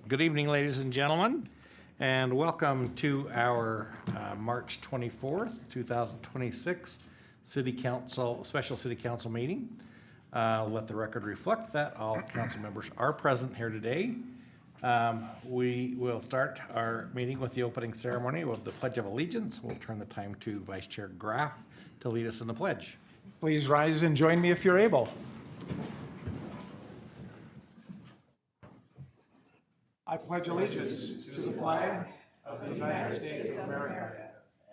Good evening, ladies and gentlemen, and welcome to our March 24th, 2026 City Council, Special City Council meeting. Let the record reflect that all council members are present here today. We will start our meeting with the opening ceremony of the Pledge of Allegiance. We'll turn the time to Vice Chair Graff to lead us in the pledge. Please rise and join me if you're able. I pledge allegiance to the flag of the United States of America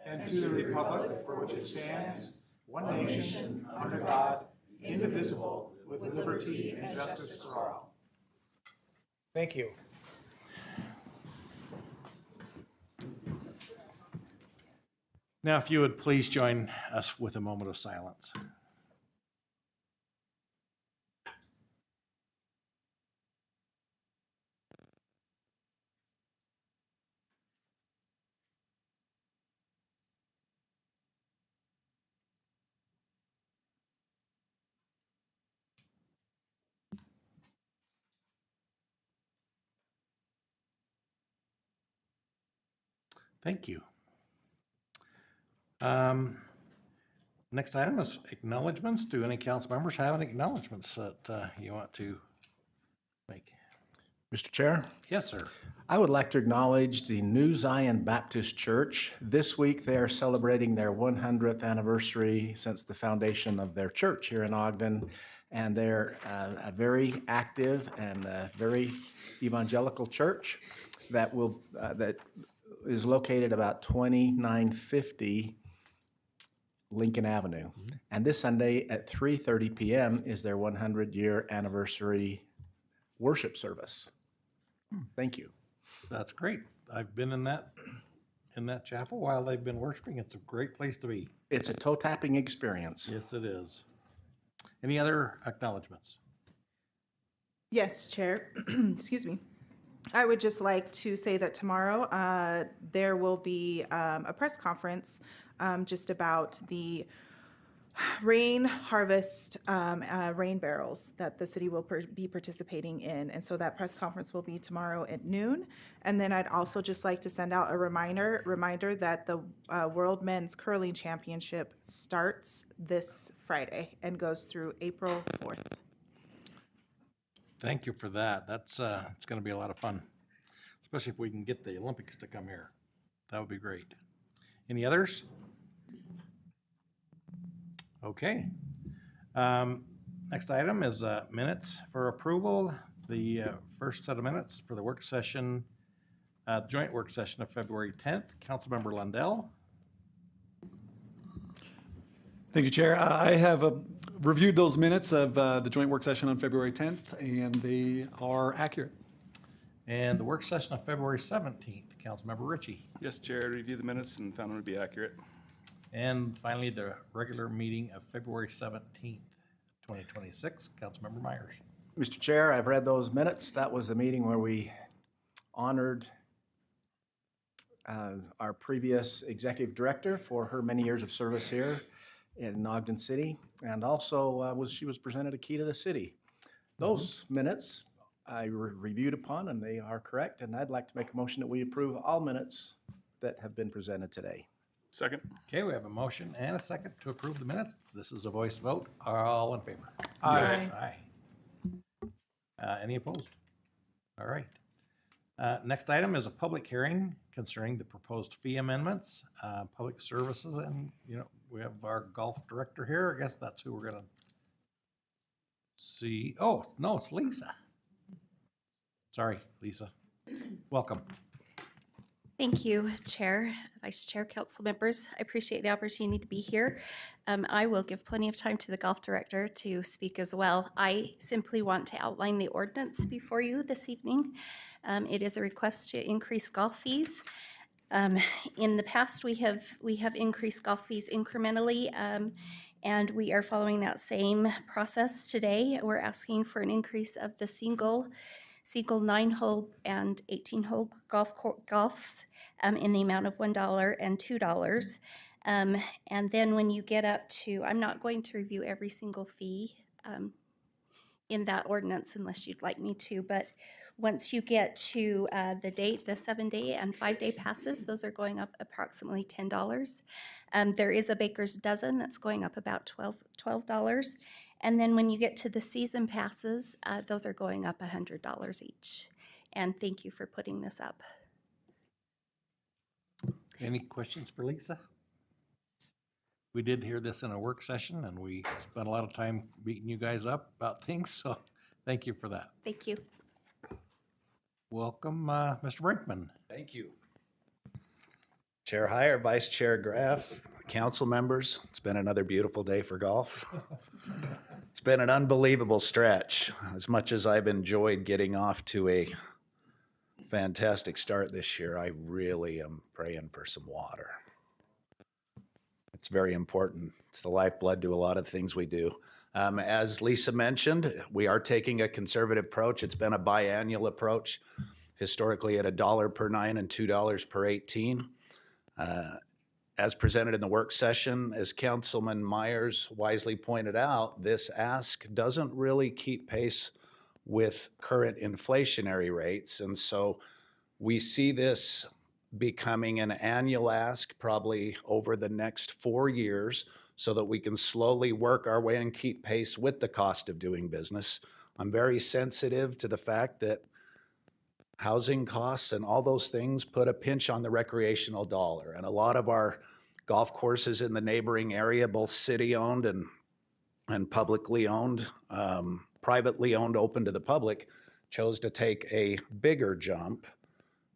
and to the republic for which it stands, one nation, under God, indivisible, with liberty and justice for all. Thank you. Now, if you would please join us with a moment of silence. Thank you. Next item is acknowledgements. Do any council members have any acknowledgements that you want to make? Mr. Chair? Yes, sir. I would like to acknowledge the New Zion Baptist Church. This week they are celebrating their 100th anniversary since the foundation of their church here in Ogden. And they're a very active and very evangelical church that is located about 2950 Lincoln Avenue. Mm-hmm. And this Sunday at 3:30 p.m. is their 100-year anniversary worship service. Thank you. That's great. I've been in that chapel while they've been worshiping. It's a great place to be. It's a toe-tapping experience. Yes, it is. Any other acknowledgements? Yes, Chair. Excuse me. I would just like to say that tomorrow there will be a press conference just about the rain harvest rain barrels that the city will be participating in. And so that press conference will be tomorrow at noon. And then I'd also just like to send out a reminder that the World Men's Curling Championship starts this Friday and goes through April 4th. Thank you for that. That's it's going to be a lot of fun, especially if we can get the Olympics to come here. That would be great. Any others? Okay. Next item is minutes for approval. The first set of minutes for the work session, joint work session of February 10th. Councilmember Lundell. Thank you, Chair. I have reviewed those minutes of the joint work session on February 10th, and they are accurate. And the work session of February 17th. Councilmember Ritchie. Yes, Chair. I reviewed the minutes and found them to be accurate. And finally, the regular meeting of February 17th, 2026. Councilmember Myers. Mr. Chair, I've read those minutes. That was the meeting where we honored our previous executive director for her many years of service here in Ogden City, and also she was presented a key to the city. Those minutes I reviewed upon, and they are correct, and I'd like to make a motion that we approve all minutes that have been presented today. Second. Okay, we have a motion and a second to approve the minutes. This is a voice vote. Are all in favor? Aye. Yes. Aye. Any opposed? All right. Next item is a public hearing concerning the proposed fee amendments, public services, and we have our golf director here. I guess that's who we're gonna see. Oh no, it's Lisa. Sorry, Lisa. Welcome. Thank you, Chair, Vice Chair, Council members. I appreciate the opportunity to be here. I will give plenty of time to the golf director to speak as well. I simply want to outline the ordinance before you this evening. It is a request to increase golf fees. In the past, we have increased golf fees incrementally, and we are following that same process today. We're asking for an increase of the single 9-hole and 18-hole golfs in the amount of $1 and $2. And then when you get up to, I'm not going to review every single fee in that ordinance unless you'd like me to, but once you get to the date, the 7-day and 5-day passes, those are going up approximately $10. There is a baker's dozen that's going up about $12. And then when you get to the season passes, those are going up $100 each. And thank you for putting this up. Any questions for Lisa? We did hear this in a work session, and we spent a lot of time beating you guys up about things, so thank you for that. Thank you. Welcome, Mr. Brinkman. Thank you. Chair Heyer, Vice Chair Graff, council members, it's been another beautiful day for golf. It's been an unbelievable stretch. As much as I've enjoyed getting off to a fantastic start this year, I really am praying for some water. It's very important. It's the lifeblood to a lot of things we do. As Lisa mentioned, we are taking a conservative approach. It's been a biannual approach, historically at $1 per 9 and $2 per 18. As presented in the work session, as Councilman Myers wisely pointed out, this ask doesn't really keep pace with current inflationary rates. And so we see this becoming an annual ask probably over the next 4 years so that we can slowly work our way and keep pace with the cost of doing business. I'm very sensitive to the fact that housing costs and all those things put a pinch on the recreational dollar. And a lot of our golf courses in the neighboring area, both city-owned and publicly owned, privately owned, open to the public, chose to take a bigger jump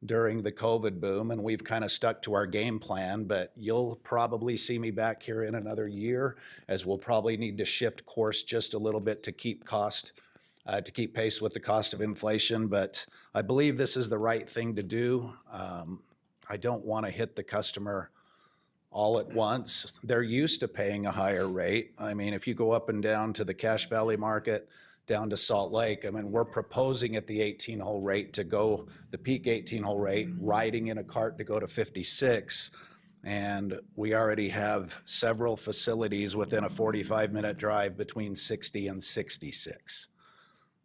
during the COVID boom, and we've kind of stuck to our game plan, but you'll probably see me back here in another year, as we'll probably need to shift course just a little bit to keep pace with the cost of inflation. But I believe this is the right thing to do. I don't want to hit the customer all at once. They're used to paying a higher rate. I mean, if you go up and down to the Cache Valley market, down to Salt Lake, I mean, we're proposing at the 18-hole rate to go, the peak 18-hole rate, riding in a cart to go to 56. And we already have several facilities within a 45-minute drive between 60 and 66.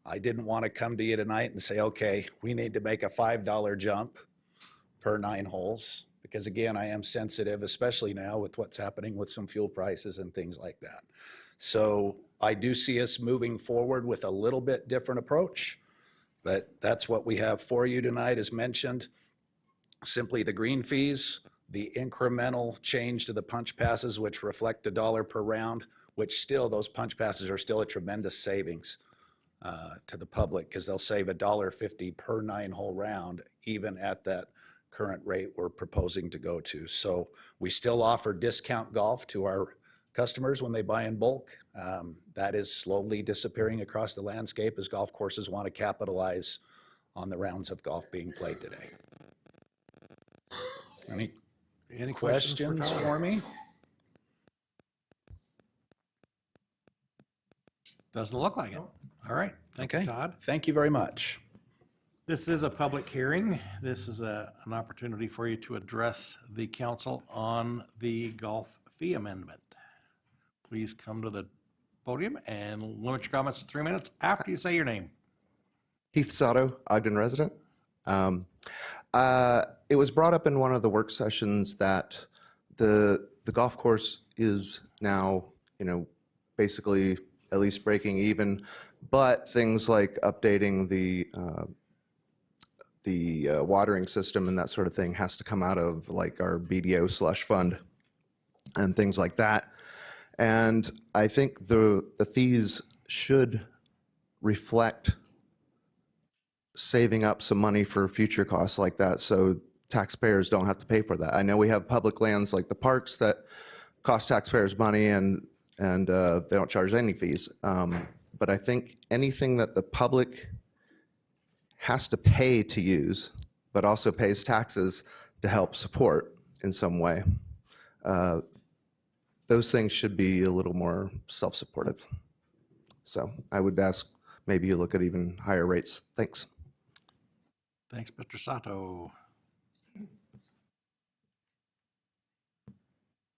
I didn't want to come to you tonight and say, okay, we need to make a $5 jump per 9 holes. Because again, I am sensitive, especially now with what's happening with some fuel prices and things like that. So I do see us moving forward with a little bit different approach, but that's what we have for you tonight. As mentioned, simply the green fees, the incremental change to the punch passes, which reflect $1 per round, which still, those punch passes are still a tremendous savings to the public, because they'll save $1.50 per 9-hole round, even at that current rate we're proposing to go to. So we still offer discount golf to our customers when they buy in bulk. That is slowly disappearing across the landscape as golf courses want to capitalize on the rounds of golf being played today. Any questions for me? Doesn't look like it. All right. Thank you, Todd. Thank you very much. This is a public hearing. This is an opportunity for you to address the council on the golf fee amendment. Please come to the podium and limit your comments to 3 minutes after you say your name. Heath Sato, Ogden resident. It was brought up in one of the work sessions that the golf course is now, basically at least breaking even, but things like updating the watering system and that sort of thing has to come out of like our BDO slush fund and things like that. And I think the fees should reflect saving up some money for future costs like that, so taxpayers don't have to pay for that. I know we have public lands like the parks that cost taxpayers money and they don't charge any fees. But I think anything that the public has to pay to use, but also pays taxes to help support in some way, those things should be a little more self-supportive. So I would ask maybe you look at even higher rates. Thanks. Thanks, Mr. Sato.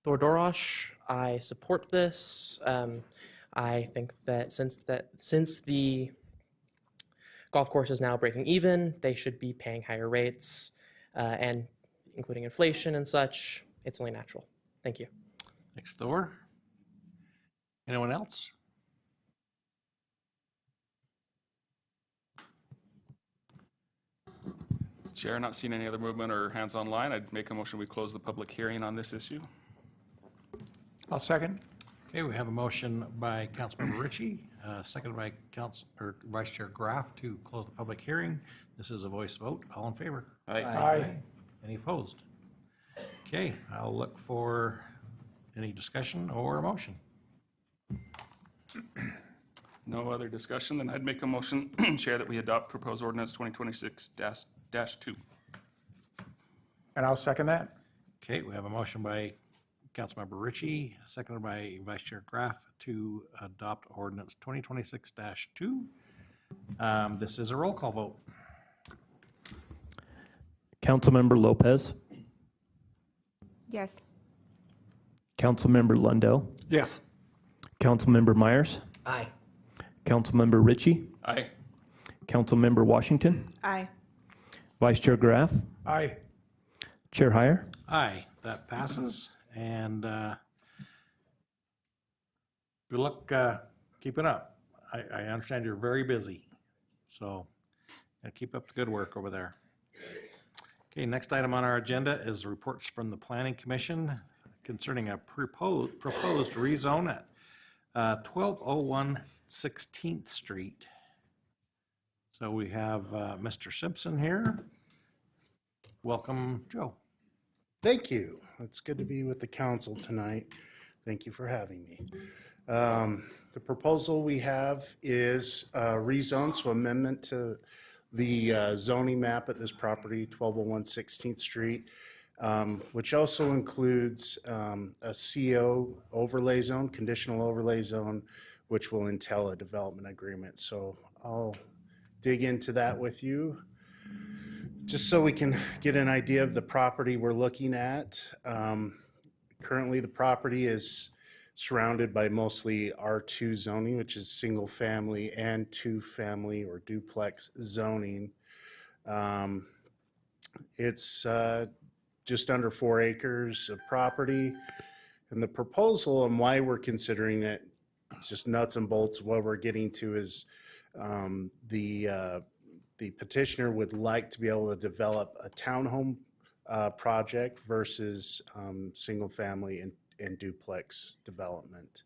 Thordorosh, I support this. I think that since the golf course is now breaking even, they should be paying higher rates, and including inflation and such. It's only natural. Thank you. Thanks, Thor. Anyone else? Chair, not seeing any other movement or hands online, I'd make a motion we close the public hearing on this issue. I'll second. Okay, we have a motion by Councilmember Ritchie, seconded by Vice Chair Graff to close the public hearing. This is a voice vote. All in favor? Aye. Any opposed? Okay, I'll look for any discussion or a motion. No other discussion, then I'd make a motion, Chair, that we adopt proposed ordinance 2026-2. And I'll second that. Okay, we have a motion by Councilmember Ritchie, seconded by Vice Chair Graff to adopt ordinance 2026-2. This is a roll call vote. Councilmember Lopez, Yes. Councilmember Lundell, Yes. Councilmember Myers, Aye. Councilmember Ritchie, Aye. Councilmember Washington, Aye. Vice Chair Graff, Aye. Chair Heyer. Aye, that passes. And good luck keeping up. I understand you're very busy, so keep up the good work over there. Okay, next item on our agenda is reports from the Planning Commission concerning a proposed rezone at 1201 16th Street. So we have Mr. Simpson here. Welcome, Joe. Thank you. It's good to be with the council tonight. Thank you for having me. The proposal we have is rezone, so amendment to the zoning map at this property, 1201 16th Street, which also includes a CO overlay zone, conditional overlay zone, which will entail a development agreement. So I'll dig into that with you, just so we can get an idea of the property we're looking at. Currently, the property is surrounded by mostly R2 zoning, which is single family and two family or duplex zoning. It's just under 4 acres of property. And the proposal and why we're considering it, just nuts and bolts, what we're getting to is the petitioner would like to be able to develop a townhome project versus single family and duplex development.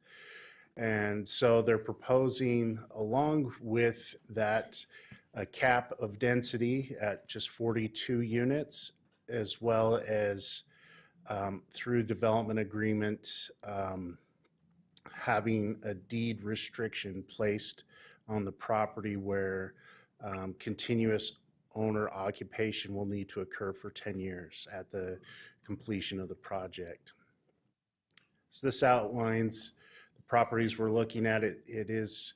And so they're proposing, along with that, a cap of density at just 42 units, as well as through development agreement, having a deed restriction placed on the property where continuous owner occupation will need to occur for 10 years at the completion of the project. So this outlines the properties we're looking at. It is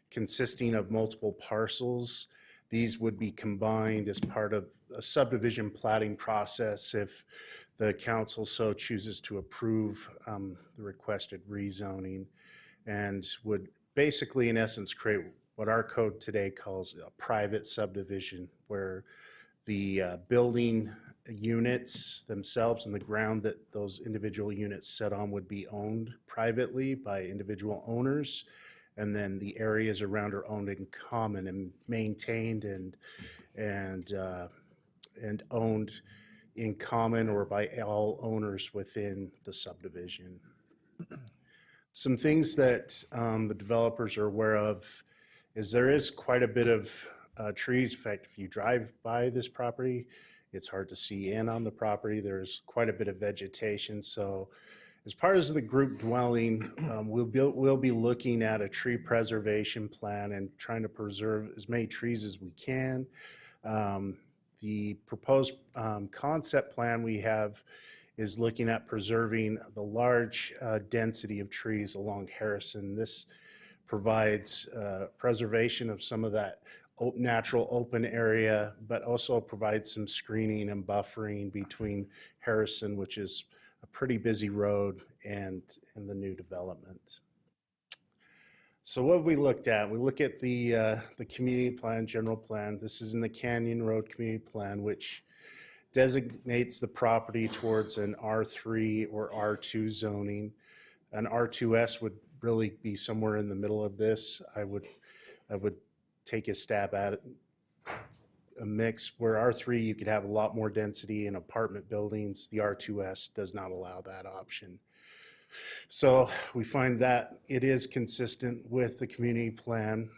consisting of multiple parcels. These would be combined as part of a subdivision platting process if the council so chooses to approve the requested rezoning, and would basically, in essence, create what our code today calls a private subdivision, where the building units themselves and the ground that those individual units sit on would be owned privately by individual owners, and then the areas around are owned in common and maintained and owned in common or by all owners within the subdivision. Some things that the developers are aware of is there is quite a bit of trees. In fact, if you drive by this property, it's hard to see in on the property. There's quite a bit of vegetation. So as part of the group dwelling, we'll be looking at a tree preservation plan and trying to preserve as many trees as we can. The proposed concept plan we have is looking at preserving the large density of trees along Harrison. This provides preservation of some of that natural open area, but also provides some screening and buffering between Harrison, which is a pretty busy road, and the new development. So what have we looked at? We look at the community plan, general plan. This is in the Canyon Road Community Plan, which designates the property towards an R3 or R2 zoning. An R2S would really be somewhere in the middle of this. I would take a stab at it. A mix where R3 you could have a lot more density in apartment buildings. The R2S does not allow that option. So we find that it is consistent with the community plan.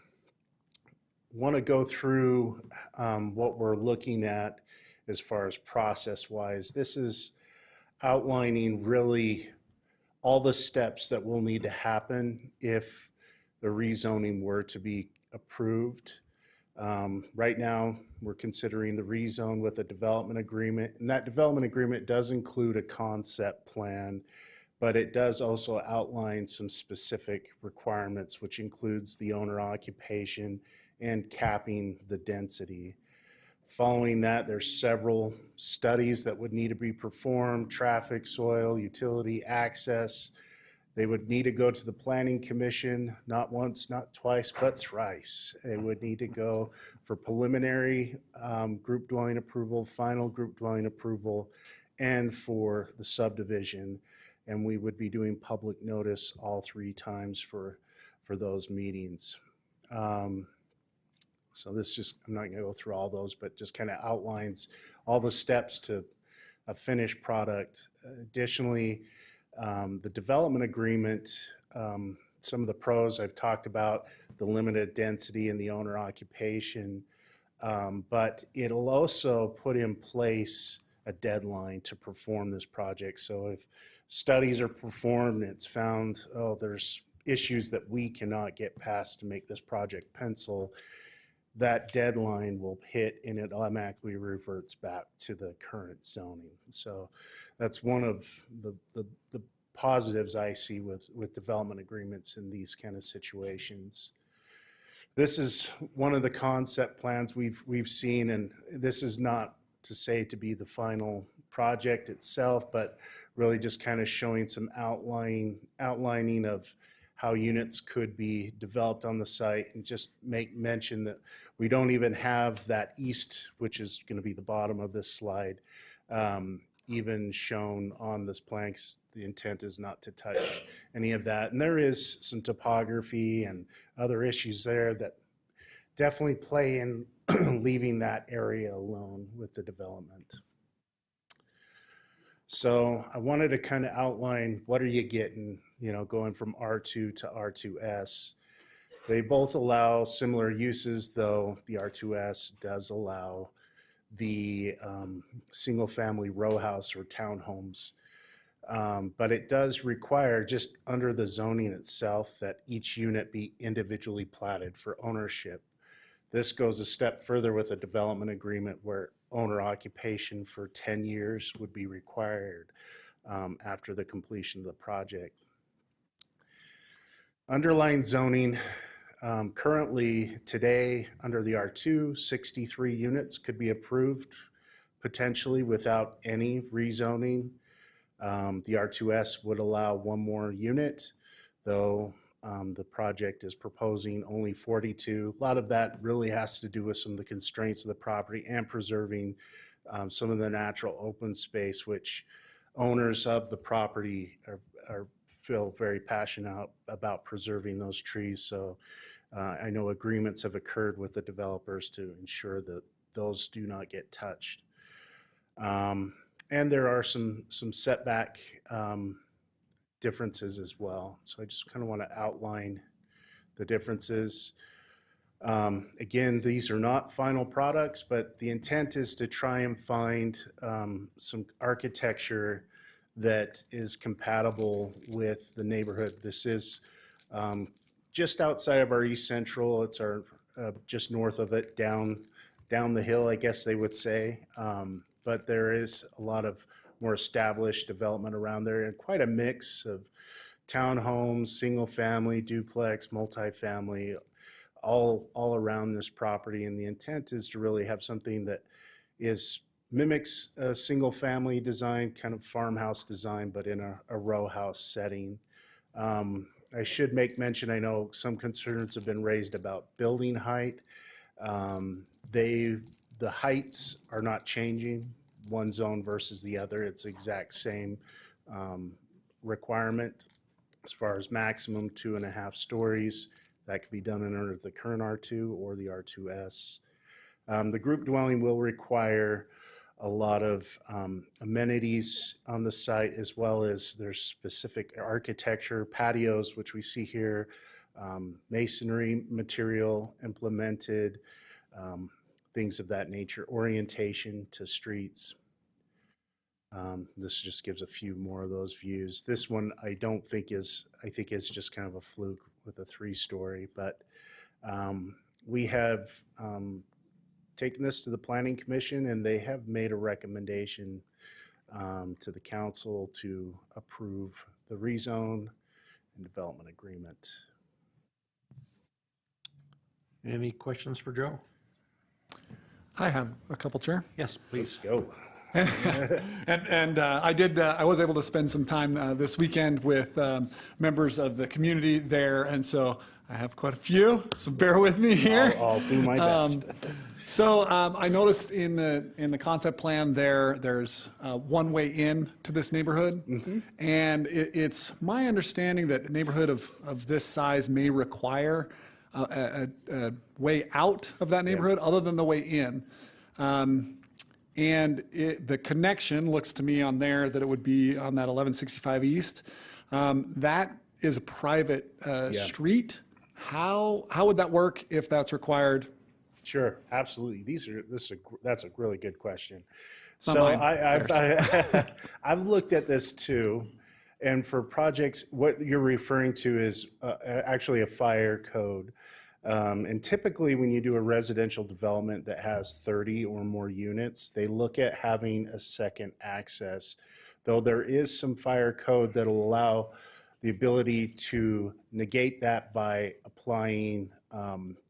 Want to go through what we're looking at as far as process-wise. This is outlining really all the steps that will need to happen if the rezoning were to be approved. Right now, we're considering the rezone with a development agreement, and that development agreement does include a concept plan, but it does also outline some specific requirements, which includes the owner occupation and capping the density. Following that, there's several studies that would need to be performed: traffic, soil, utility, access. They would need to go to the Planning Commission, not once, not twice, but thrice. They would need to go for preliminary group dwelling approval, final group dwelling approval, and for the subdivision. And we would be doing public notice all 3 times for those meetings. So this just, I'm not gonna go through all those, but just kind of outlines all the steps to a finished product. Additionally, the development agreement, some of the pros I've talked about, the limited density and the owner occupation, but it'll also put in place a deadline to perform this project. So if studies are performed and it's found, oh, there's issues that we cannot get past to make this project pencil, that deadline will hit and it automatically reverts back to the current zoning. So that's one of the positives I see with development agreements in these kind of situations. This is one of the concept plans we've seen, and this is not to say to be the final project itself, but really just kind of showing some outlining of how units could be developed on the site, and just make mention that we don't even have that east, which is going to be the bottom of this slide, even shown on this plan, because the intent is not to touch any of that. And there is some topography and other issues there that definitely play in leaving that area alone with the development. So I wanted to kind of outline what are you getting, going from R2 to R2S. They both allow similar uses, though the R2S does allow the single-family row house or townhomes. But it does require, just under the zoning itself, that each unit be individually platted for ownership. This goes a step further with a development agreement where owner occupation for 10 years would be required after the completion of the project. Underlying zoning, currently today under the R2, 63 units could be approved potentially without any rezoning. The R2S would allow 1 more unit, though the project is proposing only 42. A lot of that really has to do with some of the constraints of the property and preserving some of the natural open space, which owners of the property feel very passionate about preserving those trees. So I know agreements have occurred with the developers to ensure that those do not get touched. And there are some setback differences as well. So I just kind of want to outline the differences. Again, these are not final products, but the intent is to try and find some architecture that is compatible with the neighborhood. This is just outside of our East Central. It's our just north of it, down the hill, I guess they would say. But there is a lot of more established development around there, and quite a mix of townhomes, single family, duplex, multifamily, all around this property. And the intent is to really have something that mimics a single family design, kind of farmhouse design, but in a row house setting. I should make mention, I know some concerns have been raised about building height. The heights are not changing, one zone versus the other. It's the exact same requirement as far as maximum 2.5 stories. That could be done under the current R2 or the R2S. The group dwelling will require a lot of amenities on the site, as well as there's specific architecture, patios, which we see here, masonry material implemented, things of that nature, orientation to streets. This just gives a few more of those views. This one I don't think is, I think is just kind of a fluke with a 3-story, but we have taken this to the Planning Commission, and they have made a recommendation to the council to approve the rezone and development agreement. Any questions for Joe? I have a couple, Chair. Yes, Let's please. go. And I was able to spend some time this weekend with members of the community there, and so I have quite a few, so bear with me here. I'll do my best. So I noticed in the concept plan there's one way in to this neighborhood, and it's my understanding that a neighborhood of this size may require a way out of that neighborhood other than the way in. And the connection looks to me on there that it would be on that 1165 East. That is a private street. How would that work if that's required? Sure, absolutely. That's a really good question. Not So mine, I've looked at this too, and for projects, what you're referring to is actually a fire code. And typically when you do a residential development that has 30 or more units, they look at having a second access, though there is some fire code that will allow the ability to negate that by applying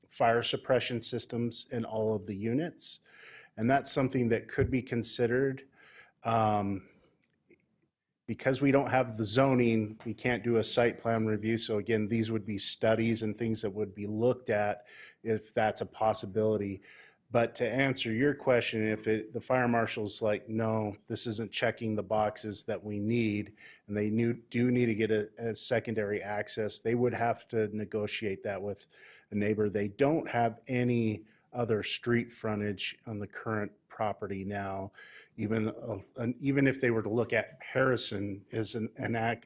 fire suppression systems in all of the units. And that's something that could be considered. Because we don't have the zoning, we can't do a site plan review. So again, these would be studies and things that would be looked at if that's a possibility. But to answer your question, if the fire marshal's like, no, this isn't checking the boxes that we need, and they do need to get a secondary access, they would have to negotiate that with a neighbor. They don't have any other street frontage on the current property now. Even if they were to look at Harrison as an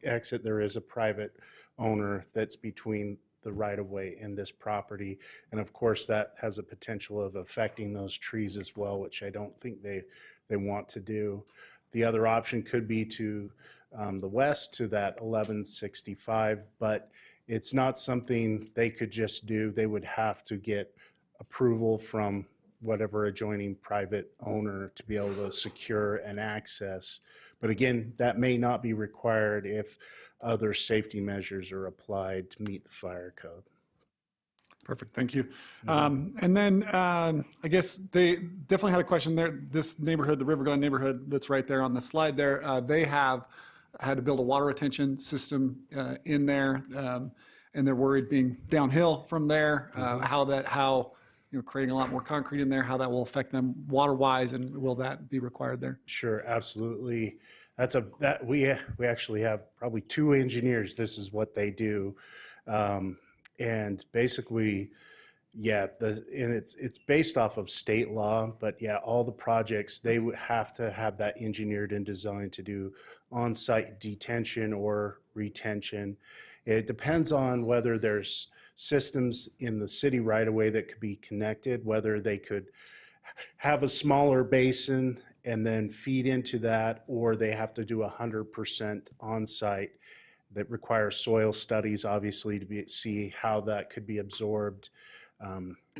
exit, there is a private owner that's between the right-of-way and this property. And of course, that has a potential of affecting those trees as well, which I don't think they want to do. The other option could be to the west to that 1165, but it's not something they could just do. They would have to get approval from whatever adjoining private owner to be able to secure an access. But again, that may not be required if other safety measures are applied to meet the fire code. Perfect, thank you. And then I guess they definitely had a question there. This neighborhood, the River Glen neighborhood that's right there on the slide there, they have had to build a water retention system in there, and they're worried being downhill from there, how creating a lot more concrete in there, how that will affect them water-wise, and will that be required there? Sure, absolutely. We actually have probably 2 engineers. This is what they do, and basically, it's based off of state law. But yeah, all the projects they would have to have that engineered and designed to do on-site detention or retention. It depends on whether there's systems in the city right away that could be connected, whether they could have a smaller basin and then feed into that, or they have to do 100% on-site. That requires soil studies, obviously, to see how that could be absorbed.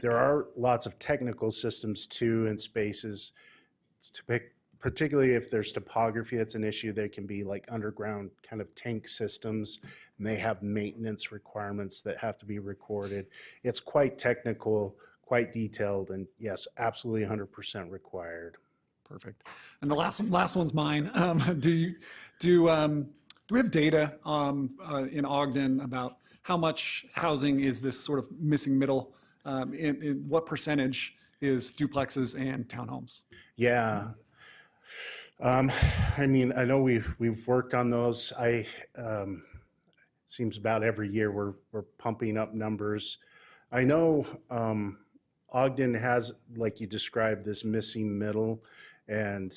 There are lots of technical systems too in spaces to pick. Particularly if there's topography that's an issue, there can be like underground kind of tank systems, and they have maintenance requirements that have to be recorded. It's quite technical, quite detailed, and yes, absolutely 100% required. Perfect. And the last one's mine. Do we have data in Ogden about how much housing is this sort of missing middle? In what percentage is duplexes and townhomes? Yeah. I mean, I know we've worked on those. Seems about every year we're pumping up numbers. I know Ogden has, like you described, this missing middle, and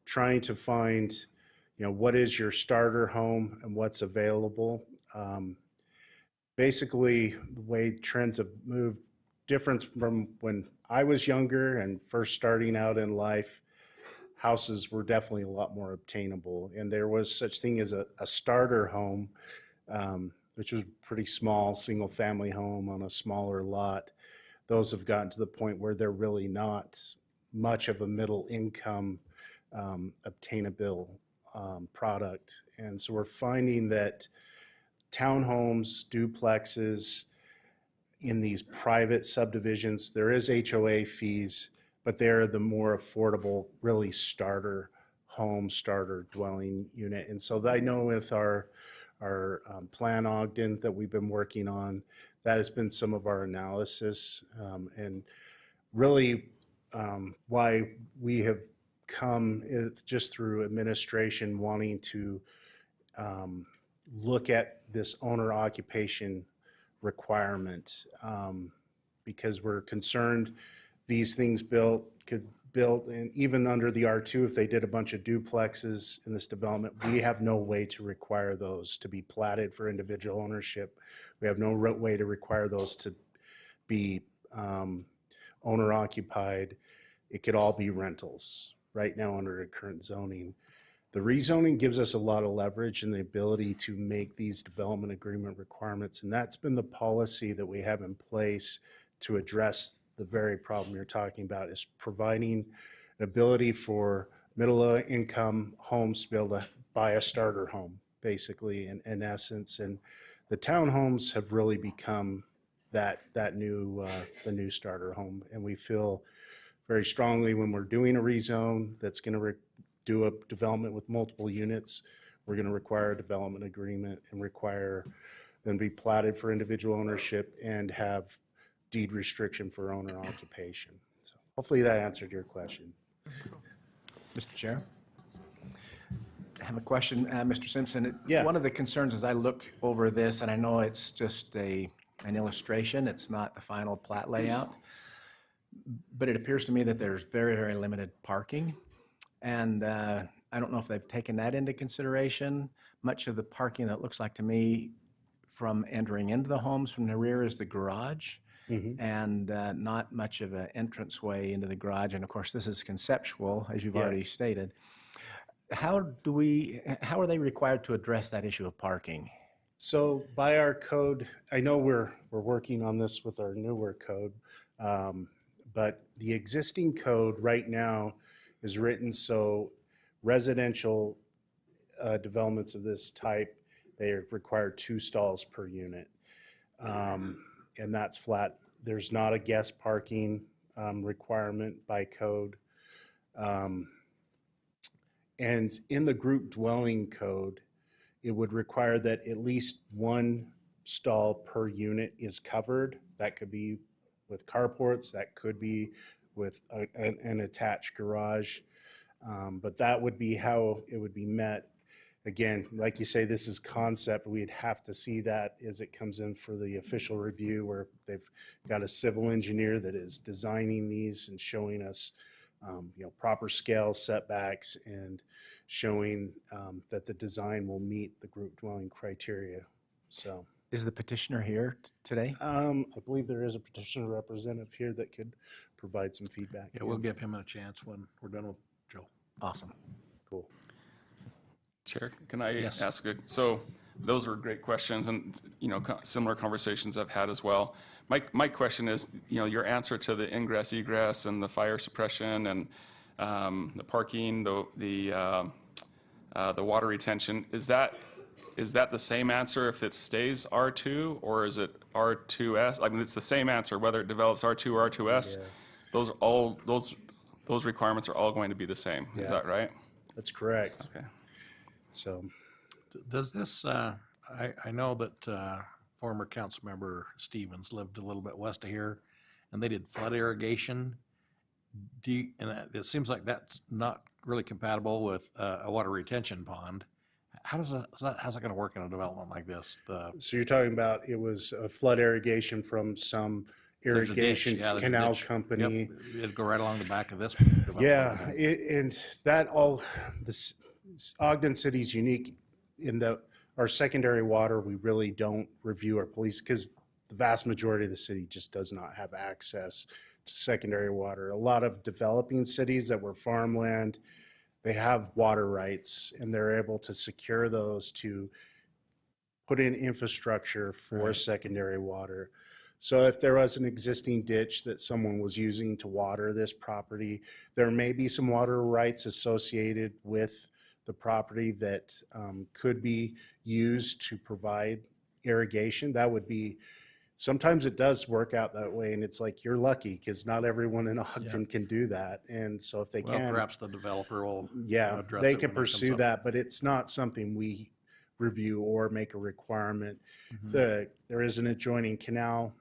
trying to find, what is your starter home and what's available. Basically, the way trends have moved, different from when I was younger and first starting out in life, houses were definitely a lot more obtainable, and there was such thing as a starter home, which was pretty small, single family home on a smaller lot. Those have gotten to the point where they're really not much of a middle income obtainable product. And so we're finding that townhomes, duplexes in these private subdivisions, there is HOA fees, but they're the more affordable, really starter home, starter dwelling unit. And so I know with our Plan Ogden that we've been working on, that has been some of our analysis, and really why we have come, it's just through administration wanting to look at this owner occupation requirement, because we're concerned these things could build, and even under the R2, if they did a bunch of duplexes in this development, we have no way to require those to be platted for individual ownership. We have no way to require those to be owner occupied. It could all be rentals right now under the current zoning. The rezoning gives us a lot of leverage and the ability to make these development agreement requirements, and that's been the policy that we have in place to address the very problem you're talking about, is providing an ability for middle income homes to be able to buy a starter home, basically, in essence. And the townhomes have really become the new starter home. And we feel very strongly when we're doing a rezone that's going to do a development with multiple units, we're going to require a development agreement and require them to be platted for individual ownership and have deed restriction for owner occupation. So hopefully that answered your question. Mr. Chair, I have a question, Mr. Simpson. Yeah. One of the concerns as I look over this, and I know it's just an illustration, it's not the final plat layout, but it appears to me that there's very, very limited parking. And I don't know if they've taken that into consideration. Much of the parking that looks like to me from entering into the homes from the rear is the garage. Mm-hmm. And not much of an entranceway into the garage. And of course, this is conceptual, as you've already stated. How are they required to address that issue of parking? So by our code, I know we're working on this with our newer code, but the existing code right now is written so residential developments of this type, they require 2 stalls per unit. And that's flat. There's not a guest parking requirement by code. And in the group dwelling code, it would require that at least 1 stall per unit is covered. That could be with carports, that could be with an attached garage. But that would be how it would be met. Again, like you say, this is concept. We'd have to see that as it comes in for the official review, where they've got a civil engineer that is designing these and showing us, proper scale setbacks and showing that the design will meet the group dwelling criteria. So, is the petitioner here today? I believe there is a petitioner representative here that could provide some feedback. Yeah, we'll give him a chance when we're done with Joe. Awesome. Cool. Chair, can I Yes. ask so those were great questions, and similar conversations I've had as well. My question is, your answer to the ingress, egress, and the fire suppression, and the parking, the water retention. Is that the same answer if it stays R2, or is it R2S? I mean, it's the same answer whether it develops R2 or R2S. Yeah. Those requirements are all going to be the same. Yeah. Is that right? That's correct. Okay. So, does this? I know that former council member Stevens lived a little bit west of here, and they did flood irrigation. It seems like that's not really compatible with a water retention pond. How's that going to work in a development like this? So you're talking about it was flood irrigation from some There's a ditch. irrigation Yeah, there's a canal ditch. company. Yep, it'd go right along the back of this development. Yeah, and that all, this Ogden City's unique in that our secondary water, we really don't review our police because the vast majority of the city just does not have access to secondary water. A lot of developing cities that were farmland, they have water rights and they're able to secure those to put in infrastructure for Right. secondary water. So if there was an existing ditch that someone was using to water this property, there may be some water rights associated with the property that could be used to provide irrigation. That would be, sometimes it does work out that way, and it's like, you're lucky because not everyone in Ogden can do that. And so if they Well, can, perhaps the developer will yeah, address they it can when it comes pursue up. that, but it's not something we review or make a requirement. Mm-hmm. There is an adjoining canal.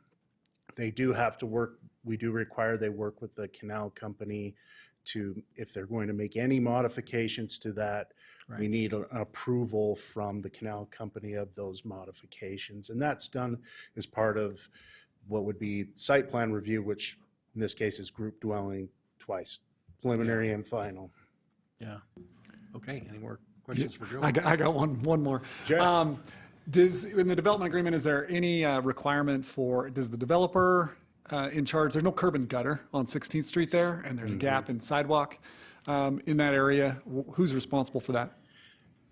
They do have to work, we do require they work with the canal company to, if they're going to make any modifications to that, we Right. need an approval from the canal company of those modifications. And that's done as part of what would be site plan review, which in this case is group dwelling twice, preliminary and final. Yeah. Okay, any more questions for Joe? I got one more. Sure. In the development agreement, is there any requirement for, does the developer in charge, there's no curb and gutter on 16th Street there, and there's a gap in sidewalk in that area. Who's responsible for that?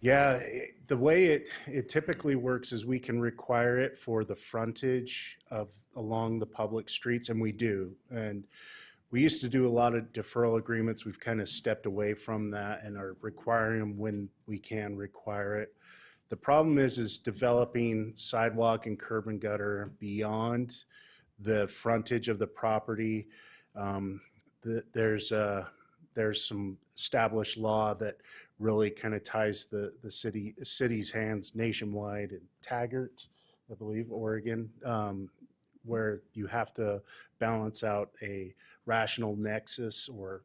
Yeah, the way it typically works is we can require it for the frontage of along the public streets, and we do. And we used to do a lot of deferral agreements. We've kind of stepped away from that and are requiring them when we can require it. The problem is developing sidewalk and curb and gutter beyond the frontage of the property. There's some established law that really kind of ties the city's hands nationwide in Taggart, I believe, Oregon, where you have to balance out a rational nexus, or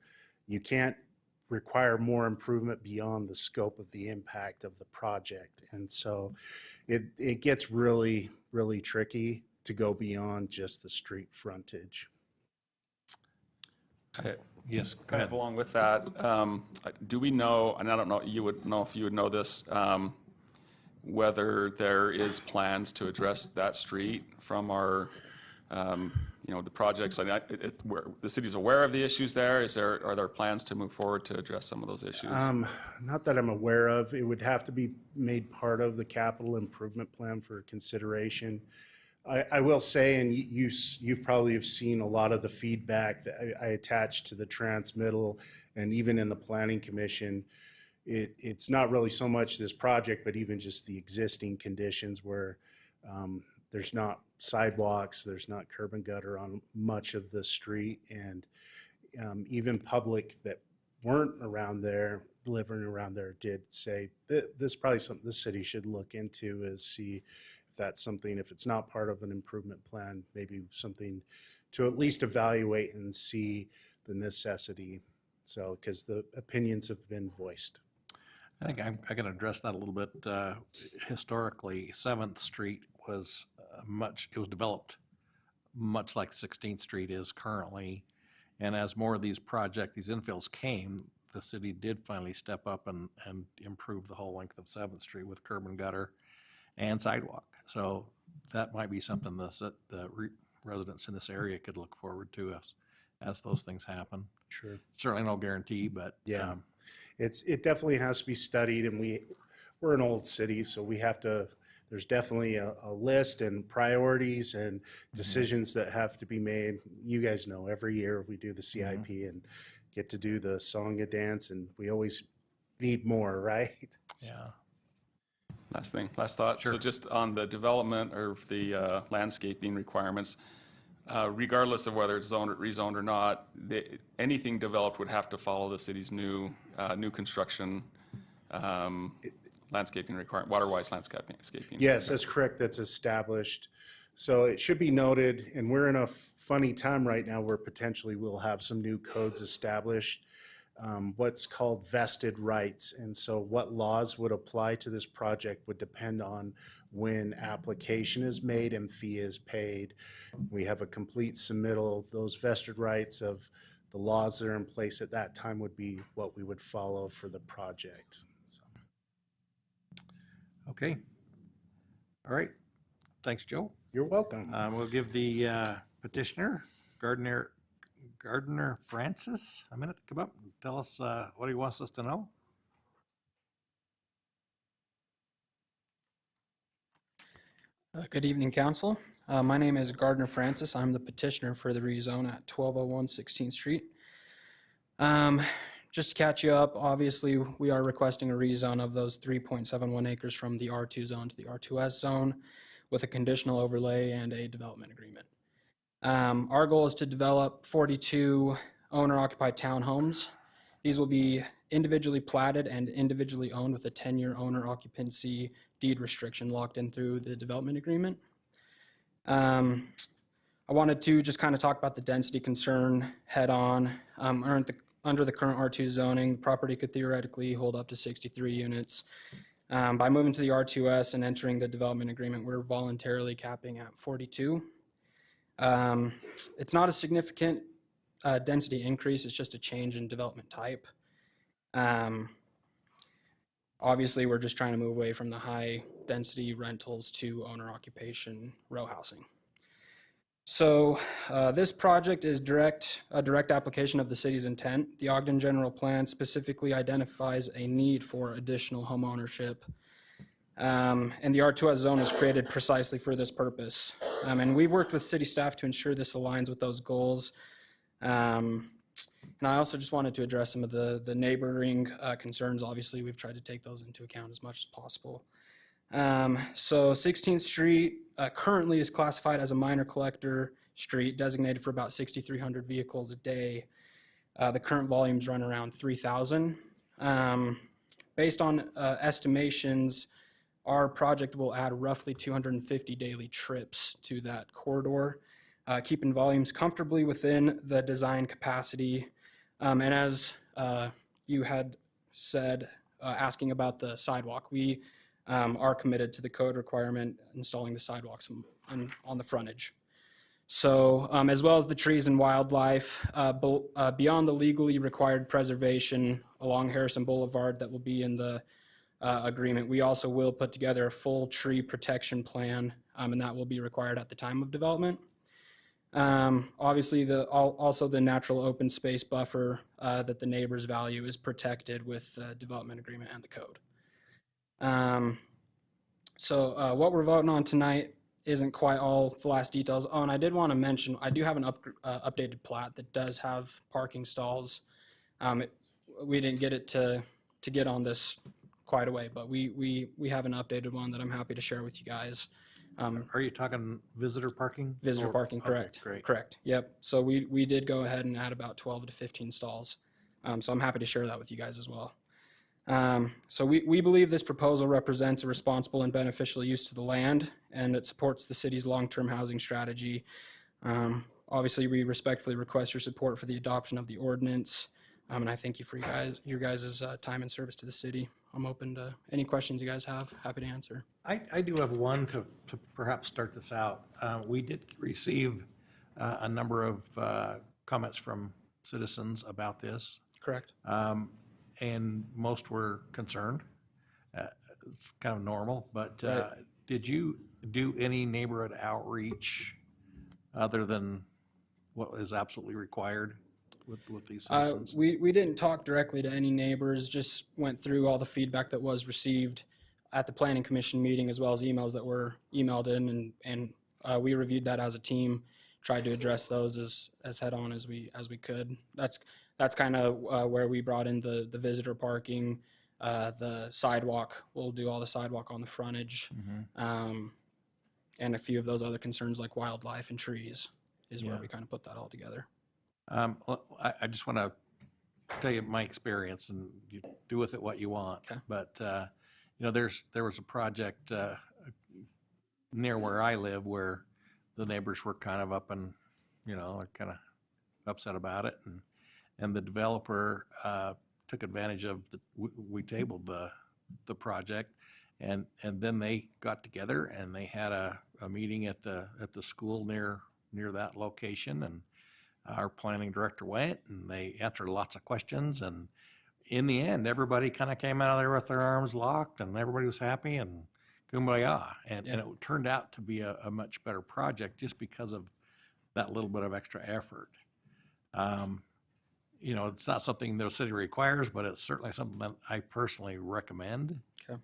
you can't require more improvement beyond the scope of the impact of the project. And so it gets really, really tricky to go beyond just the street frontage. Yes, go Kind ahead. of along with that, do we know, and I don't know, you would know if you would know this, whether there is plans to address that street from our, the projects? I mean, the city's aware of the issues there. Are there plans to move forward to address some of those issues? Not that I'm aware of. It would have to be made part of the capital improvement plan for consideration. I will say, and you've probably have seen a lot of the feedback that I attached to the transmittal, and even in the planning commission, it's not really so much this project, but even just the existing conditions where there's not sidewalks, there's not curb and gutter on much of the street, and even public that weren't around there, living around there, did say that this is probably something the city should look into, is see if that's something, if it's not part of an improvement plan, maybe something to at least evaluate and see the necessity. So, because the opinions have been voiced. I think I can address that a little bit. Historically, 7th Street was it was developed much like 16th Street is currently. And as more of these infills came, the city did finally step up and improve the whole length of 7th Street with curb and gutter and sidewalk. So that might be something residents in this area could look forward to as those things happen. Sure. Certainly no guarantee, but yeah, it definitely has to be studied, and we're an old city, so we have to. There's definitely a list and priorities and decisions that have to be made. You guys know every year we do the CIP and get to do the song and dance, and we always need more, right? yeah. Last thought. Sure. So just on the development or the landscaping requirements, regardless of whether it's rezoned or not, anything developed would have to follow the city's new construction landscaping requirement, water-wise landscaping. Yes, that's correct. That's established. So it should be noted, and we're in a funny time right now where potentially we'll have some new codes established, what's called vested rights. And so what laws would apply to this project would depend on when application is made and fee is paid. We have a complete submittal. Those vested rights of the laws that are in place at that time would be what we would follow for the project. So. Okay. All right. Thanks, Joe. You're welcome. We'll give the petitioner, Gardner Francis, a minute to come up and tell us what he wants us to know. Good evening, Council. My name is Gardner Francis. I'm the petitioner for the rezone at 1201 16th Street. Just to catch you up, obviously, we are requesting a rezone of those 3.71 acres from the R2 zone to the R2S zone with a conditional overlay and a development agreement. Our goal is to develop 42 owner-occupied townhomes. These will be individually platted and individually owned with a 10-year owner occupancy deed restriction locked in through the development agreement. I wanted to just kind of talk about the density concern head on. Under the current R2 zoning, property could theoretically hold up to 63 units. By moving to the R2S and entering the development agreement, we're voluntarily capping at 42. It's not a significant density increase, it's just a change in development type. Obviously, we're just trying to move away from the high density rentals to owner occupation row housing. So this project is a direct application of the city's intent. The Ogden General Plan specifically identifies a need for additional home ownership. And the R2S zone was created precisely for this purpose. And we've worked with city staff to ensure this aligns with those goals. And I also just wanted to address some of the neighboring concerns. Obviously, we've tried to take those into account as much as possible. So 16th Street currently is classified as a minor collector street designated for about 6,300 vehicles a day. The current volumes run around 3,000. Based on estimations, our project will add roughly 250 daily trips to that corridor, keeping volumes comfortably within the design capacity. And as you had said, asking about the sidewalk, we are committed to the code requirement installing the sidewalks on the frontage. So as well as the trees and wildlife, beyond the legally required preservation along Harrison Boulevard that will be in the agreement, we also will put together a full tree protection plan, and that will be required at the time of development. Obviously, also the natural open space buffer that the neighbors value is protected with the development agreement and the code. So what we're voting on tonight isn't quite all the last details. Oh, and I did want to mention, I do have an updated plat that does have parking stalls. We didn't get it to get on this quite a way, but we have an updated one that I'm happy to share with you guys. Are you talking visitor parking? Visitor parking, correct. Okay, great. Correct, yep. So we did go ahead and add about 12 to 15 stalls. So I'm happy to share that with you guys as well. So we believe this proposal represents a responsible and beneficial use to the land, and it supports the city's long-term housing strategy. Obviously, we respectfully request your support for the adoption of the ordinance, and I thank you for your guys' time and service to the city. I'm open to any questions you guys have. Happy to answer. I do have one to perhaps start this out. We did receive a number of comments from citizens about this. Correct. And most were concerned, kind of normal, but Right. Did you do any neighborhood outreach other than what is absolutely required with these citizens? We didn't talk directly to any neighbors, just went through all the feedback that was received at the planning commission meeting, as well as emails that were emailed in, and we reviewed that as a team, tried to address those as head on as we could. That's kind of where we brought in the visitor parking, the sidewalk. We'll do all the sidewalk on the frontage, and a few of those other concerns like wildlife and trees is where we kind of put that all together. Well, I just want to tell you my experience, and you do with it what you want. Okay. But there was a project near where I live where the neighbors were kind of up and, kind of upset about it. And the developer took advantage of, we tabled the project. And then they got together and they had a meeting at the school near that location. And our planning director went and they answered lots of questions. And in the end, everybody kind of came out of there with their arms locked and everybody was happy and kumbaya. And it turned out to be a much better project just because of that little bit of extra effort. It's not something the city requires, but it's certainly something that I personally recommend. Okay.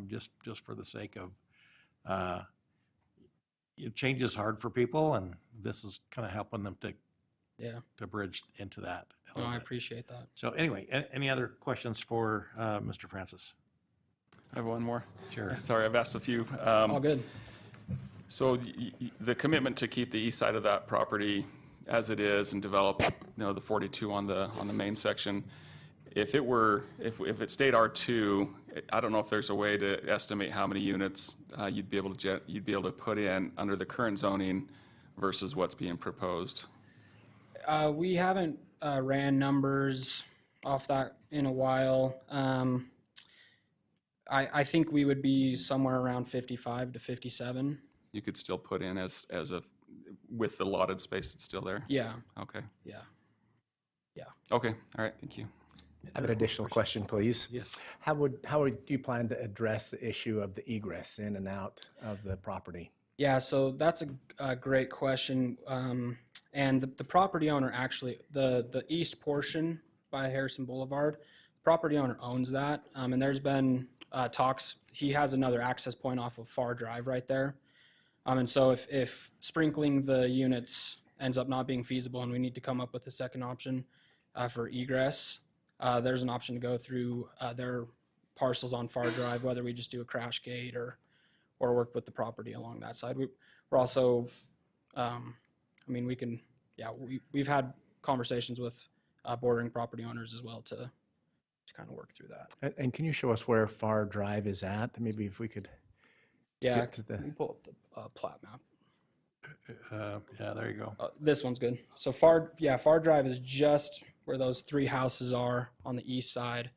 Just for the sake of, change is hard for people, and this is kind of helping them to bridge into that. No, I appreciate that. So anyway, any other questions for Mr. Francis? I have one more. Sure. Sorry, I've asked a few. All good. So the commitment to keep the east side of that property as it is and develop, the 42 on the main section. If it stayed R2, I don't know if there's a way to estimate how many units you'd be able to put in under the current zoning versus what's being proposed. We haven't ran numbers off that in a while. I think we would be somewhere around 55 to 57. You could still put in with the allotted space that's still there? Yeah. Okay. Yeah. Okay, all right, thank you. I have an additional question, please. Yes. How would you plan to address the issue of the egress in and out of the property? Yeah, so that's a great question. And the property owner actually, the east portion by Harrison Boulevard, property owner owns that. And there's been talks, he has another access point off of Far Drive right there. And so if sprinkling the units ends up not being feasible and we need to come up with a second option for egress, there's an option to go through their parcels on Far Drive, whether we just do a crash gate or work with the property along that side. We're also, we've had conversations with bordering property owners as well to kind of work through that. And can you show us where Far Drive is at? Maybe if we could get to the... Can you pull up the plat map? Yeah, there you go. This one's good. So Far Drive is just where those three houses are on the east side.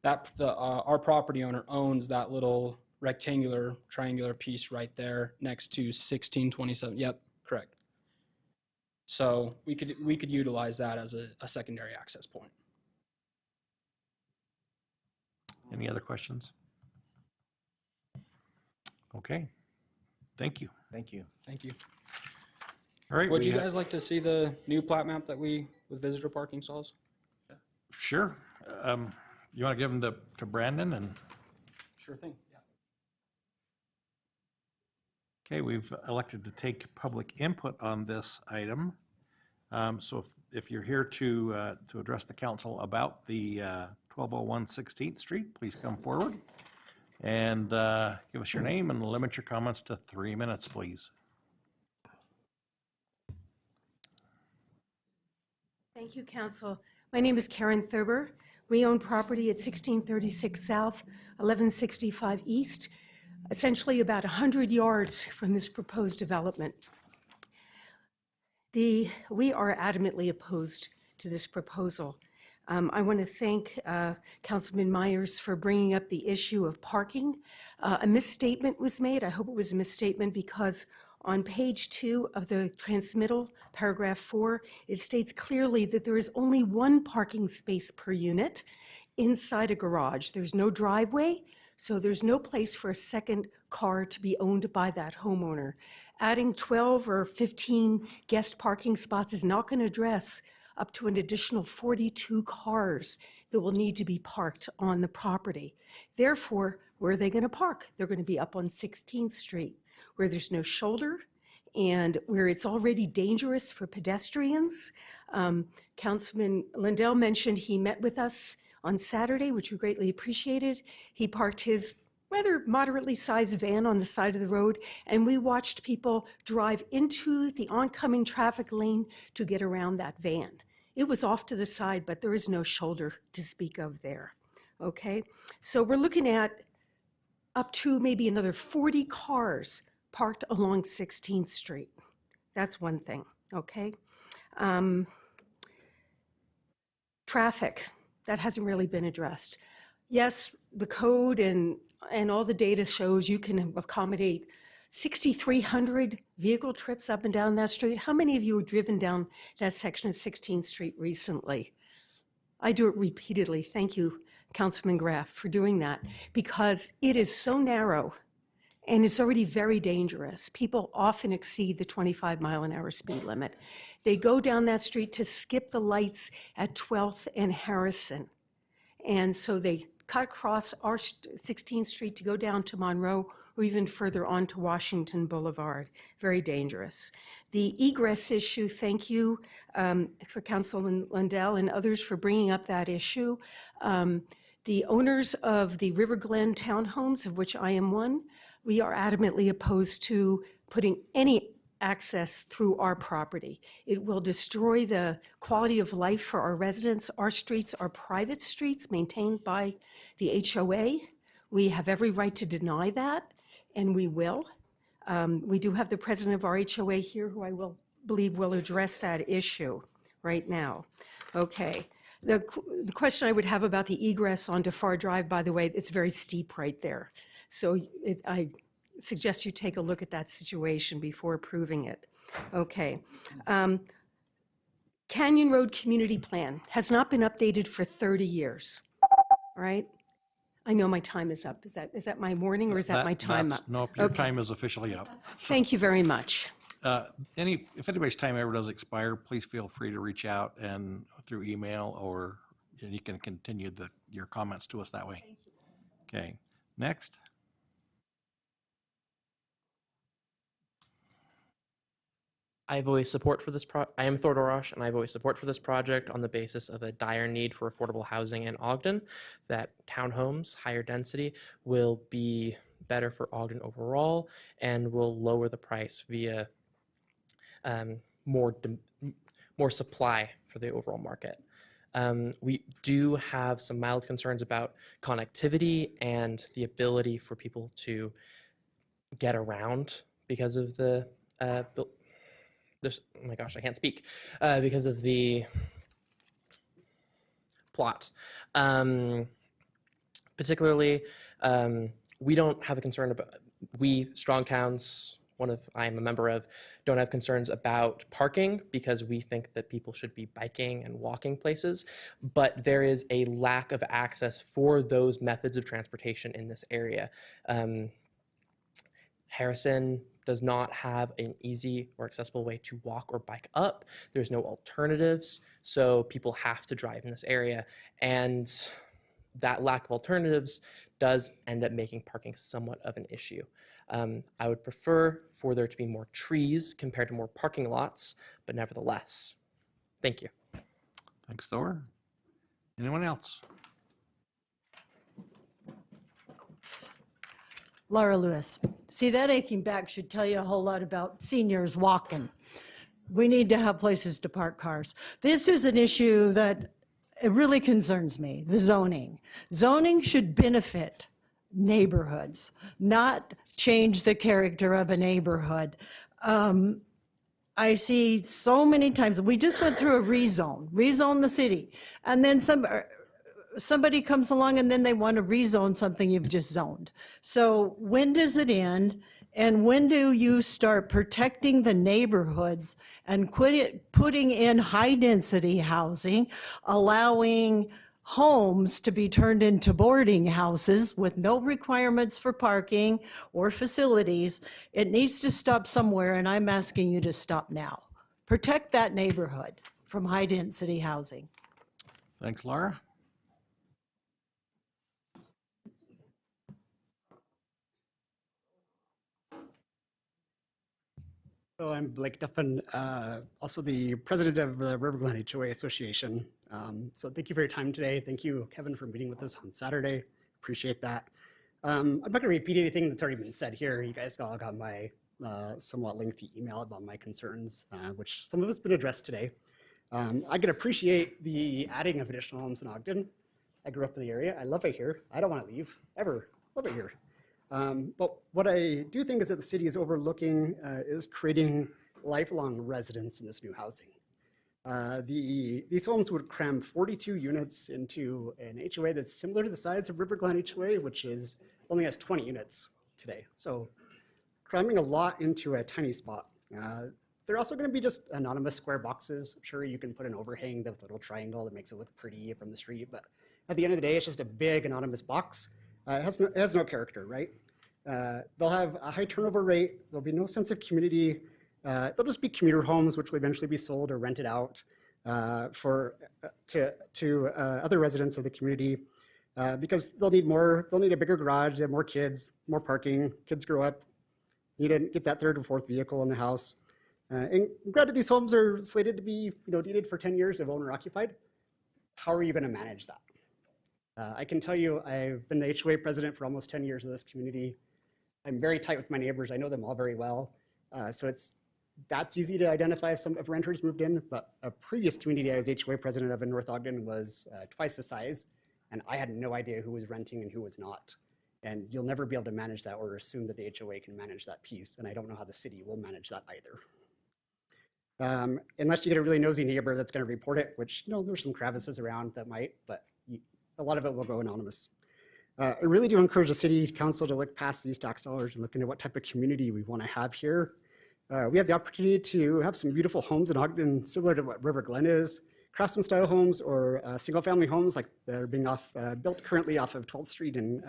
Our property owner owns that little rectangular, triangular piece right there next to 1627. Yep, correct. So we could utilize that as a secondary access point. Any other questions? Okay, thank you. Thank you. Thank you. All right. Would you guys like to see the new plat map that with visitor parking stalls? Sure. You want to give them to Brandon and? Sure thing. Okay, we've elected to take public input on this item. So if you're here to address the council about the 1201 16th Street, please come forward and give us your name and limit your comments to 3 minutes, please. Thank you, Council. My name is Karen Thurber. We own property at 1636 South, 1165 East, essentially about 100 yards from this proposed development. We are adamantly opposed to this proposal. I want to thank Councilman Myers for bringing up the issue of parking. A misstatement was made. I hope it was a misstatement because on page 2 of the transmittal, paragraph 4, it states clearly that there is only one parking space per unit inside a garage. There's no driveway, so there's no place for a second car to be owned by that homeowner. Adding 12 or 15 guest parking spots is not going to address up to an additional 42 cars that will need to be parked on the property. Therefore, where are they going to park? They're going to be up on 16th Street, where there's no shoulder and where it's already dangerous for pedestrians. Councilman Lindell mentioned he met with us on Saturday, which we greatly appreciated. He parked his rather moderately sized van on the side of the road, and we watched people drive into the oncoming traffic lane to get around that van. It was off to the side, but there is no shoulder to speak of there. Okay, so we're looking at up to maybe another 40 cars parked along 16th Street. That's one thing, okay? Traffic, that hasn't really been addressed. Yes, the code and all the data shows you can accommodate 6,300 vehicle trips up and down that street. How many of you have driven down that section of 16th Street recently? I do it repeatedly. Thank you, Councilman Graff, for doing that, because it is so narrow and it's already very dangerous. People often exceed the 25-mile-an-hour speed limit. They go down that street to skip the lights at 12th and Harrison. And so they cut across our 16th Street to go down to Monroe or even further on to Washington Boulevard. Very dangerous. The egress issue, thank you for Councilman Lundell and others for bringing up that issue. The owners of the River Glen townhomes, of which I am one, we are adamantly opposed to putting any access through our property. It will destroy the quality of life for our residents. Our streets are private streets maintained by the HOA. We have every right to deny that, and we will. We do have the president of our HOA here who I believe will address that issue right now. Okay. The question I would have about the egress onto Far Drive, by the way, it's very steep right there. So I suggest you take a look at that situation before approving it. Okay. Canyon Road Community Plan has not been updated for 30 years, all right? I know my time is up. Is that my warning or is that my time up? Nope, your Okay. time is officially up. Thank you very much. If anybody's time ever does expire, please feel free to reach out and through email, or you can continue your comments to us that way. Okay, next. I voice support for this I am Thor Dorosh, and I voice support for this project on the basis of a dire need for affordable housing in Ogden, that townhomes, higher density, will be better for Ogden overall and will lower the price via more supply for the overall market. We do have some mild concerns about connectivity and the ability for people to get around because of the oh my gosh, I can't speak, because of the plot. Particularly, we don't have a concern about, we, Strong Towns, I'm a member of, don't have concerns about parking because we think that people should be biking and walking places, but there is a lack of access for those methods of transportation in this area. Harrison does not have an easy or accessible way to walk or bike up. There's no alternatives, so people have to drive in this area. And that lack of alternatives does end up making parking somewhat of an issue. I would prefer for there to be more trees compared to more parking lots, but nevertheless, thank you. Thanks, Thor. Anyone else? Laura Lewis. See, that aching back should tell you a whole lot about seniors walking. We need to have places to park cars. This is an issue that it really concerns me, the zoning. Zoning should benefit neighborhoods, not change the character of a neighborhood. I see so many times, we just went through a rezone the city, and then somebody comes along and then they want to rezone something you've just zoned. So when does it end? And when do you start protecting the neighborhoods and putting in high density housing, allowing homes to be turned into boarding houses with no requirements for parking or facilities? It needs to stop somewhere, and I'm asking you to stop now. Protect that neighborhood from high density housing. Thanks, Laura. So I'm Blake Duffin, also the president of the River Glen HOA Association. So thank you for your time today. Thank you, Kevin, for meeting with us on Saturday. Appreciate that. I'm not going to repeat anything that's already been said here. You guys all got my somewhat lengthy email about my concerns, which some of it's been addressed today. I can appreciate the adding of additional homes in Ogden. I grew up in the area. I love it here. I don't want to leave, ever. Love it here. But what I do think is that the city is overlooking is creating lifelong residents in this new housing. These homes would cram 42 units into an HOA that's similar to the size of River Glen HOA, which only has 20 units today. So cramming a lot into a tiny spot. They're also going to be just anonymous square boxes. Sure, you can put an overhang, the little triangle that makes it look pretty from the street, but at the end of the day, it's just a big anonymous box. It has no character, right? They'll have a high turnover rate. There'll be no sense of community. They'll just be commuter homes, which will eventually be sold or rented out to other residents of the community because they'll need a bigger garage, they have more kids, more parking. Kids grow up, need to get that third or fourth vehicle in the house. And granted, these homes are slated to be deeded for 10 years of owner occupied. How are you going to manage that? I can tell you, I've been the HOA president for almost 10 years of this community. I'm very tight with my neighbors. I know them all very well. So that's easy to identify if renters moved in, but a previous community I was HOA president of in North Ogden was twice the size, and I had no idea who was renting and who was not. And you'll never be able to manage that or assume that the HOA can manage that piece, and I don't know how the city will manage that either. Unless you get a really nosy neighbor that's going to report it, which there's some crevices around that might, but a lot of it will go anonymous. I really do encourage the city council to look past these tax dollars and look into what type of community we want to have here. We have the opportunity to have some beautiful homes in Ogden, similar to what River Glen is, craftsman style homes or single family homes like that are being built currently off of 12th Street and,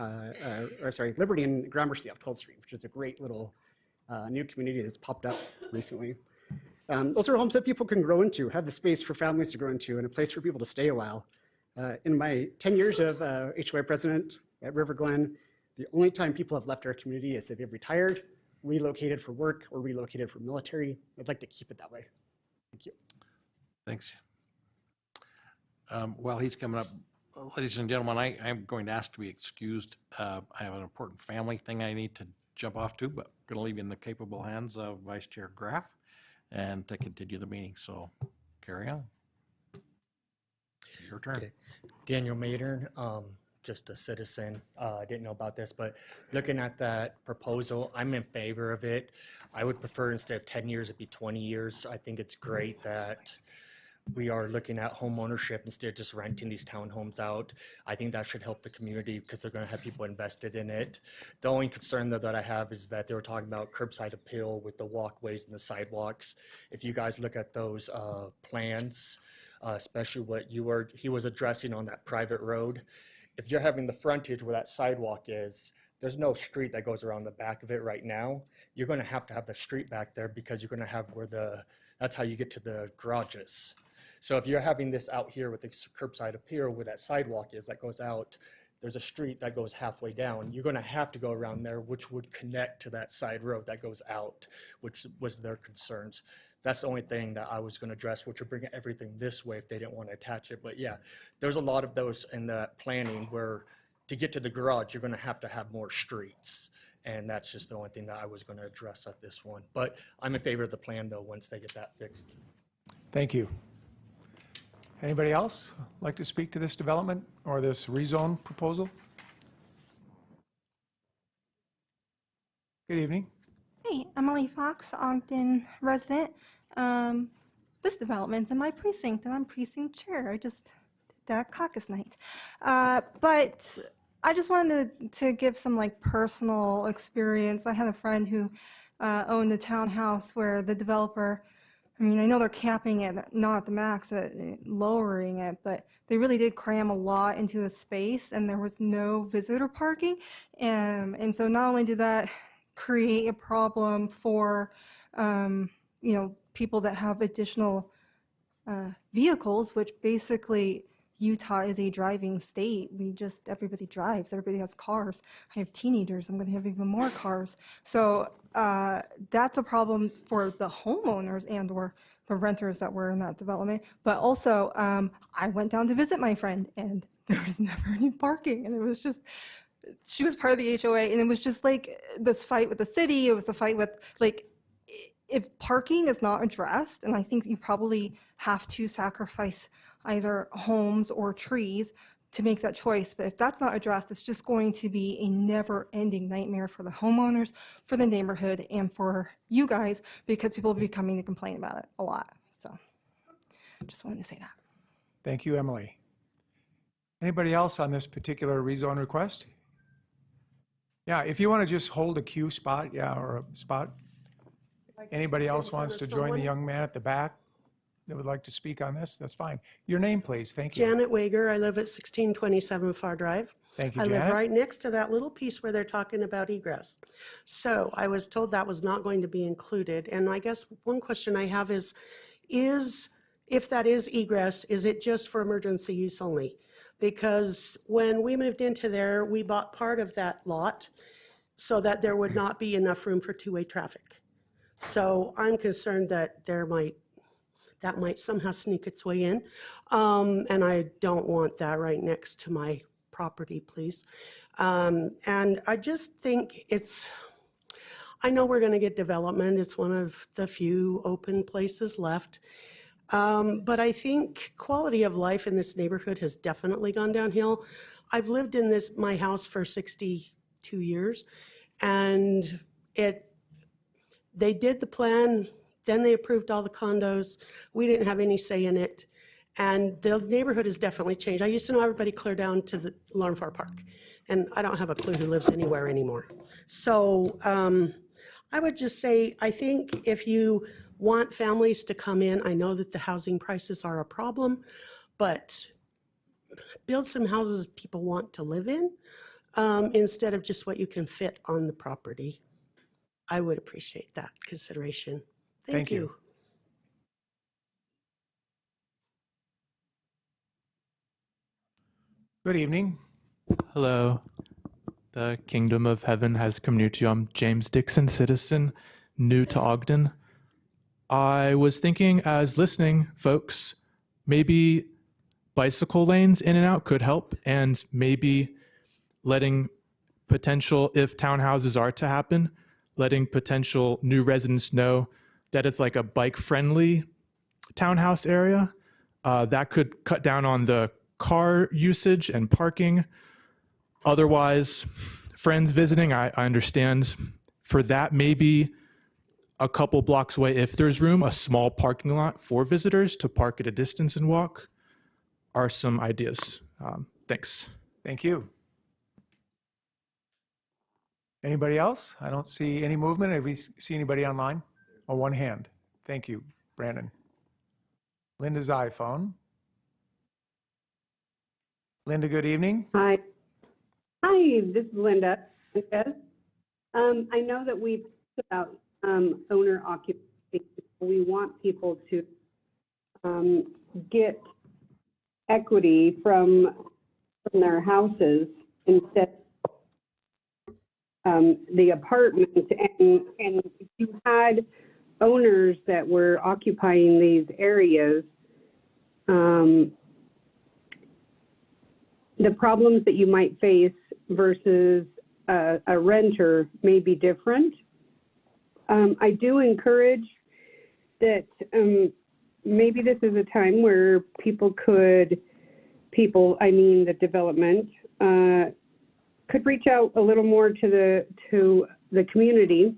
Liberty and Gramercy off 12th Street, which is a great little new community that's popped up recently. Those are homes that people can grow into, have the space for families to grow into, and a place for people to stay a while. In my 10 years of HOA president at River Glen, the only time people have left our community is if they've retired, relocated for work, or relocated for military. I'd like to keep it that way. Thank you. Thanks. While he's coming up, ladies and gentlemen, I'm going to ask to be excused. I have an important family thing I need to jump off to, but I'm going to leave you in the capable hands of Vice Chair Graff and to continue the meeting. So carry on. Your turn. Okay. Daniel Maydern, just a citizen. I didn't know about this, but looking at that proposal, I'm in favor of it. I would prefer instead of 10 years, it'd be 20 years. I think it's great that we are looking at home ownership instead of just renting these townhomes out. I think that should help the community because they're going to have people invested in it. The only concern though that I have is that they were talking about curbside appeal with the walkways and the sidewalks. If you guys look at those plans, especially what he was addressing on that private road, if you're having the frontage where that sidewalk is, there's no street that goes around the back of it right now. You're going to have the street back there because you're going to have that's how you get to the garages. So if you're having this out here with the curbside appeal where that sidewalk is that goes out, there's a street that goes halfway down. You're going to have to go around there, which would connect to that side road that goes out, which was their concerns. That's the only thing that I was going to address, which would bring everything this way if they didn't want to attach it. But yeah, there's a lot of those in the planning where to get to the garage, you're going to have more streets. And that's just the only thing that I was going to address at this one. But I'm in favor of the plan, though, once they get that fixed. Thank you. Anybody else like to speak to this development or this rezone proposal? Good evening. Hey, Emily Fox, Ogden resident. This development's in my precinct, and I'm precinct chair. I just did that caucus night. But I just wanted to give some personal experience. I had a friend who owned a townhouse where the developer, I know they're capping it, not at the max, lowering it, but they really did cram a lot into a space, and there was no visitor parking. And so not only did that create a problem for, people that have additional vehicles, which basically Utah is a driving state. Everybody drives, everybody has cars. I have teenagers, I'm going to have even more cars. So that's a problem for the homeowners and or the renters that were in that development. But also, I went down to visit my friend and there was never any parking. And it was just, she was part of the HOA and it was just this fight with the city. It was a fight with if parking is not addressed, and I think you probably have to sacrifice either homes or trees, to make that choice. But if that's not addressed, it's just going to be a never-ending nightmare for the homeowners, for the neighborhood, and for you guys, because people will be coming to complain about it a lot. So just wanted to say that. Thank you, Emily. Anybody else on this particular rezone request? Yeah, if you want to just hold a queue spot, yeah, or a spot. Anybody else wants to join the young man at the back that would like to speak on this? That's fine. Your name, please. Thank you. Janet Wager. I live at 1627 Far Drive. Thank you, I Janet. live right next to that little piece where they're talking about egress. So I was told that was not going to be included. And I guess one question I have is if that is egress, is it just for emergency use only? Because when we moved into there, we bought part of that lot so that there would not be enough room for two-way traffic. So I'm concerned that that might somehow sneak its way in. And I don't want that right next to my property, please. And I just think I know we're going to get development. It's one of the few open places left. But I think quality of life in this neighborhood has definitely gone downhill. I've lived in my house for 62 years, and they did the plan, then they approved all the condos. We didn't have any say in it. And the neighborhood has definitely changed. I used to know everybody clear down to the Alarm Far Park, and I don't have a clue who lives anywhere anymore. So I would just say, I think if you want families to come in, I know that the housing prices are a problem, but build some houses people want to live in instead of just what you can fit on the property. I would appreciate that consideration. Thank you. Good evening. Hello. The kingdom of heaven has come near to you. I'm James Dixon, citizen, new to Ogden. I was thinking as listening, folks, maybe bicycle lanes in and out could help, and maybe letting potential, if townhouses are to happen, letting potential new residents know that it's like a bike-friendly townhouse area. That could cut down on the car usage and parking. Otherwise, friends visiting, I understand. For that, maybe a couple blocks away, if there's room, a small parking lot for visitors to park at a distance and walk are some ideas. Thanks. Thank you. Anybody else? I don't see any movement. Have we see anybody online? Oh, one hand. Thank you, Brandon. Linda's iPhone. Linda, good evening. Hi. Hi, this is Linda. I know that we've talked about owner occupation. We want people to get equity from their houses instead of the apartments. And if you had owners that were occupying these areas, the problems that you might face versus a renter may be different. I do encourage that maybe this is a time where the development could reach out a little more to the community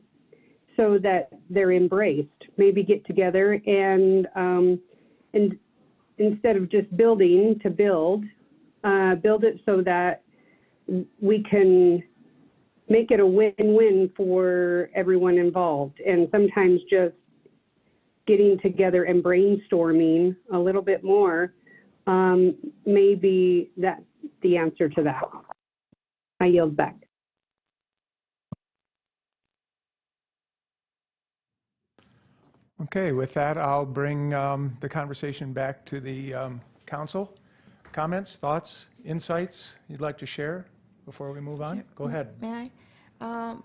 so that they're embraced. Maybe get together and instead of just building to build it so that we can make it a win-win for everyone involved. And sometimes just getting together and brainstorming a little bit more may be the answer to that. I yield back. Okay, with that, I'll bring the conversation back to the council. Comments, thoughts, insights you'd like to share before we move on? Go ahead. May I?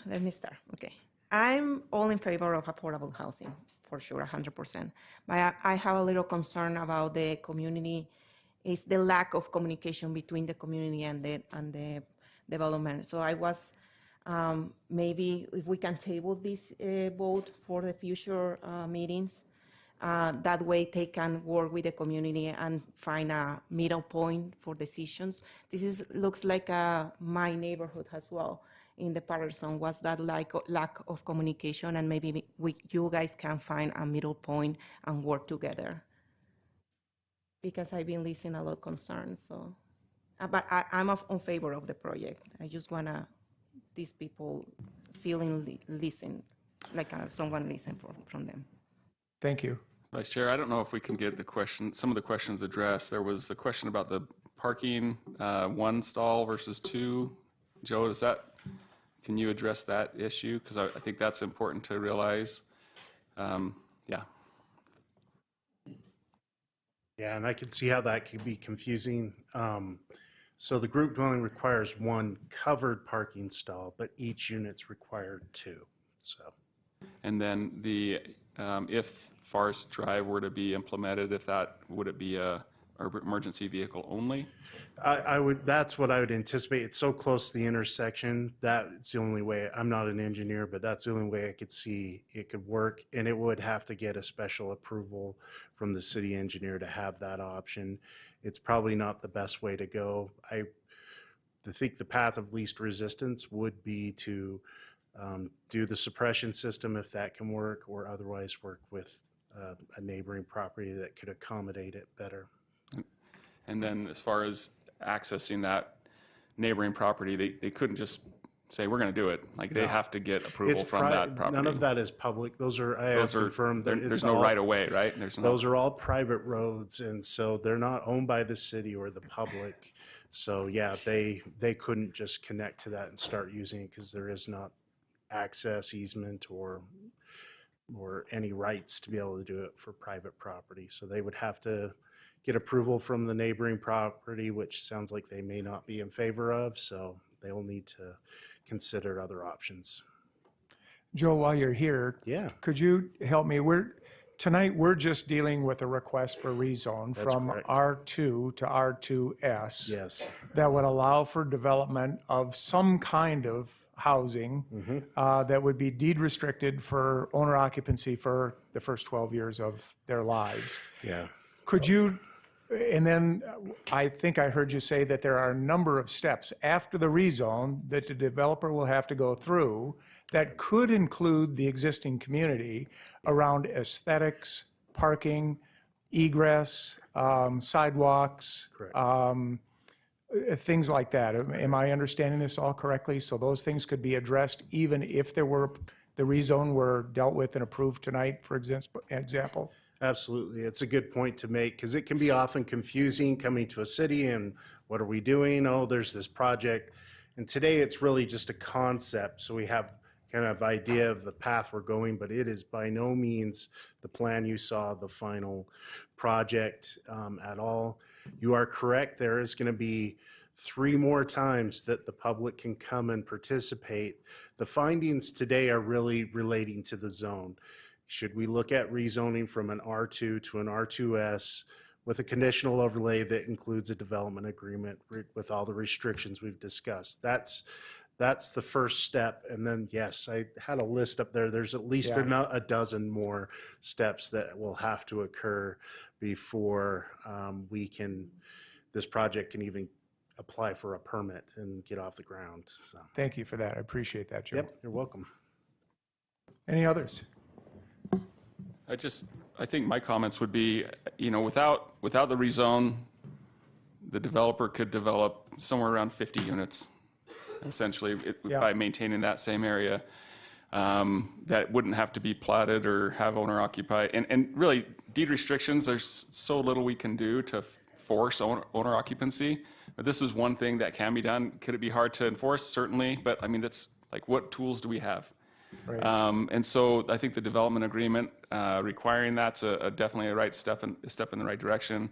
Let me start. Okay. I'm all in favor of affordable housing, for sure, 100%. But I have a little concern about the community, is the lack of communication between the community and the development. So I was, maybe if we can table this vote for the future meetings, That way they can work with the community and find a middle point for decisions. Looks like my neighborhood as well in the Patterson was that lack of communication, and maybe you guys can find a middle point and work together. Because I've been listening a lot of concerns, so. But I'm in favor of the project. I just want these people feeling listen, like someone listen from them. Thank you. Vice Chair, I don't know if we can get some of the questions addressed. There was a question about the parking, 1 stall versus 2. Joe, can you address that issue? Because I think that's important to realize. Yeah. Yeah, and I can see how that could be confusing. So the group dwelling requires 1 covered parking stall, but each unit's required 2. So. And then if Forest Drive were to be implemented, would it be a emergency vehicle only? That's what I would anticipate. It's so close to the intersection. That's the only way. I'm not an engineer, but that's the only way I could see it could work. And it would have to get a special approval from the city engineer to have that option. It's probably not the best way to go. I think the path of least resistance would be to do the suppression system if that can work, or otherwise work with a neighboring property that could accommodate it better. And then as far as accessing that neighboring property, they couldn't just say, we're going to do it. Like they have to get approval from that property. None of that is public. I have confirmed that there's no right of way, right? Those are all private roads, and so they're not owned by the city or the public. So yeah, they couldn't just connect to that and start using it because there is not access easement or any rights to be able to do it for private property. So they would have to get approval from the neighboring property, which sounds like they may not be in favor of. So they will need to consider other options. Joe, while you're here, could you help me? Tonight we're just dealing with a request for rezone from R2 to R2S. Yes. That would allow for development of some kind of housing that would be deed restricted for owner occupancy for the first 12 years of their lives. Yeah. Could you, and then I think I heard you say that there are a number of steps after the rezone that the developer will have to go through that could include the existing community around aesthetics, parking, egress, sidewalks, things like that. Am I understanding this all correctly? So those things could be addressed even if the rezone were dealt with and approved tonight, for example? Absolutely. It's a good point to make because it can be often confusing coming to a city and what are we doing? Oh, there's this project. And today it's really just a concept. So we have kind of idea of the path we're going, but it is by no means the plan you saw, the final project at all. You are correct. There is going to be 3 more times that the public can come and participate. The findings today are really relating to the zone. Should we look at rezoning from an R2 to an R2S with a conditional overlay that includes a development agreement with all the restrictions we've discussed? That's the first step. And then, yes, I had a list up there. There's at least a dozen more steps that will have to occur before this project can even apply for a permit and get off the ground. So. Thank you for that. I appreciate that, Joe. Yep, you're welcome. Any others? I think my comments would be, without the rezone, the developer could develop somewhere around 50 units, essentially, by maintaining that same area. That wouldn't have to be platted or have owner occupied. And really, deed restrictions, there's so little we can do to force owner occupancy. But this is one thing that can be done. Could it be hard to enforce? Certainly. But I mean, that's like, what tools do we have? Right. And so I think the development agreement requiring that's definitely a step in the right direction.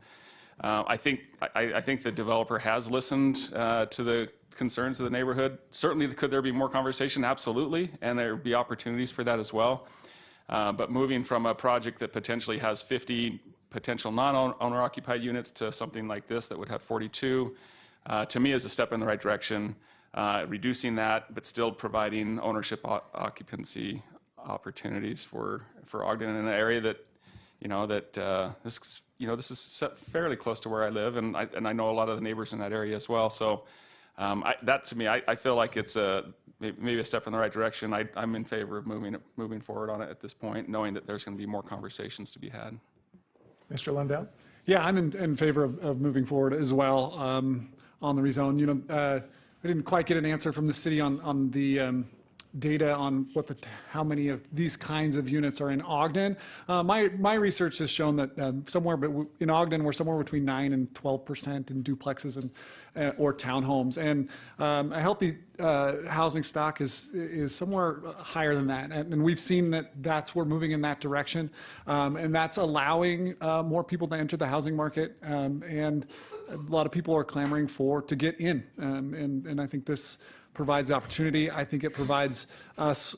I think the developer has listened to the concerns of the neighborhood. Certainly, could there be more conversation? Absolutely, and there would be opportunities for that as well. But moving from a project that potentially has 50 potential non-owner occupied units to something like this that would have 42, to me is a step in the right direction. Reducing that, but still providing ownership occupancy opportunities for Ogden in an area that, that this is fairly close to where I live, and I know a lot of the neighbors in that area as well. So that to me, I feel like it's maybe a step in the right direction. I'm in favor of moving forward on it at this point, knowing that there's going to be more conversations to be had. Mr. Lundell? Yeah, I'm in favor of moving forward as well on the rezone. I didn't quite get an answer from the city on the data on how many of these kinds of units are in Ogden. My research has shown that in Ogden, we're somewhere between 9 and 12% in duplexes or townhomes, and a healthy housing stock is somewhere higher than that. And we've seen that's we're moving in that direction, and that's allowing more people to enter the housing market, and a lot of people are clamoring to get in, and I think this provides opportunity. I think it provides us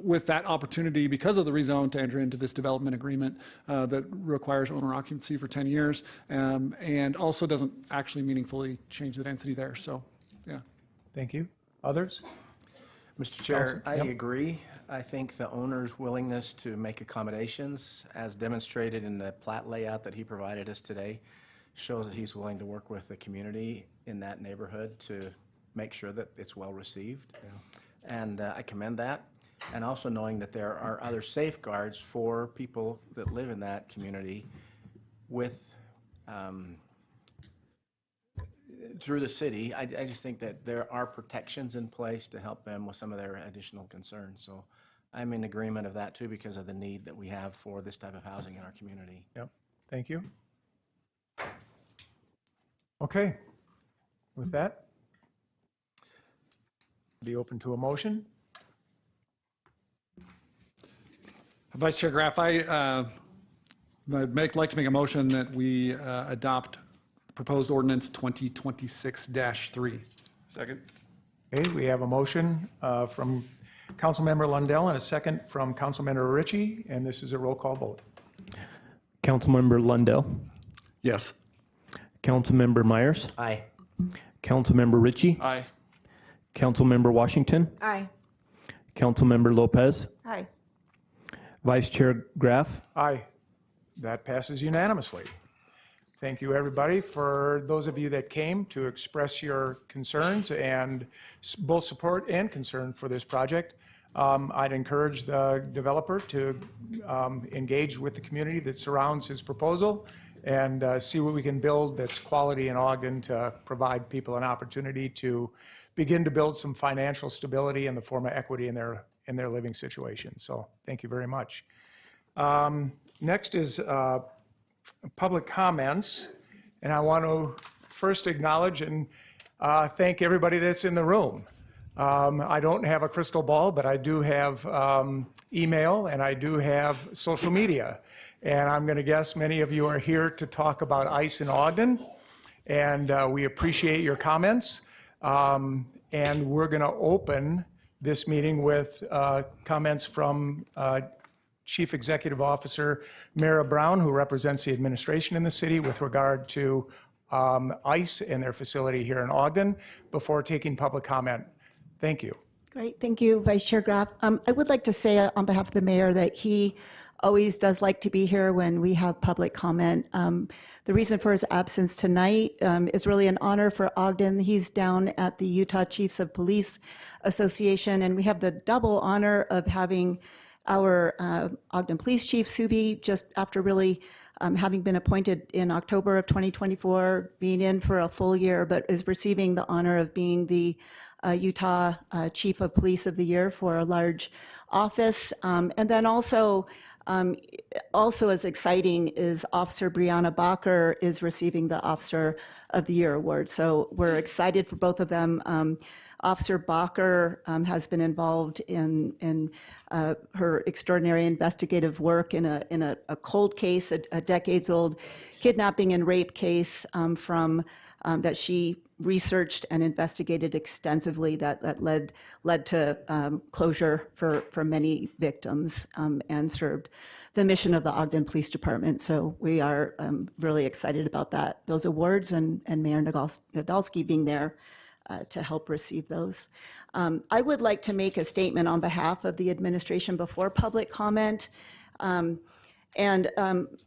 with that opportunity because of the rezone to enter into this development agreement that requires owner occupancy for 10 years and also doesn't actually meaningfully change the density there. So, yeah. Thank you. Others? Mr. Chair, I Yep. agree. I think the owner's willingness to make accommodations, as demonstrated in the plat layout that he provided us today, shows that he's willing to work with the community in that neighborhood to make sure that it's well received. Yeah. And I commend that. And also knowing that there are other safeguards for people that live in that community through the city. I just think that there are protections in place to help them with some of their additional concerns. So I'm in agreement of that too, because of the need that we have for this type of housing in our community. Yep. Thank you. Okay. With that, be open to a motion. Vice Chair Graff, I'd like to make a motion that we adopt proposed ordinance 2026-3. Second. Okay, we have a motion from Councilmember Lundell and a second from Councilmember Ritchie, and this is a roll call vote. Councilmember Lundell. Yes. Councilmember Myers. Aye. Councilmember Ritchie. Aye. Councilmember Washington. Aye. Councilmember Lopez. Aye. Vice Chair Graff. Aye. That passes unanimously. Thank you, everybody, for those of you that came to express your concerns and both support and concern for this project. I'd encourage the developer to engage with the community that surrounds his proposal and see what we can build that's quality in Ogden to provide people an opportunity to begin to build some financial stability in the form of equity in their living situation. So thank you very much. Next is public comments, and I want to first acknowledge and thank everybody that's in the room. I don't have a crystal ball, but I do have email and I do have social media. And I'm going to guess many of you are here to talk about ICE in Ogden, and we appreciate your comments. And we're going to open this meeting with comments from Chief Executive Officer Mara Brown, who represents the administration in the city with regard to ICE and their facility here in Ogden, before taking public comment. Thank you. Great, thank you, Vice Chair Graff. I would like to say on behalf of the mayor that he always does like to be here when we have public comment. The reason for his absence tonight is really an honor for Ogden. He's down at the Utah Chiefs of Police Association, and we have the double honor of having our Ogden Police Chief, Subi, just after really having been appointed in October of 2024, being in for a full year, but is receiving the honor of being the Utah Chief of Police of the Year for a large office. And then also as exciting is Officer Brianna Bacher is receiving the Officer of the Year award. So we're excited for both of them. Officer Bacher has been involved in her extraordinary investigative work in a cold case, a decades-old kidnapping and rape case that she researched and investigated extensively that led to closure for many victims and served the mission of the Ogden Police Department. So we are really excited about those awards and Mayor Nadolski being there to help receive those. I would like to make a statement on behalf of the administration before public comment. And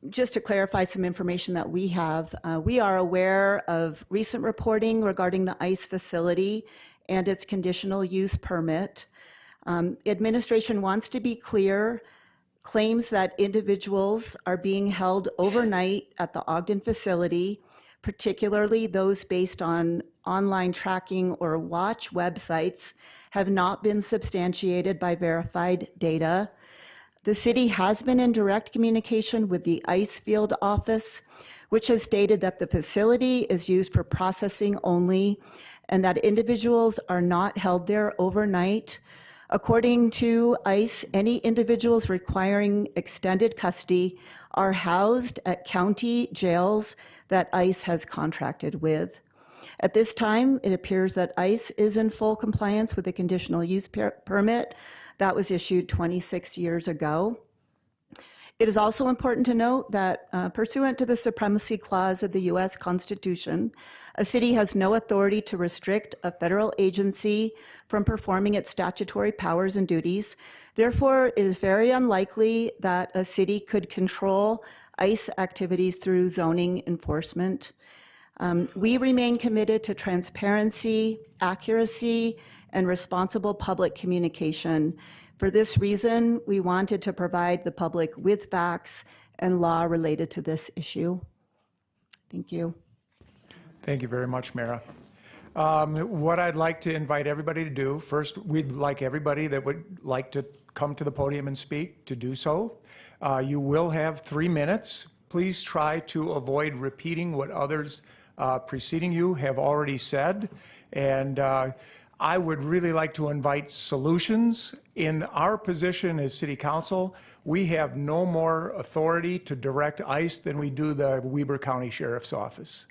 just to clarify some information that we have, we are aware of recent reporting regarding the ICE facility and its conditional use permit. Administration wants to be clear, claims that individuals are being held overnight at the Ogden facility, particularly those based on online tracking or watch websites, have not been substantiated by verified data. The city has been in direct communication with the ICE field office, which has stated that the facility is used for processing only and that individuals are not held there overnight. According to ICE, any individuals requiring extended custody are housed at county jails that ICE has contracted with. At this time, it appears that ICE is in full compliance with the conditional use permit that was issued 26 years ago. It is also important to note that pursuant to the Supremacy Clause of the U.S. Constitution, a city has no authority to restrict a federal agency from performing its statutory powers and duties. Therefore, it is very unlikely that a city could control ICE activities through zoning enforcement. We remain committed to transparency, accuracy, and responsible public communication. For this reason, we wanted to provide the public with facts and law related to this issue. Thank you. Thank you very much, Mara. What I'd like to invite everybody to do, first, we'd like everybody that would like to come to the podium and speak to do so. You will have 3 minutes. Please try to avoid repeating what others preceding you have already said. And I would really like to invite solutions. In our position as City Council, we have no more authority to direct ICE than we do the Weber County Sheriff's Office.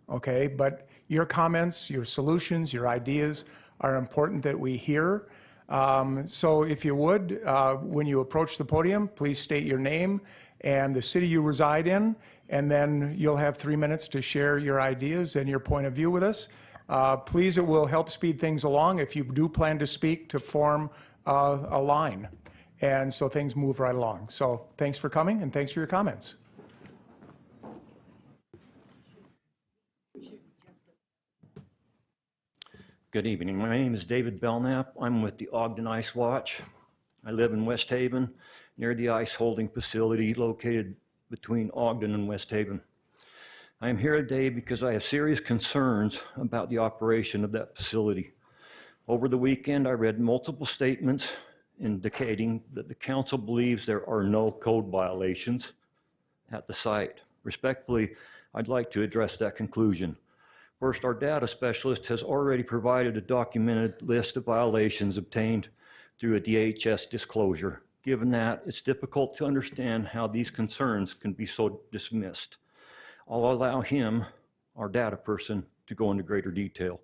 Okay, but your comments, your solutions, your ideas are important that we hear. So if you would, when you approach the podium, please state your name and the city you reside in, and then you'll have 3 minutes to share your ideas and your point of view with us. Please, it will help speed things along if you do plan to speak, to form a line, and so things move right along. So thanks for coming and thanks for your comments. Good evening. My name is David Belknap. I'm with the Ogden Ice Watch. I live in West Haven, near the ice holding facility located between Ogden and West Haven. I am here today because I have serious concerns about the operation of that facility. Over the weekend, I read multiple statements indicating that the council believes there are no code violations at the site. Respectfully, I'd like to address that conclusion. First, our data specialist has already provided a documented list of violations obtained through a DHS disclosure. Given that, it's difficult to understand how these concerns can be so dismissed. I'll allow him, our data person, to go into greater detail.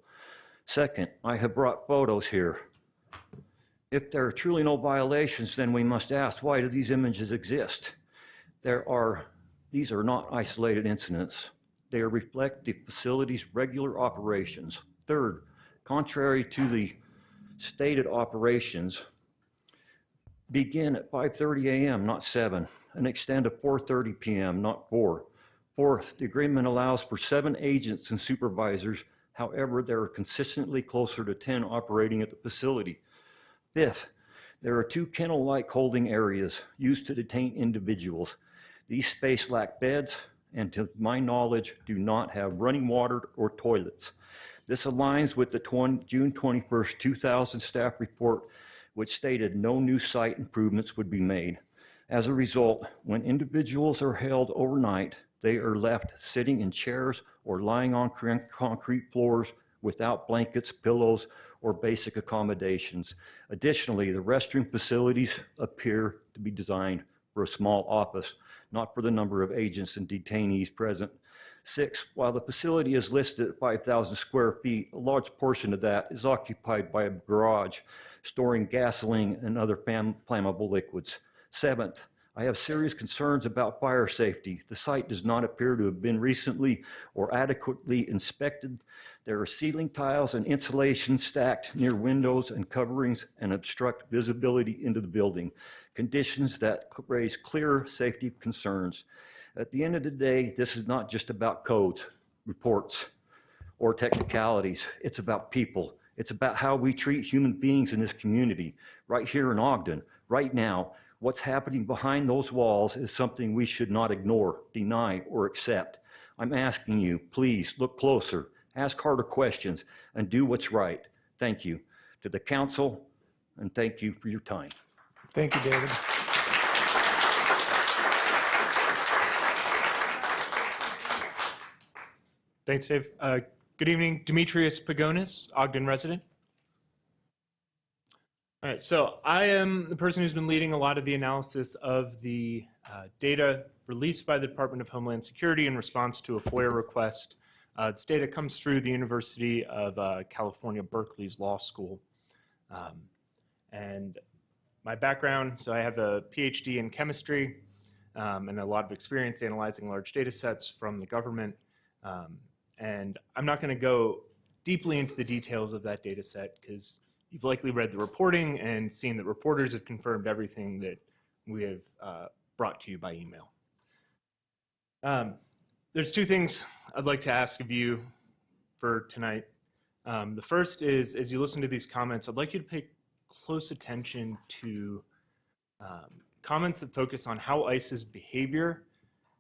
Second, I have brought photos here. If there are truly no violations, then we must ask, why do these images exist? These are not isolated incidents. They reflect the facility's regular operations. Third, contrary to the stated operations, begin at 5:30 a.m., not 7, and extend to 4:30 p.m., not 4. Fourth, the agreement allows for 7 agents and supervisors. However, there are consistently closer to 10 operating at the facility. Fifth, there are 2 kennel-like holding areas used to detain individuals. These spaces lack beds and, to my knowledge, do not have running water or toilets. This aligns with the June 21st, 2000 staff report, which stated no new site improvements would be made. As a result, when individuals are held overnight, they are left sitting in chairs or lying on concrete floors without blankets, pillows, or basic accommodations. Additionally, the restroom facilities appear to be designed for a small office, not for the number of agents and detainees present. 6, while the facility is listed at 5,000 square feet, a large portion of that is occupied by a garage storing gasoline and other flammable liquids. 7th, I have serious concerns about fire safety. The site does not appear to have been recently or adequately inspected. There are ceiling tiles and insulation stacked near windows and coverings and obstruct visibility into the building. conditions that raise clear safety concerns. At the end of the day, this is not just about codes, reports, or technicalities. It's about people. It's about how we treat human beings in this community, right here in Ogden, right now. What's happening behind those walls is something we should not ignore, deny, or accept. I'm asking you, please look closer, ask harder questions, and do what's right. Thank you to the council, and thank you for your time. Thank you, David. Thanks, Dave. Good evening, Demetrius Pagonis, Ogden resident. All right, so I am the person who's been leading a lot of the analysis of the data released by the Department of Homeland Security in response to a FOIA request. This data comes through the University of California, Berkeley's law school. And my background, so I have a PhD in chemistry and a lot of experience analyzing large data sets from the government. And I'm not going to go deeply into the details of that data set because you've likely read the reporting and seen that reporters have confirmed everything that we have brought to you by email. There's two things I'd like to ask of you for tonight. The first is, as you listen to these comments, I'd like you to pay close attention to comments that focus on how ICE's behavior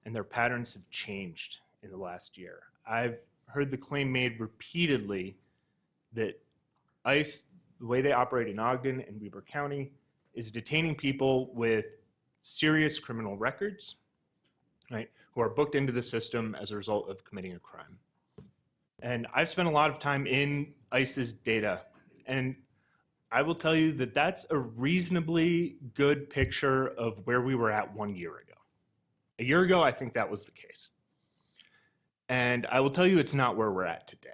and their patterns have changed in the last year. I've heard the claim made repeatedly that ICE, the way they operate in Ogden and Weber County, is detaining people with serious criminal records, right, who are booked into the system as a result of committing a crime. And I've spent a lot of time in ICE's data, and I will tell you that that's a reasonably good picture of where we were at 1 year ago. A year ago, I think that was the case. And I will tell you it's not where we're at today.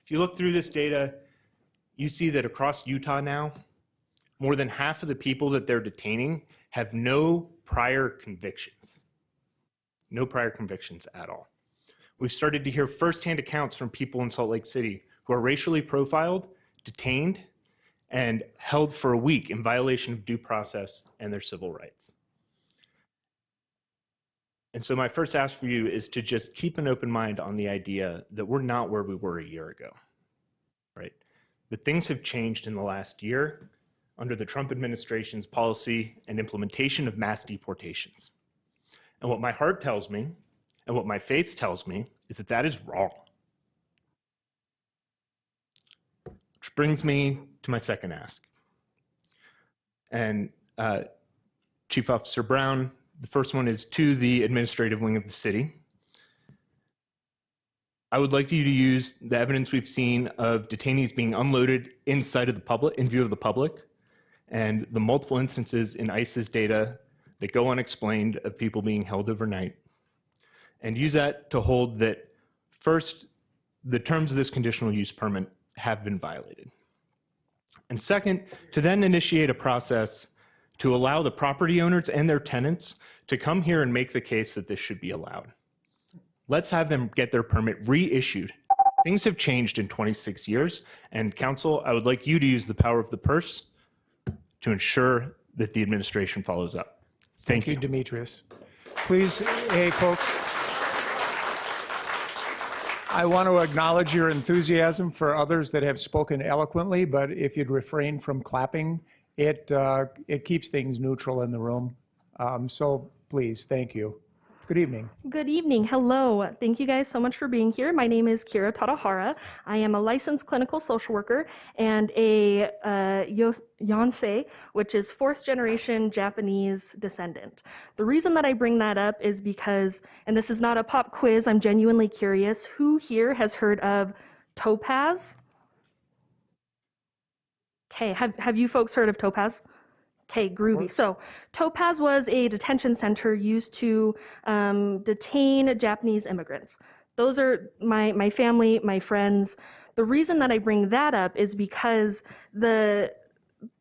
If you look through this data, you see that across Utah now, more than half of the people that they're detaining have no prior convictions. No prior convictions at all. We've started to hear firsthand accounts from people in Salt Lake City who are racially profiled, detained, and held for a week in violation of due process and their civil rights. And so my first ask for you is to just keep an open mind on the idea that we're not where we were a year ago, right? That things have changed in the last year under the Trump administration's policy and implementation of mass deportations. And what my heart tells me and what my faith tells me is that that is wrong. Which brings me to my second ask. And Chief Officer Brown, the first one is to the administrative wing of the city. I would like you to use the evidence we've seen of detainees being unloaded inside of the public, in view of the public, and the multiple instances in ICE's data that go unexplained of people being held overnight, and use that to hold that, first, the terms of this conditional use permit have been violated. And second, to then initiate a process to allow the property owners and their tenants to come here and make the case that this should be allowed. Let's have them get their permit reissued. Things have changed in 26 years, and council, I would like you to use the power of the purse to ensure that the administration follows up. Thank you. Demetrius. Please, hey, folks. I want to acknowledge your enthusiasm for others that have spoken eloquently, but if you'd refrain from clapping, it keeps things neutral in the room. So please, thank you. Good evening. Good evening. Hello. Thank you guys so much for being here. My name is Kira Tadahara. I am a licensed clinical social worker and a Yonsei, which is fourth generation Japanese descendant. The reason that I bring that up is because, and this is not a pop quiz, I'm genuinely curious, who here has heard of Topaz? Okay, have you folks heard of Topaz? Okay, groovy. So Topaz was a detention center used to detain Japanese immigrants. Those are my family, my friends. The reason that I bring that up is because the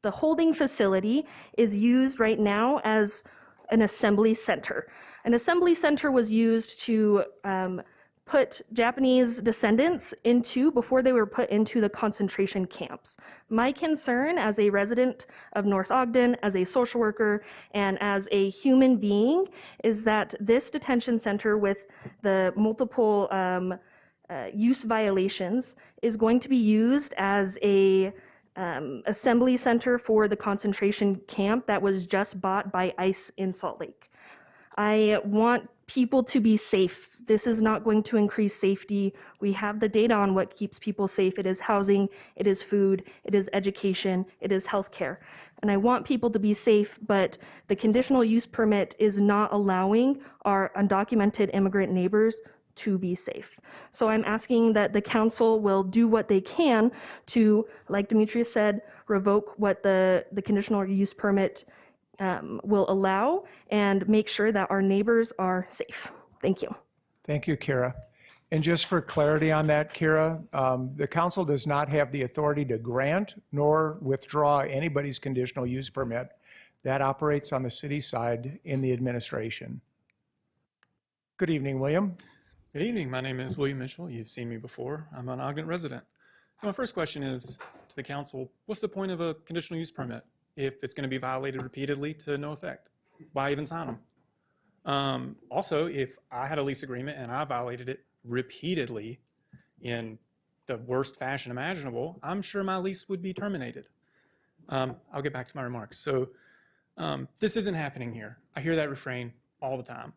holding facility is used right now as an assembly center. An assembly center was used to put Japanese descendants into before they were put into the concentration camps. My concern as a resident of North Ogden, as a social worker, and as a human being is that this detention center with the multiple use violations is going to be used as a assembly center for the concentration camp that was just bought by ICE in Salt Lake. I want people to be safe. This is not going to increase safety. We have the data on what keeps people safe. It is housing, it is food, it is education, it is healthcare. And I want people to be safe, but the conditional use permit is not allowing our undocumented immigrant neighbors to be safe. So I'm asking that the council will do what they can to, like Demetrius said, revoke what the conditional use permit will allow and make sure that our neighbors are safe. Thank you. Thank you, Kira. And just for clarity on that, Kira, the council does not have the authority to grant nor withdraw anybody's conditional use permit. That operates on the city side in the administration. Good evening, William. Good evening. My name is William Mitchell. You've seen me before. I'm an Ogden resident. So my first question is to the council, what's the point of a conditional use permit if it's going to be violated repeatedly to no effect? Why even sign them? Also, if I had a lease agreement and I violated it repeatedly in the worst fashion imaginable, I'm sure my lease would be terminated. I'll get back to my remarks. So this isn't happening here. I hear that refrain all the time.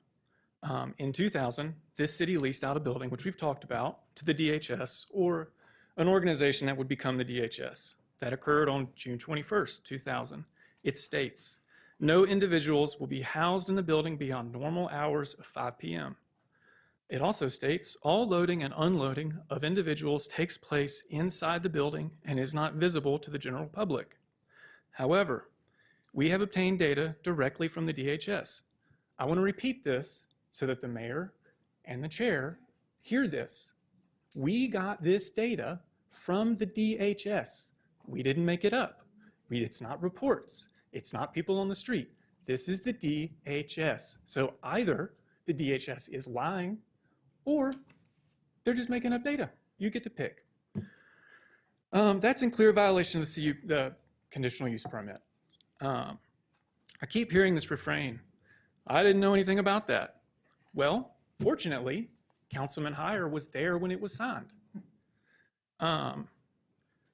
In 2000, this city leased out a building, which we've talked about, to the DHS, or an organization that would become the DHS. That occurred on June 21st, 2000. It states, no individuals will be housed in the building beyond normal hours of 5 p.m. It also states, all loading and unloading of individuals takes place inside the building and is not visible to the general public. However, we have obtained data directly from the DHS. I want to repeat this so that the mayor and the chair hear this. We got this data from the DHS. We didn't make it up. It's not reports. It's not people on the street. This is the DHS. So either the DHS is lying or they're just making up data. You get to pick. That's in clear violation of the conditional use permit. I keep hearing this refrain. I didn't know anything about that. Well, fortunately, Councilman Heyer was there when it was signed.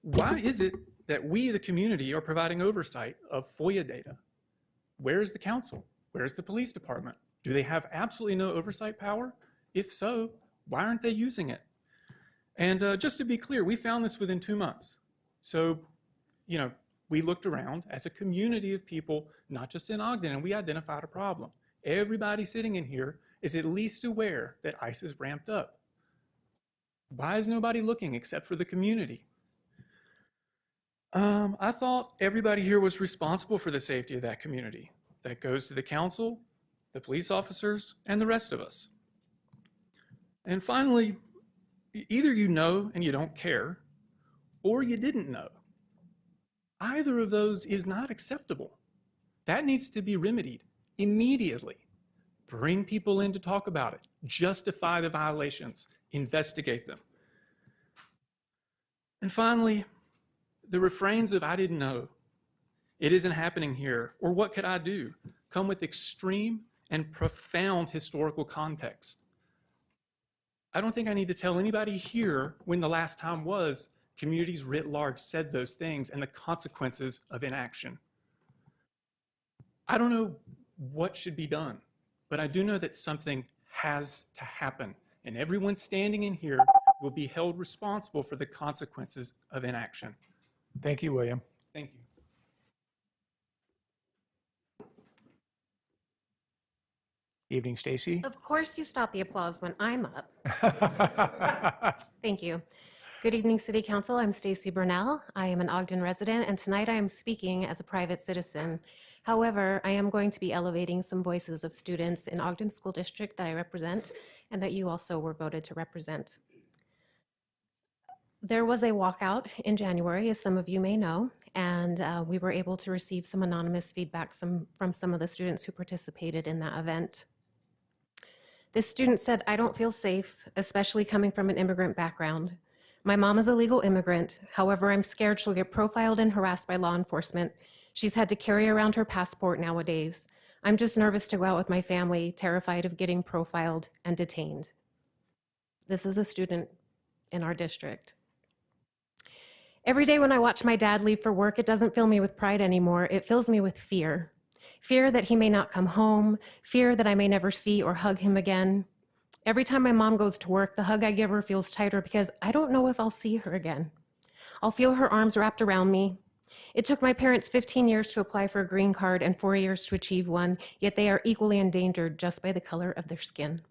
Why is it that we, the community, are providing oversight of FOIA data? Where's the council? Where's the police department? Do they have absolutely no oversight power? If so, why aren't they using it? And just to be clear, we found this within 2 months. So, we looked around as a community of people, not just in Ogden, and we identified a problem. Everybody sitting in here is at least aware that ICE is ramped up. Why is nobody looking except for the community? I thought everybody here was responsible for the safety of that community. That goes to the council, the police officers, and the rest of us. And finally, either you know and you don't care, or you didn't know. Either of those is not acceptable. That needs to be remedied immediately. Bring people in to talk about it. Justify the violations. Investigate them. And finally, the refrains of I didn't know, it isn't happening here, or what could I do, come with extreme and profound historical context. I don't think I need to tell anybody here when the last time was communities writ large said those things and the consequences of inaction. I don't know what should be done, but I do know that something has to happen, and everyone standing in here will be held responsible for the consequences of inaction. Thank you, William. Thank you. Evening, Stacy. Of course you stop the applause when I'm up. Thank you. Good evening, City Council. I'm Stacy Burnell. I am an Ogden resident, and tonight I am speaking as a private citizen. However, I am going to be elevating some voices of students in Ogden School District that I represent and that you also were voted to represent. There was a walkout in January, as some of you may know, and we were able to receive some anonymous feedback from some of the students who participated in that event. This student said, "I don't feel safe, especially coming from an immigrant background. My mom is a legal immigrant. However, I'm scared she'll get profiled and harassed by law enforcement. She's had to carry around her passport nowadays. I'm just nervous to go out with my family, terrified of getting profiled and detained." This is a student in our district. Every day when I watch my dad leave for work, it doesn't fill me with pride anymore. It fills me with fear. Fear that he may not come home, fear that I may never see or hug him again. Every time my mom goes to work, the hug I give her feels tighter because I don't know if I'll see her again. I'll feel her arms wrapped around me. It took my parents 15 years to apply for a green card and 4 years to achieve one, yet they are equally endangered just by the color of their skin.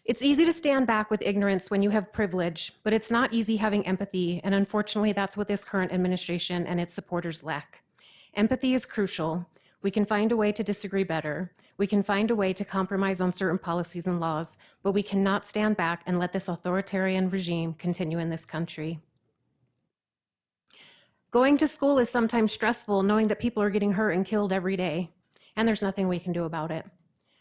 It's easy to stand back with ignorance when you have privilege, but it's not easy having empathy, and unfortunately, that's what this current administration and its supporters lack. Empathy is crucial. We can find a way to disagree better. We can find a way to compromise on certain policies and laws, but we cannot stand back and let this authoritarian regime continue in this country. Going to school is sometimes stressful, knowing that people are getting hurt and killed every day, and there's nothing we can do about it.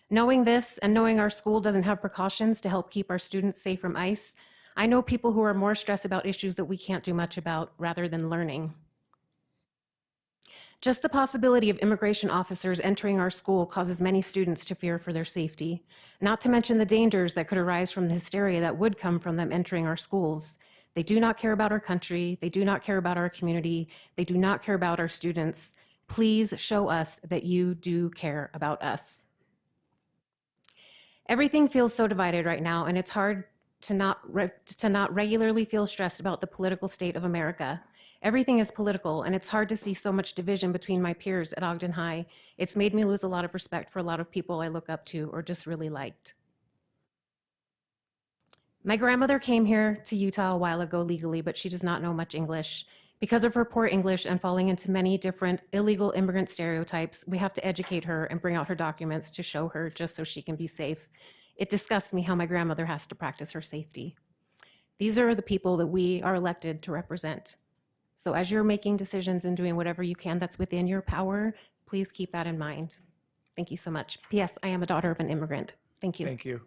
Knowing this and knowing our school doesn't have precautions to help keep our students safe from ICE, I know people who are more stressed about issues that we can't do much about rather than learning. Just the possibility of immigration officers entering our school causes many students to fear for their safety, not to mention the dangers that could arise from the hysteria that would come from them entering our schools. They do not care about our country. They do not care about our community. They do not care about our students. Please show us that you do care about us. Everything feels so divided right now, and it's hard to not regularly feel stressed about the political state of America. Everything is political, and it's hard to see so much division between my peers at Ogden High. It's made me lose a lot of respect for a lot of people I look up to or just really liked. My grandmother came here to Utah a while ago legally, but she does not know much English. Because of her poor English and falling into many different illegal immigrant stereotypes, we have to educate her and bring out her documents to show her just so she can be safe. It disgusts me how my grandmother has to practice her safety. These are the people that we are elected to represent. So as you're making decisions and doing whatever you can that's within your power, please keep that in mind. Thank you so much. P.S. I am a daughter of an immigrant. Thank you. Thank you.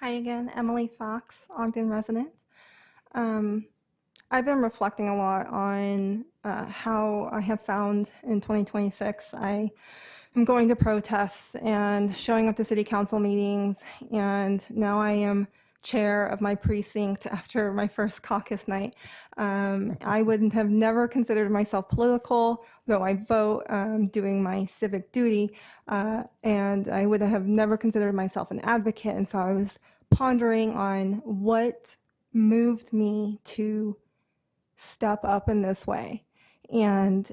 Hi again, Emily Fox, Ogden resident. I've been reflecting a lot on how I have found in 2026 I am going to protests and showing up to city council meetings, and now I am chair of my precinct after my first caucus night. I would have never considered myself political, though I vote doing my civic duty, and I would have never considered myself an advocate. And so I was pondering on what moved me to step up in this way. And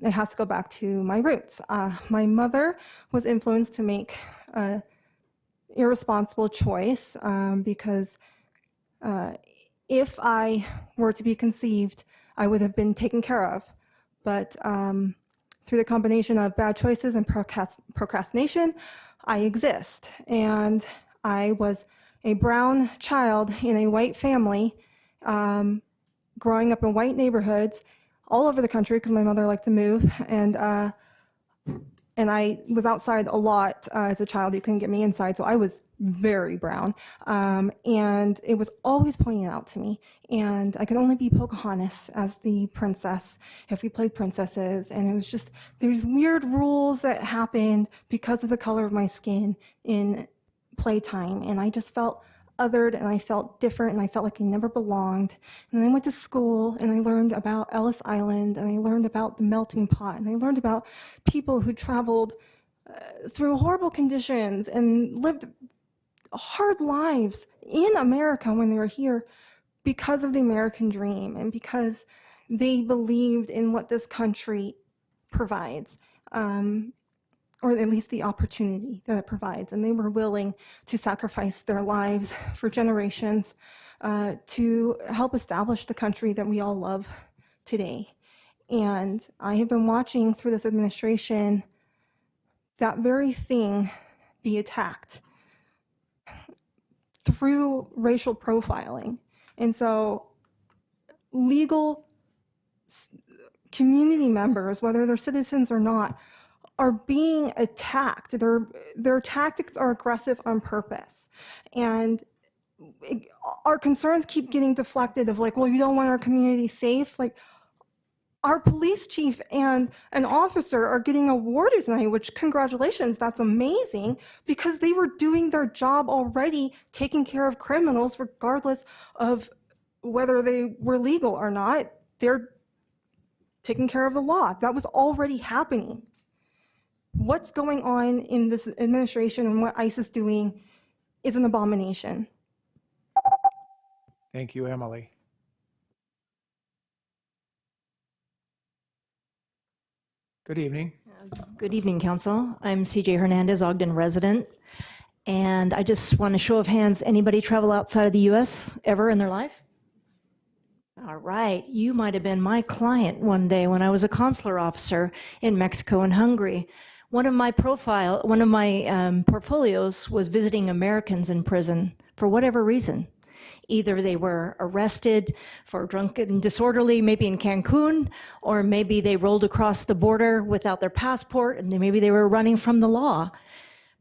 it has to go back to my roots. My mother was influenced to make an irresponsible choice because if I were to be conceived, I would have been taken care of. But through the combination of bad choices and procrastination, I exist. And I was a brown child in a white family, growing up in white neighborhoods all over the country because my mother liked to move. And I was outside a lot as a child. You couldn't get me inside, so I was very brown. And it was always pointed out to me. And I could only be Pocahontas as the princess if we played princesses. And it was just, there's weird rules that happened because of the color of my skin in playtime. And I just felt othered, and I felt different, and I felt like I never belonged. And then I went to school, and I learned about Ellis Island, and I learned about the melting pot, and I learned about people who traveled through horrible conditions and lived hard lives in America when they were here because of the American dream and because they believed in what this country provides. Or at least the opportunity that it provides. And they were willing to sacrifice their lives for generations to help establish the country that we all love today. And I have been watching through this administration that very thing be attacked through racial profiling. And so legal community members, whether they're citizens or not, are being attacked. Their tactics are aggressive on purpose. And our concerns keep getting deflected of like, well, you don't want our community safe. Like, our police chief and an officer are getting awarded tonight, which congratulations, that's amazing, because they were doing their job already, taking care of criminals regardless of whether they were legal or not. They're taking care of the law. That was already happening. What's going on in this administration and what ICE is doing is an abomination. Thank you, Emily. Good evening. Good evening, Council. I'm CJ Hernandez, Ogden resident. And I just want a show of hands, anybody travel outside of the U.S. ever in their life? All right, you might have been my client one day when I was a consular officer in Mexico and Hungary. One of my portfolios was visiting Americans in prison for whatever reason. Either they were arrested for drunken and disorderly, maybe in Cancun, or maybe they rolled across the border without their passport, and maybe they were running from the law.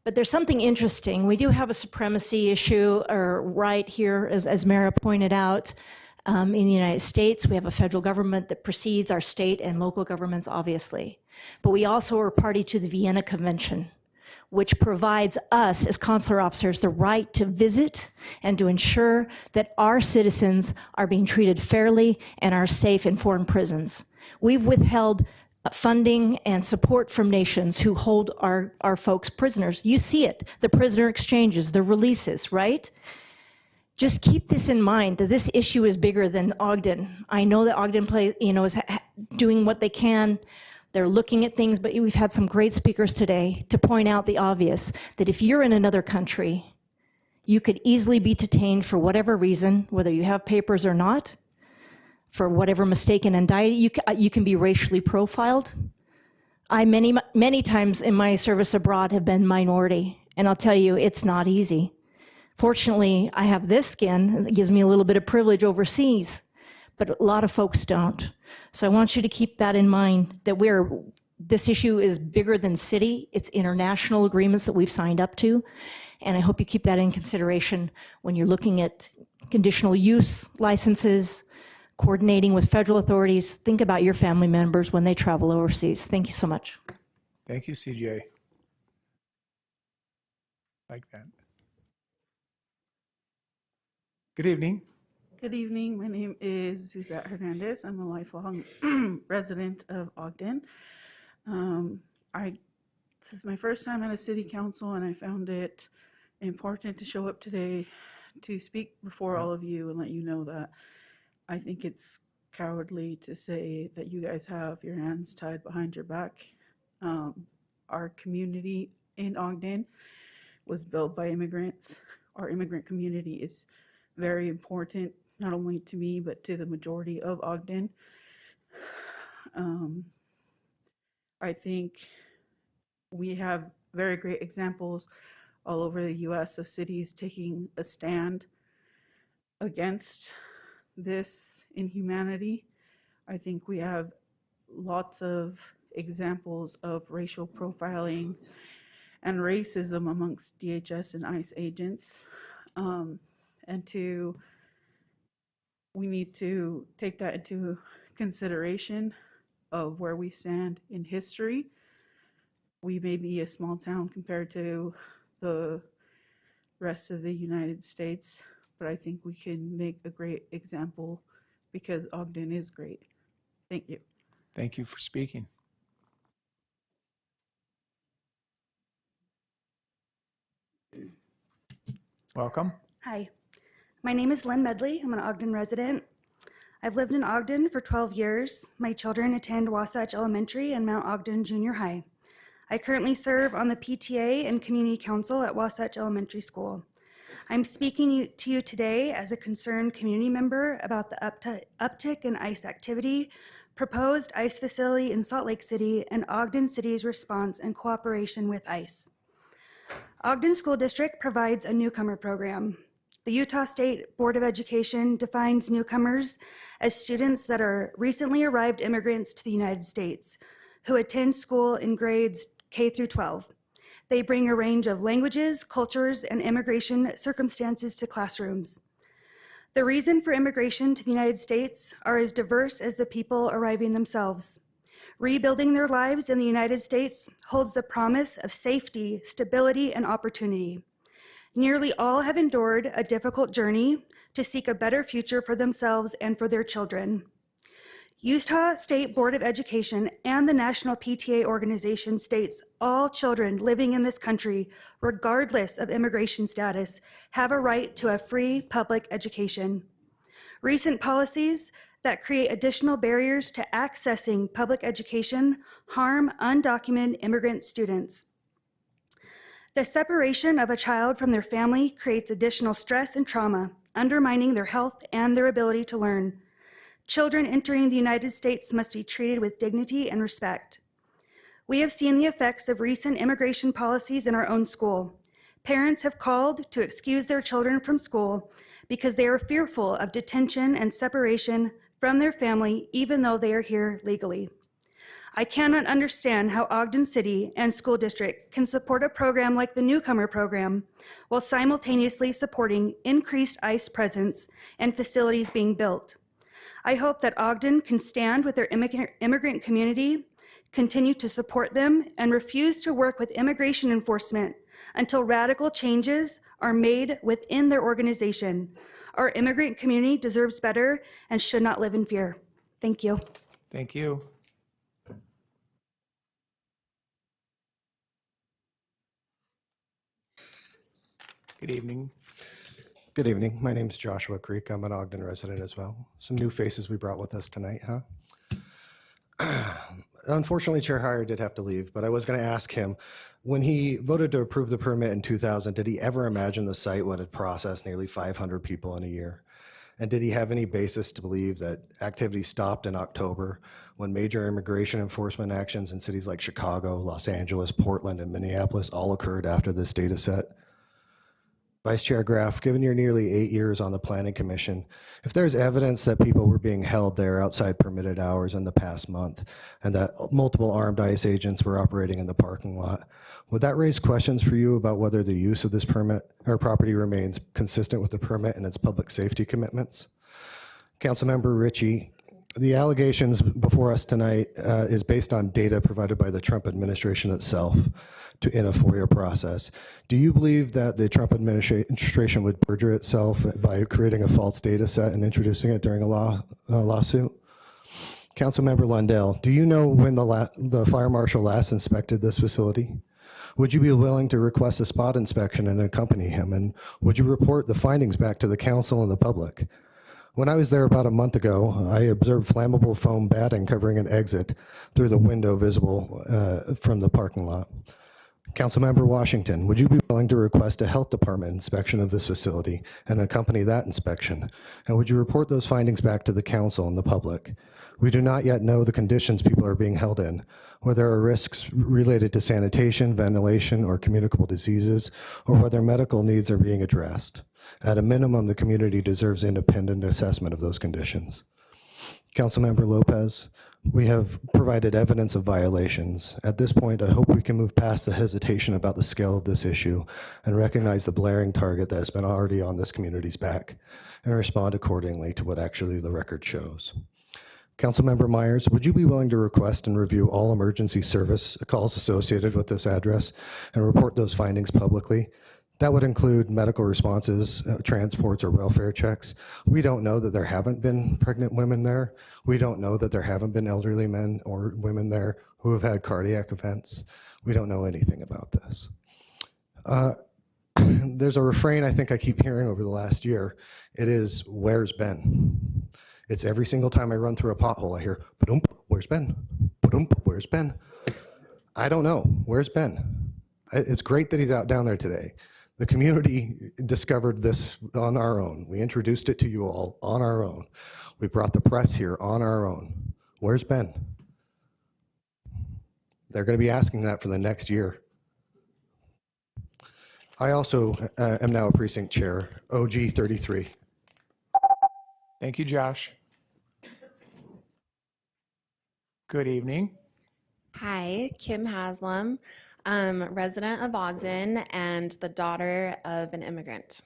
But there's something interesting. We do have a supremacy issue right here, as Mara pointed out, in the United States. We have a federal government that precedes our state and local governments, obviously. But we also are party to the Vienna Convention, which provides us as consular officers the right to visit and to ensure that our citizens are being treated fairly and are safe in foreign prisons. We've withheld funding and support from nations who hold our folks prisoners. You see it, the prisoner exchanges, the releases, right? Just keep this in mind, that this issue is bigger than Ogden. I know that Ogden is doing what they can. They're looking at things, but we've had some great speakers today to point out the obvious, that if you're in another country, you could easily be detained for whatever reason, whether you have papers or not, for whatever mistaken indictment. You can be racially profiled. I many times in my service abroad have been minority, and I'll tell you, it's not easy. Fortunately, I have this skin that gives me a little bit of privilege overseas, but a lot of folks don't. So I want you to keep that in mind, that this issue is bigger than city. It's international agreements that we've signed up to. And I hope you keep that in consideration when you're looking at conditional use licenses, coordinating with federal authorities. Think about your family members when they travel overseas. Thank you so much. Thank you, CJ. Like that. Good evening. Good evening. My name is Suzette Hernandez. I'm a lifelong resident of Ogden. This is my first time at a city council, and I found it important to show up today to speak before all of you and let you know that I think it's cowardly to say that you guys have your hands tied behind your back. Our community in Ogden was built by immigrants. Our immigrant community is very important, not only to me, but to the majority of Ogden. I think we have very great examples all over the U.S. of cities taking a stand against this inhumanity. I think we have lots of examples of racial profiling and racism amongst DHS and ICE agents. We need to take that into consideration of where we stand in history. We may be a small town compared to the rest of the United States, but I think we can make a great example because Ogden is great. Thank you. Thank you for speaking. Welcome. Hi, my name is Lynn Medley. I'm an Ogden resident. I've lived in Ogden for 12 years. My children attend Wasatch Elementary and Mount Ogden Junior High. I currently serve on the PTA and Community Council at Wasatch Elementary School. I'm speaking to you today as a concerned community member about the uptick in ICE activity, proposed ICE facility in Salt Lake City, and Ogden City's response and cooperation with ICE. Ogden School District provides a newcomer program. The Utah State Board of Education defines newcomers as students that are recently arrived immigrants to the United States who attend school in grades K through 12. They bring a range of languages, cultures, and immigration circumstances to classrooms. The reason for immigration to the United States are as diverse as the people arriving themselves. Rebuilding their lives in the United States holds the promise of safety, stability, and opportunity. Nearly all have endured a difficult journey to seek a better future for themselves and for their children. Utah State Board of Education and the National PTA organization states all children living in this country, regardless of immigration status, have a right to a free public education. Recent policies that create additional barriers to accessing public education harm undocumented immigrant students. The separation of a child from their family creates additional stress and trauma, undermining their health and their ability to learn. Children entering the United States must be treated with dignity and respect. We have seen the effects of recent immigration policies in our own school. Parents have called to excuse their children from school because they are fearful of detention and separation from their family, even though they are here legally. I cannot understand how Ogden City and School District can support a program like the Newcomer Program while simultaneously supporting increased ICE presence and facilities being built. I hope that Ogden can stand with their immigrant community, continue to support them, and refuse to work with immigration enforcement until radical changes are made within their organization. Our immigrant community deserves better and should not live in fear. Thank you. Thank you. Good evening. Good evening. My name is Joshua Creek. I'm an Ogden resident as well. Some new faces we brought with us tonight, huh? Unfortunately, Chair Heyer did have to leave, but I was going to ask him, when he voted to approve the permit in 2000, did he ever imagine the site would have processed nearly 500 people in a year? And did he have any basis to believe that activity stopped in October when major immigration enforcement actions in cities like Chicago, Los Angeles, Portland, and Minneapolis all occurred after this data set? Vice Chair Graff, given your nearly 8 years on the Planning Commission, if there's evidence that people were being held there outside permitted hours in the past month and that multiple armed ICE agents were operating in the parking lot, would that raise questions for you about whether the use of this permit or property remains consistent with the permit and its public safety commitments? Councilmember Ritchie, the allegations before us tonight is based on data provided by the Trump administration itself in a FOIA process. Do you believe that the Trump administration would perjure itself by creating a false data set and introducing it during a lawsuit? Councilmember Lundell, do you know when the fire marshal last inspected this facility? Would you be willing to request a spot inspection and accompany him? And would you report the findings back to the council and the public? When I was there about a month ago, I observed flammable foam batting covering an exit through the window visible from the parking lot. Councilmember Washington, would you be willing to request a health department inspection of this facility and accompany that inspection? And would you report those findings back to the council and the public? We do not yet know the conditions people are being held in, whether there are risks related to sanitation, ventilation, or communicable diseases, or whether medical needs are being addressed. At a minimum, the community deserves independent assessment of those conditions. Councilmember Lopez, we have provided evidence of violations. At this point, I hope we can move past the hesitation about the scale of this issue and recognize the blaring target that has been already on this community's back and respond accordingly to what actually the record shows. Councilmember Myers, would you be willing to request and review all emergency service calls associated with this address and report those findings publicly? That would include medical responses, transports, or welfare checks. We don't know that there haven't been pregnant women there. We don't know that there haven't been elderly men or women there who have had cardiac events. We don't know anything about this. There's a refrain I think I keep hearing over the last year. It is, where's Ben? It's every single time I run through a pothole, I hear, ba-dump, where's Ben? Ba-dump, where's Ben? I don't know, where's Ben? It's great that he's out down there today. The community discovered this on our own. We introduced it to you all on our own. We brought the press here on our own. Where's Ben? They're going to be asking that for the next year. I also am now a precinct chair, OG 33. Thank you, Josh. Good evening. Hi, Kim Haslam, resident of Ogden and the daughter of an immigrant.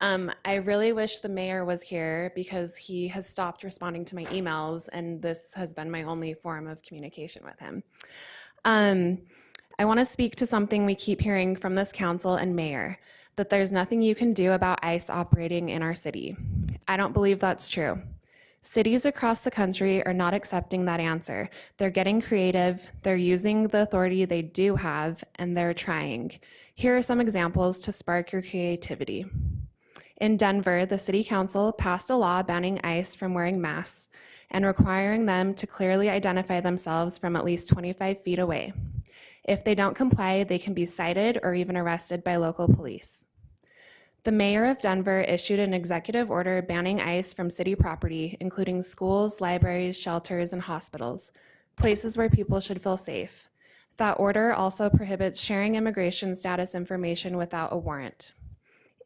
I really wish the mayor was here because he has stopped responding to my emails, and this has been my only form of communication with him. I want to speak to something we keep hearing from this council and mayor, that there's nothing you can do about ICE operating in our city. I don't believe that's true. Cities across the country are not accepting that answer. They're getting creative, they're using the authority they do have, and they're trying. Here are some examples to spark your creativity. In Denver, the city council passed a law banning ICE from wearing masks and requiring them to clearly identify themselves from at least 25 feet away. If they don't comply, they can be cited or even arrested by local police. The mayor of Denver issued an executive order banning ICE from city property, including schools, libraries, shelters, and hospitals, places where people should feel safe. That order also prohibits sharing immigration status information without a warrant.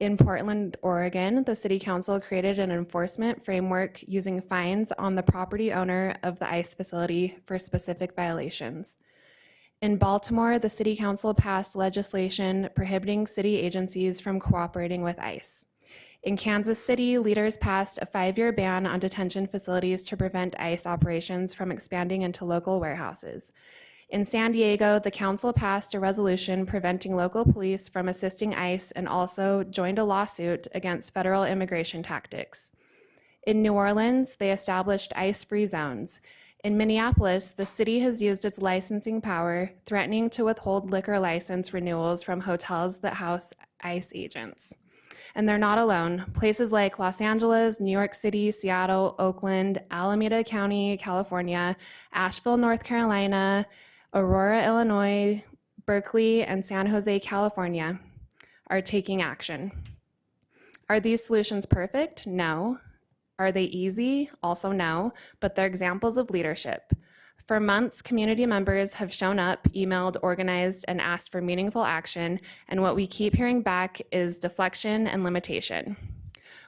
In Portland, Oregon, the city council created an enforcement framework using fines on the property owner of the ICE facility for specific violations. In Baltimore, the city council passed legislation prohibiting city agencies from cooperating with ICE. In Kansas City, leaders passed a 5-year ban on detention facilities to prevent ICE operations from expanding into local warehouses. In San Diego, the council passed a resolution preventing local police from assisting ICE and also joined a lawsuit against federal immigration tactics. In New Orleans, they established ICE-free zones. In Minneapolis, the city has used its licensing power, threatening to withhold liquor license renewals from hotels that house ICE agents. And they're not alone. Places like Los Angeles, New York City, Seattle, Oakland, Alameda County, California, Asheville, North Carolina, Aurora, Illinois, Berkeley, and San Jose, California are taking action. Are these solutions perfect? No. Are they easy? Also no, but they're examples of leadership. For months, community members have shown up, emailed, organized, and asked for meaningful action, and what we keep hearing back is deflection and limitation.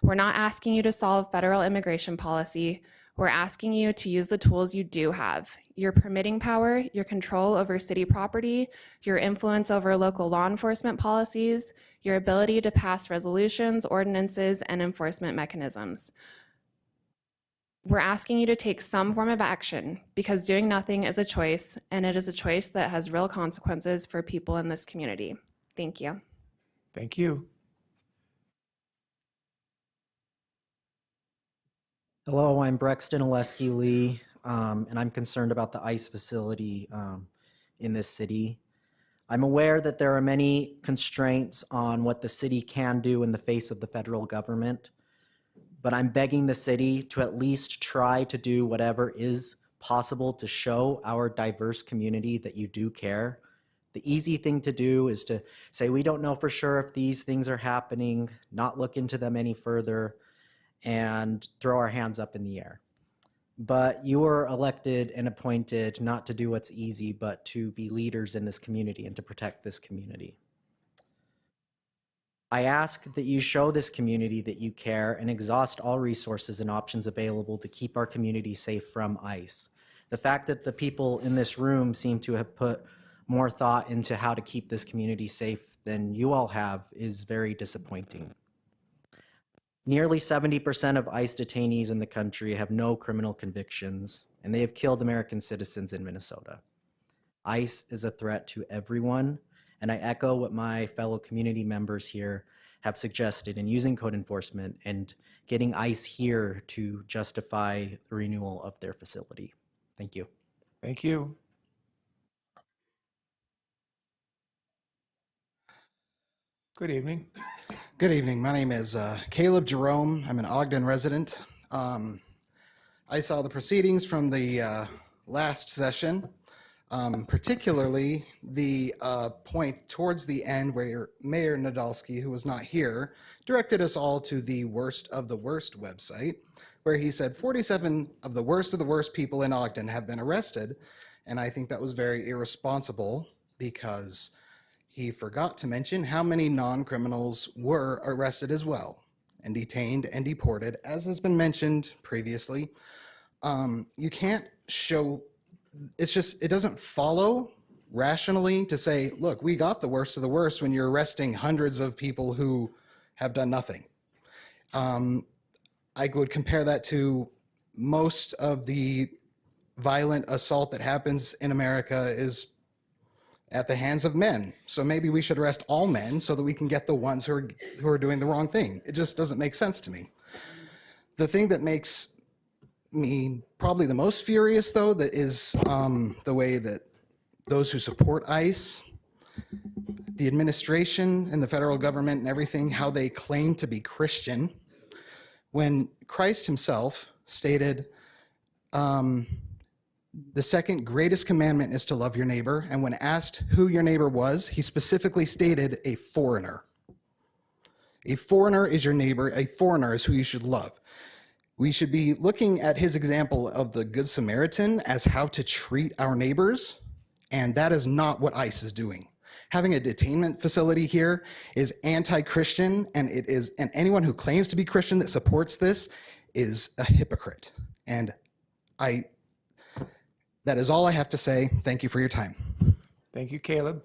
We're not asking you to solve federal immigration policy. We're asking you to use the tools you do have: your permitting power, your control over city property, your influence over local law enforcement policies, your ability to pass resolutions, ordinances, and enforcement mechanisms. We're asking you to take some form of action because doing nothing is a choice, and it is a choice that has real consequences for people in this community. Thank you. Thank you. Hello, I'm Brexton Oleski Lee, and I'm concerned about the ICE facility in this city. I'm aware that there are many constraints on what the city can do in the face of the federal government, but I'm begging the city to at least try to do whatever is possible to show our diverse community that you do care. The easy thing to do is to say, we don't know for sure if these things are happening, not look into them any further, and throw our hands up in the air. But you were elected and appointed not to do what's easy, but to be leaders in this community and to protect this community. I ask that you show this community that you care and exhaust all resources and options available to keep our community safe from ICE. The fact that the people in this room seem to have put more thought into how to keep this community safe than you all have is very disappointing. Nearly 70% of ICE detainees in the country have no criminal convictions, and they have killed American citizens in Minnesota. ICE is a threat to everyone, and I echo what my fellow community members here have suggested in using code enforcement and getting ICE here to justify the renewal of their facility. Thank you. Thank you. Good evening. Good evening. My name is Caleb Jerome. I'm an Ogden resident. I saw the proceedings from the last session, particularly the point towards the end where Mayor Nadolski, who was not here, directed us all to the Worst of the Worst website, where he said 47 of the worst people in Ogden have been arrested. And I think that was very irresponsible because he forgot to mention how many non-criminals were arrested as well and detained and deported, as has been mentioned previously. You can't show, it doesn't follow rationally to say, look, we got the worst of the worst when you're arresting hundreds of people who have done nothing. I would compare that to most of the violent assault that happens in America is at the hands of men. So maybe we should arrest all men so that we can get the ones who are doing the wrong thing. It just doesn't make sense to me. The thing that makes me probably the most furious, though, that is the way that those who support ICE, the administration and the federal government and everything, how they claim to be Christian, when Christ himself stated, the second greatest commandment is to love your neighbor. And when asked who your neighbor was, he specifically stated a foreigner. A foreigner is your neighbor. A foreigner is who you should love. We should be looking at his example of the Good Samaritan as how to treat our neighbors. And that is not what ICE is doing. Having a detainment facility here is anti-Christian, and anyone who claims to be Christian that supports this is a hypocrite. And that is all I have to say. Thank you for your time. Thank you, Caleb.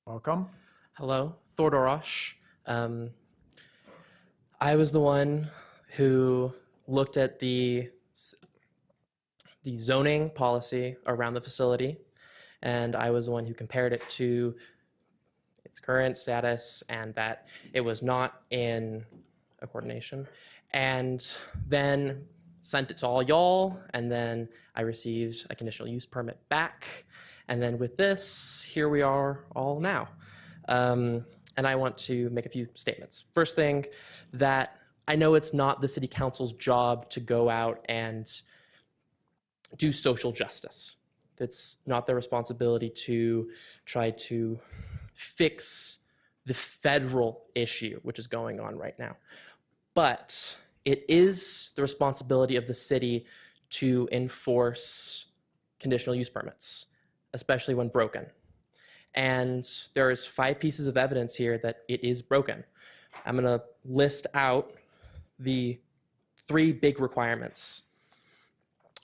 Welcome. Hello, Thor Dorosh. I was the one who looked at the zoning policy around the facility, and I was the one who compared it to its current status and that it was not in a coordination, and then sent it to all y'all, and then I received a conditional use permit back, and then with this, here we are all now. And I want to make a few statements. First thing, that I know it's not the city council's job to go out and do social justice. It's not their responsibility to try to fix the federal issue, which is going on right now. But it is the responsibility of the city to enforce conditional use permits, especially when broken. And there's 5 pieces of evidence here that it is broken. I'm gonna list out the 3 big requirements.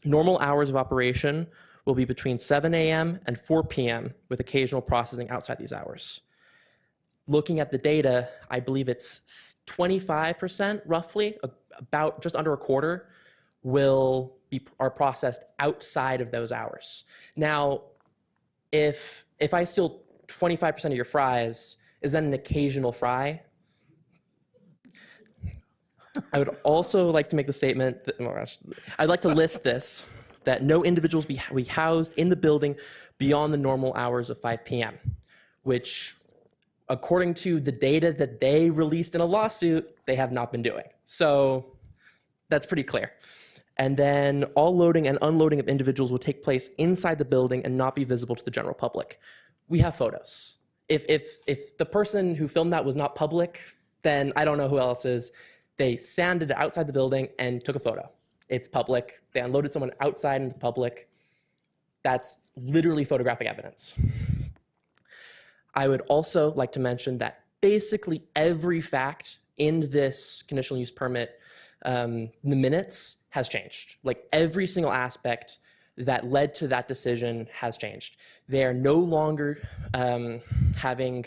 Normal hours of operation will be between 7 a.m. and 4 p.m. with occasional processing outside these hours. Looking at the data, I believe it's 25% roughly, about just under a quarter, are processed outside of those hours. Now, if I steal 25% of your fries, is that an occasional fry? I would also like to make the statement that, I'd like to list this, that no individuals be housed in the building beyond the normal hours of 5 p.m., which, according to the data that they released in a lawsuit, they have not been doing. So that's pretty clear. And then all loading and unloading of individuals will take place inside the building and not be visible to the general public. We have photos. If the person who filmed that was not public, then I don't know who else is. They sanded outside the building and took a photo. It's public. They unloaded someone outside in the public. That's literally photographic evidence. I would also like to mention that basically every fact in this conditional use permit, the minutes, has changed. Like every single aspect that led to that decision has changed. They are no longer having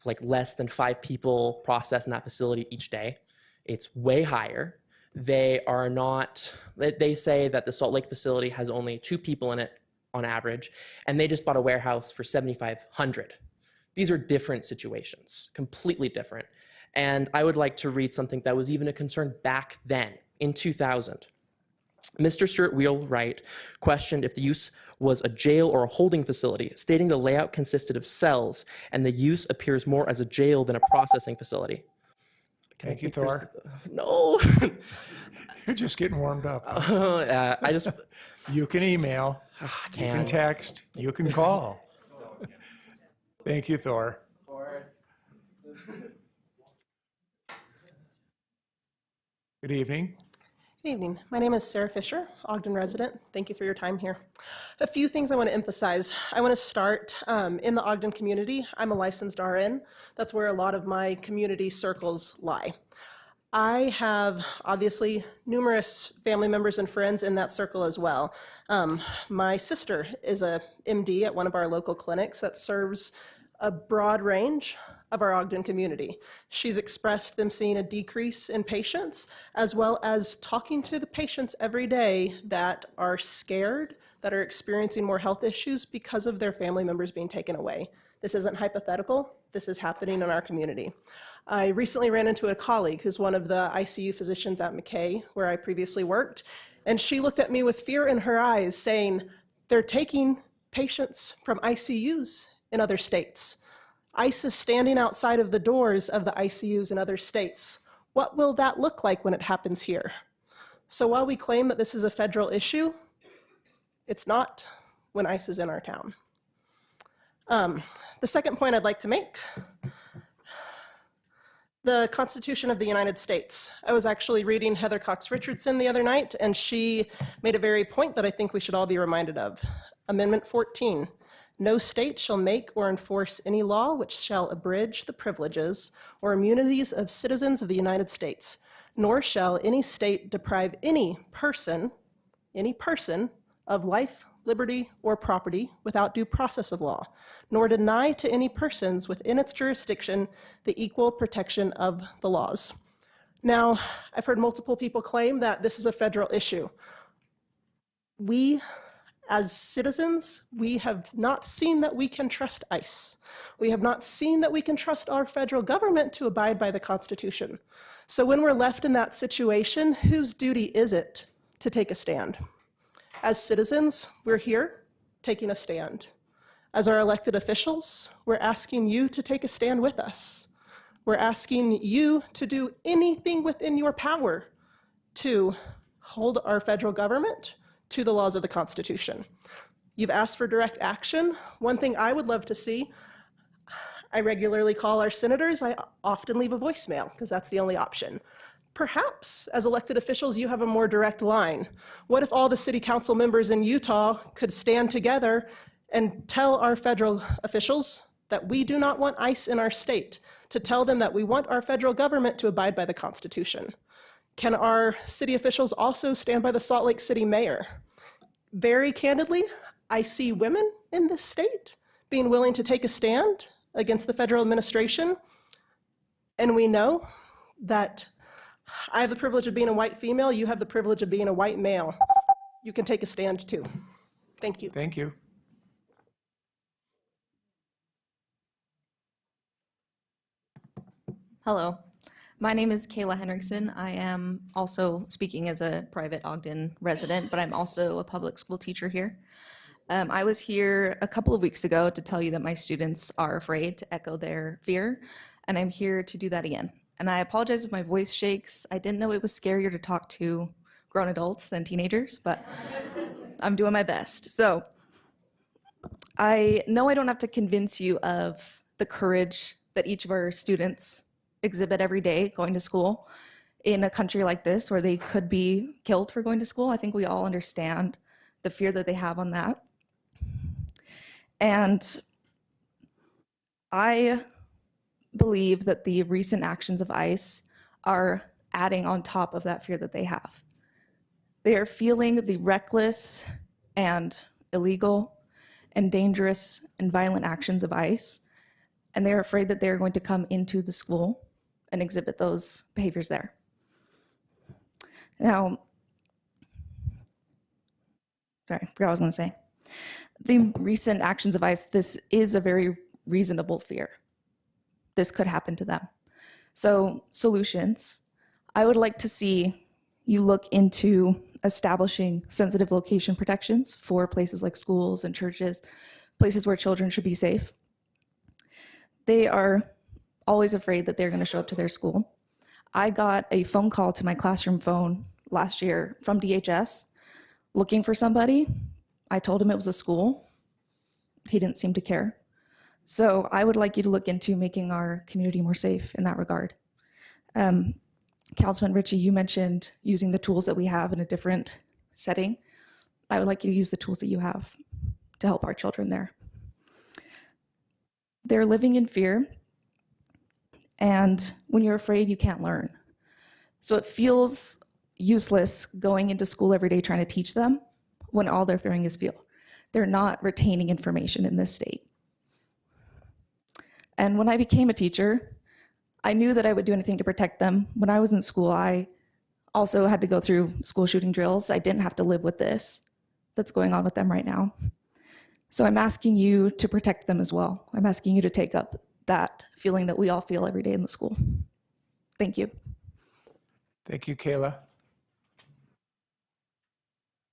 like less than 5 people process in that facility each day. It's way higher. They are not, they say that the Salt Lake facility has only 2 people in it on average, and they just bought a warehouse for $7,500. These are different situations, completely different. And I would like to read something that was even a concern back then, in 2000. Mr. Stuart Wheelwright questioned if the use was a jail or a holding facility, stating the layout consisted of cells and the use appears more as a jail than a processing facility. Thank you, Thor. No. You're just getting warmed up. Huh? You can email, you can text, you can call. Thank you, Thor. Good evening. Good evening. My name is Sarah Fisher, Ogden resident. Thank you for your time here. A few things I want to emphasize. I want to start in the Ogden community. I'm a licensed RN. That's where a lot of my community circles lie. I have obviously numerous family members and friends in that circle as well. My sister is a MD at one of our local clinics that serves a broad range of our Ogden community. She's expressed them seeing a decrease in patients, as well as talking to the patients every day that are scared, that are experiencing more health issues because of their family members being taken away. This isn't hypothetical. This is happening in our community. I recently ran into a colleague who's one of the ICU physicians at McKay, where I previously worked, and she looked at me with fear in her eyes, saying, "They're taking patients from ICUs in other states. ICE is standing outside of the doors of the ICUs in other states. What will that look like when it happens here?" So while we claim that this is a federal issue, it's not when ICE is in our town. The second point I'd like to make, the Constitution of the United States. I was actually reading Heather Cox Richardson the other night, and she made a very point that I think we should all be reminded of. Amendment 14. No state shall make or enforce any law which shall abridge the privileges or immunities of citizens of the United States, nor shall any state deprive any person of life, liberty, or property without due process of law, nor deny to any persons within its jurisdiction the equal protection of the laws. Now, I've heard multiple people claim that this is a federal issue. We, as citizens, we have not seen that we can trust ICE. We have not seen that we can trust our federal government to abide by the Constitution. So when we're left in that situation, whose duty is it to take a stand? As citizens, we're here taking a stand. As our elected officials, we're asking you to take a stand with us. We're asking you to do anything within your power to hold our federal government to the laws of the Constitution. You've asked for direct action. One thing I would love to see, I regularly call our senators. I often leave a voicemail because that's the only option. Perhaps, as elected officials, you have a more direct line. What if all the city council members in Utah could stand together and tell our federal officials that we do not want ICE in our state, to tell them that we want our federal government to abide by the Constitution? Can our city officials also stand by the Salt Lake City mayor? Very candidly, I see women in this state being willing to take a stand against the federal administration, and we know that I have the privilege of being a white female. You have the privilege of being a white male. You can take a stand too. Thank you. Thank you. Hello, my name is Kayla Henriksen. I am also speaking as a private Ogden resident, but I'm also a public school teacher here. I was here a couple of weeks ago to tell you that my students are afraid, to echo their fear, and I'm here to do that again. And I apologize if my voice shakes. I didn't know it was scarier to talk to grown adults than teenagers, but I'm doing my best. So I know I don't have to convince you of the courage that each of our students exhibit every day going to school in a country like this where they could be killed for going to school. I think we all understand the fear that they have on that. And I believe that the recent actions of ICE are adding on top of that fear that they have. They are feeling the reckless and illegal and dangerous and violent actions of ICE, and they're afraid that they're going to come into the school and exhibit those behaviors there. Now, sorry, I forgot what I was going to say. The recent actions of ICE, this is a very reasonable fear. This could happen to them. So, solutions. I would like to see you look into establishing sensitive location protections for places like schools and churches, places where children should be safe. They are always afraid that they're going to show up to their school. I got a phone call to my classroom phone last year from DHS looking for somebody. I told him it was a school. He didn't seem to care. So I would like you to look into making our community more safe in that regard. Councilman Ritchie, you mentioned using the tools that we have in a different setting. I would like you to use the tools that you have to help our children there. They're living in fear, and when you're afraid, you can't learn. So it feels useless going into school every day trying to teach them when all they're fearing is fear. They're not retaining information in this state. And when I became a teacher, I knew that I would do anything to protect them. When I was in school, I also had to go through school shooting drills. I didn't have to live with this that's going on with them right now. So I'm asking you to protect them as well. I'm asking you to take up that feeling that we all feel every day in the school. Thank you. Thank you, Kayla.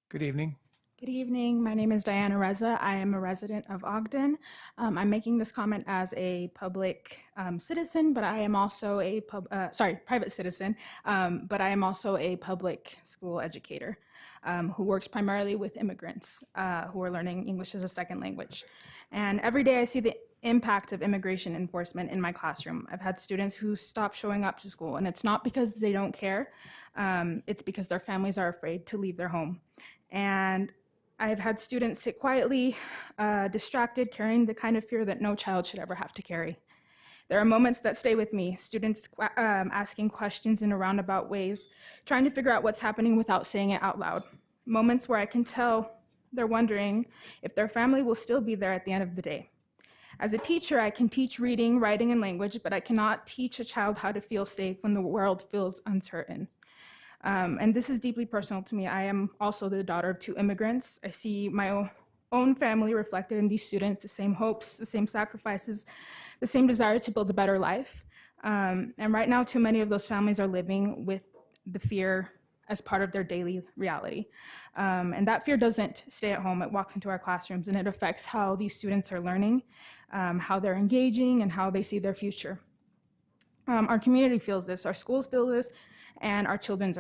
Good evening. Good evening. My name is Diana Reza. I am a resident of Ogden. I'm making this comment as a public citizen, but I am also a private citizen, but I am also a public school educator who works primarily with immigrants who are learning English as a second language. And every day I see the impact of immigration enforcement in my classroom. I've had students who stop showing up to school, and it's not because they don't care. It's because their families are afraid to leave their home. And I've had students sit quietly, distracted, carrying the kind of fear that no child should ever have to carry. There are moments that stay with me, students asking questions in a roundabout ways, trying to figure out what's happening without saying it out loud. Moments where I can tell they're wondering if their family will still be there at the end of the day. As a teacher, I can teach reading, writing, and language, but I cannot teach a child how to feel safe when the world feels uncertain. And this is deeply personal to me. I am also the daughter of 2 immigrants. I see my own family reflected in these students, the same hopes, the same sacrifices, the same desire to build a better life. And right now, too many of those families are living with the fear as part of their daily reality. And that fear doesn't stay at home. It walks into our classrooms, and it affects how these students are learning, how they're engaging, and how they see their future. Our community feels this, our schools feel this, and our children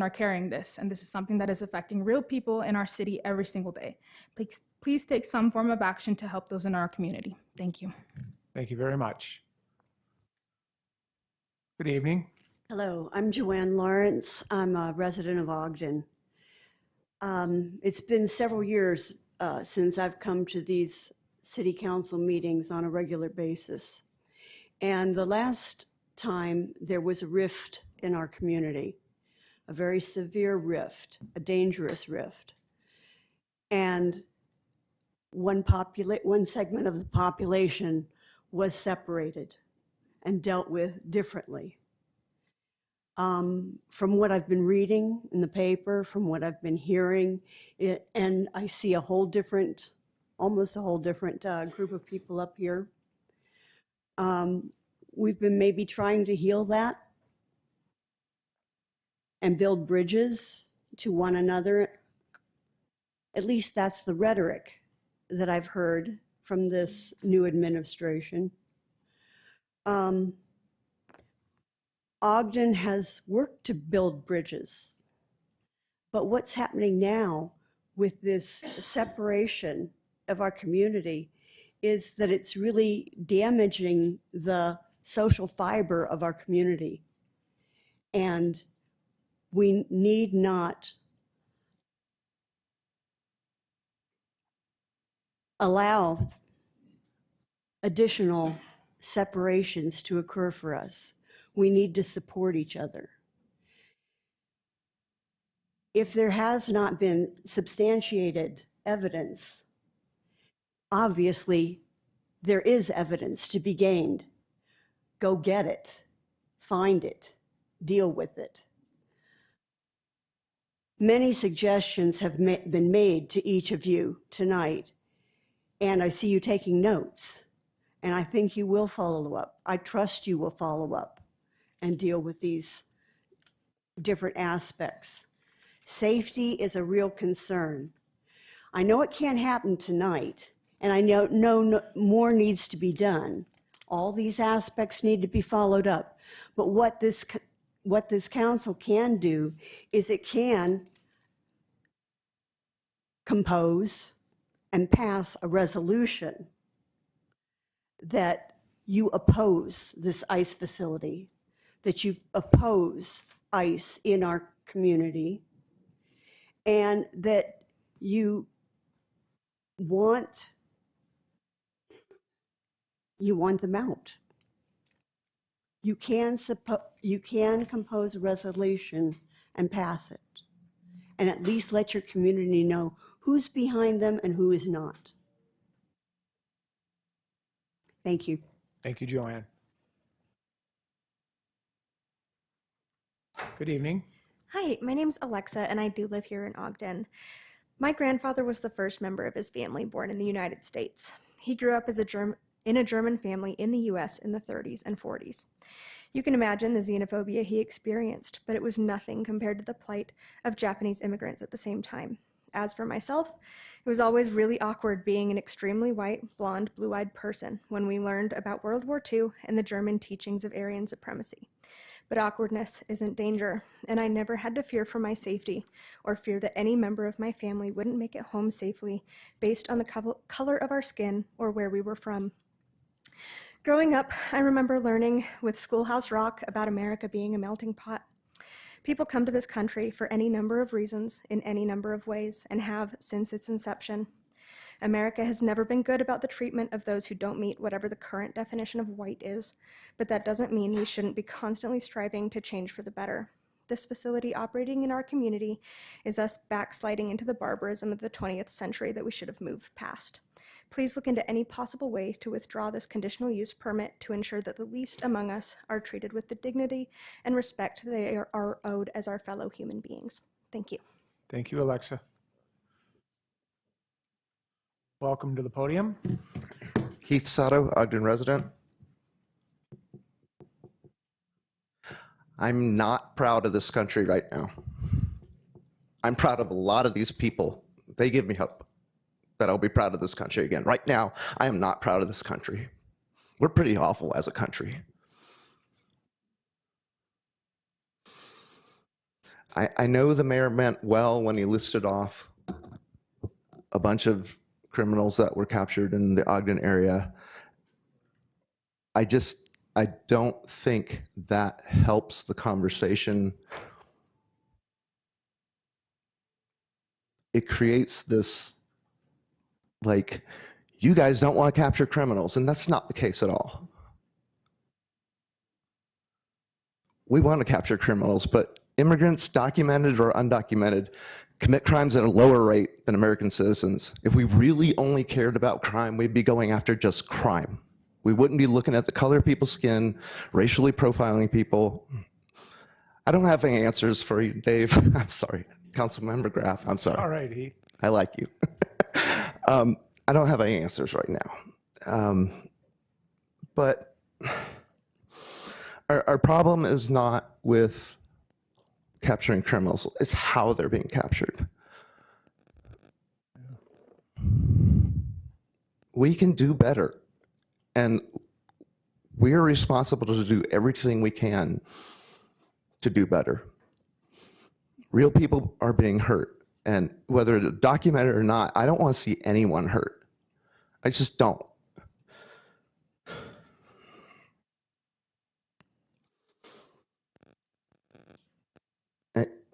are carrying this, and this is something that is affecting real people in our city every single day. Please take some form of action to help those in our community. Thank you. Thank you very much. Good evening. Hello, I'm Joanne Lawrence. I'm a resident of Ogden. It's been several years since I've come to these city council meetings on a regular basis. And the last time there was a rift in our community, a very severe rift, a dangerous rift. And one segment of the population was separated and dealt with differently. From what I've been reading in the paper, from what I've been hearing, and I see a whole different, almost a whole different group of people up here. We've been maybe trying to heal that and build bridges to one another. At least that's the rhetoric that I've heard from this new administration. Ogden has worked to build bridges, but what's happening now with this separation of our community is that it's really damaging the social fiber of our community. And we need not allow additional separations to occur for us. We need to support each other. If there has not been substantiated evidence, obviously there is evidence to be gained. Go get it, find it, deal with it. Many suggestions have been made to each of you tonight, and I see you taking notes, and I think you will follow up. I trust you will follow up and deal with these different aspects. Safety is a real concern. I know it can't happen tonight, and I know more needs to be done. All these aspects need to be followed up. But what this council can do is it can compose and pass a resolution that you oppose this ICE facility, that you oppose ICE in our community, and that you want them out. You can compose a resolution and pass it, and at least let your community know who's behind them and who is not. Thank you. Thank you, Joanne. Good evening. Hi, my name's Alexa, and I do live here in Ogden. My grandfather was the first member of his family born in the United States. He grew up as in a German family in the US in the 30s and 40s. You can imagine the xenophobia he experienced, but it was nothing compared to the plight of Japanese immigrants at the same time. As for myself, it was always really awkward being an extremely white, blonde, blue-eyed person when we learned about World War II and the German teachings of Aryan supremacy. But awkwardness isn't danger, and I never had to fear for my safety or fear that any member of my family wouldn't make it home safely based on the color of our skin or where we were from. Growing up, I remember learning with Schoolhouse Rock about America being a melting pot. People come to this country for any number of reasons, in any number of ways, and have since its inception. America has never been good about the treatment of those who don't meet whatever the current definition of white is, but that doesn't mean we shouldn't be constantly striving to change for the better. This facility operating in our community is us backsliding into the barbarism of the 20th century that we should have moved past. Please look into any possible way to withdraw this conditional use permit to ensure that the least among us are treated with the dignity and respect they are owed as our fellow human beings. Thank you. Thank you, Alexa. Welcome to the podium. Heath Sato, Ogden resident. I'm not proud of this country right now. I'm proud of a lot of these people. They give me hope that I'll be proud of this country again. Right now, I am not proud of this country. We're pretty awful as a country. I know the mayor meant well when he listed off a bunch of criminals that were captured in the Ogden area. I don't think that helps the conversation. It creates this, like, you guys don't want to capture criminals, and that's not the case at all. We want to capture criminals, but immigrants, documented or undocumented, commit crimes at a lower rate than American citizens. If we really only cared about crime, we'd be going after just crime. We wouldn't be looking at the color of people's skin, racially profiling people. I don't have any answers for you, Dave. I'm sorry. Councilmember Graff, I'm sorry. All right, Heath. I like you. I don't have any answers right now. But our problem is not with capturing criminals, it's how they're being captured. We can do better, and we are responsible to do everything we can to do better. Real people are being hurt, and whether it's documented or not, I don't want to see anyone hurt. I just don't.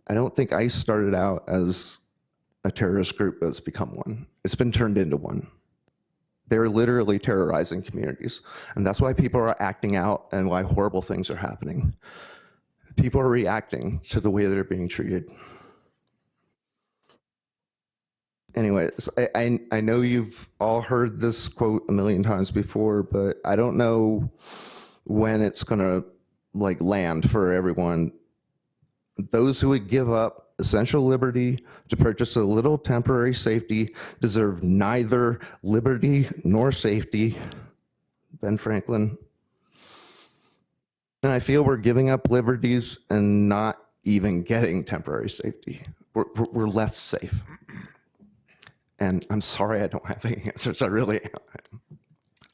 I don't think ICE started out as a terrorist group that's become one. It's been turned into one. They're literally terrorizing communities. And that's why people are acting out and why horrible things are happening. People are reacting to the way they're being treated. Anyways, I know you've all heard this quote a million times before, but I don't know when it's gonna land for everyone. Those who would give up essential liberty to purchase a little temporary safety deserve neither liberty nor safety. Ben Franklin. And I feel we're giving up liberties and not even getting temporary safety. We're less safe. And I'm sorry I don't have any answers. I really am.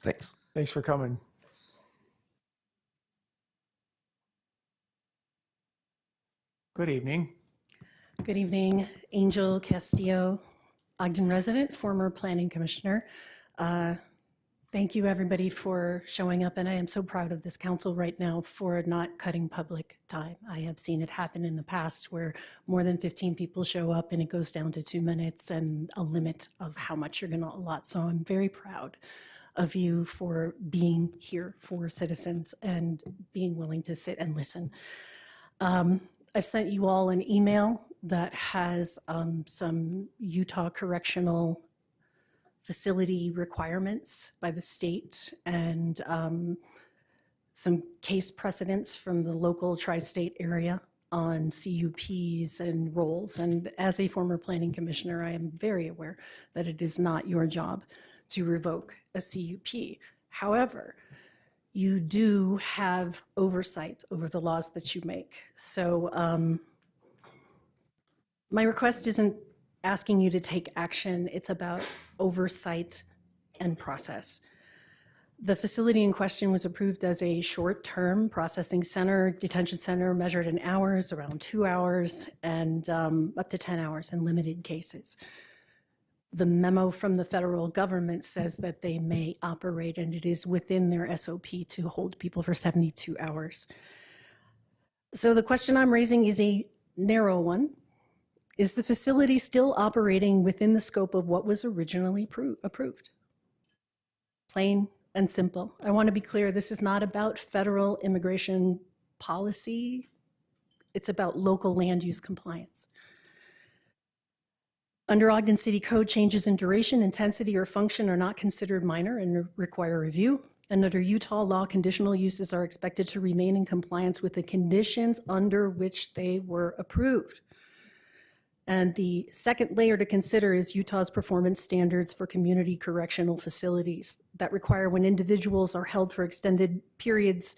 Thanks. Thanks for coming. Good evening. Good evening. Angel Castillo, Ogden resident, former planning commissioner. Thank you, everybody, for showing up. And I am so proud of this council right now for not cutting public time. I have seen it happen in the past where more than 15 people show up and it goes down to 2 minutes and a limit of how much you're going to allot. So I'm very proud of you for being here for citizens and being willing to sit and listen. I've sent you all an email that has some Utah correctional facility requirements by the state and some case precedents from the local tri-state area on CUPs and roles. And as a former planning commissioner, I am very aware that it is not your job to revoke a CUP. However, you do have oversight over the laws that you make. So my request isn't asking you to take action, it's about oversight and process. The facility in question was approved as a short-term processing center, detention center, measured in hours, around 2 hours, and up to 10 hours in limited cases. The memo from the federal government says that they may operate, and it is within their SOP to hold people for 72 hours. So the question I'm raising is a narrow one. Is the facility still operating within the scope of what was originally approved? Plain and simple. I want to be clear, this is not about federal immigration policy. It's about local land use compliance. Under Ogden City Code, changes in duration, intensity, or function are not considered minor and require review. And under Utah law, conditional uses are expected to remain in compliance with the conditions under which they were approved. And the second layer to consider is Utah's performance standards for community correctional facilities that require when individuals are held for extended periods,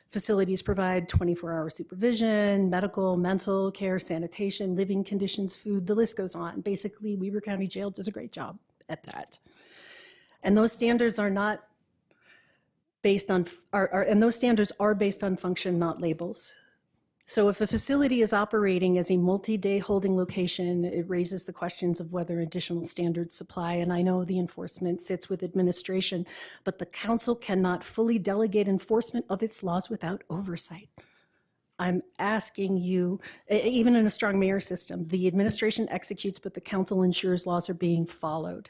facilities provide 24-hour supervision, medical, mental care, sanitation, living conditions, food, the list goes on. Basically, Weber County Jail does a great job at that. And those standards are not based on, and those standards are based on function, not labels. So if a facility is operating as a multi-day holding location, it raises the questions of whether additional standards apply. And I know the enforcement sits with administration, but the council cannot fully delegate enforcement of its laws without oversight. I'm asking you, even in a strong mayor system, the administration executes, but the council ensures laws are being followed.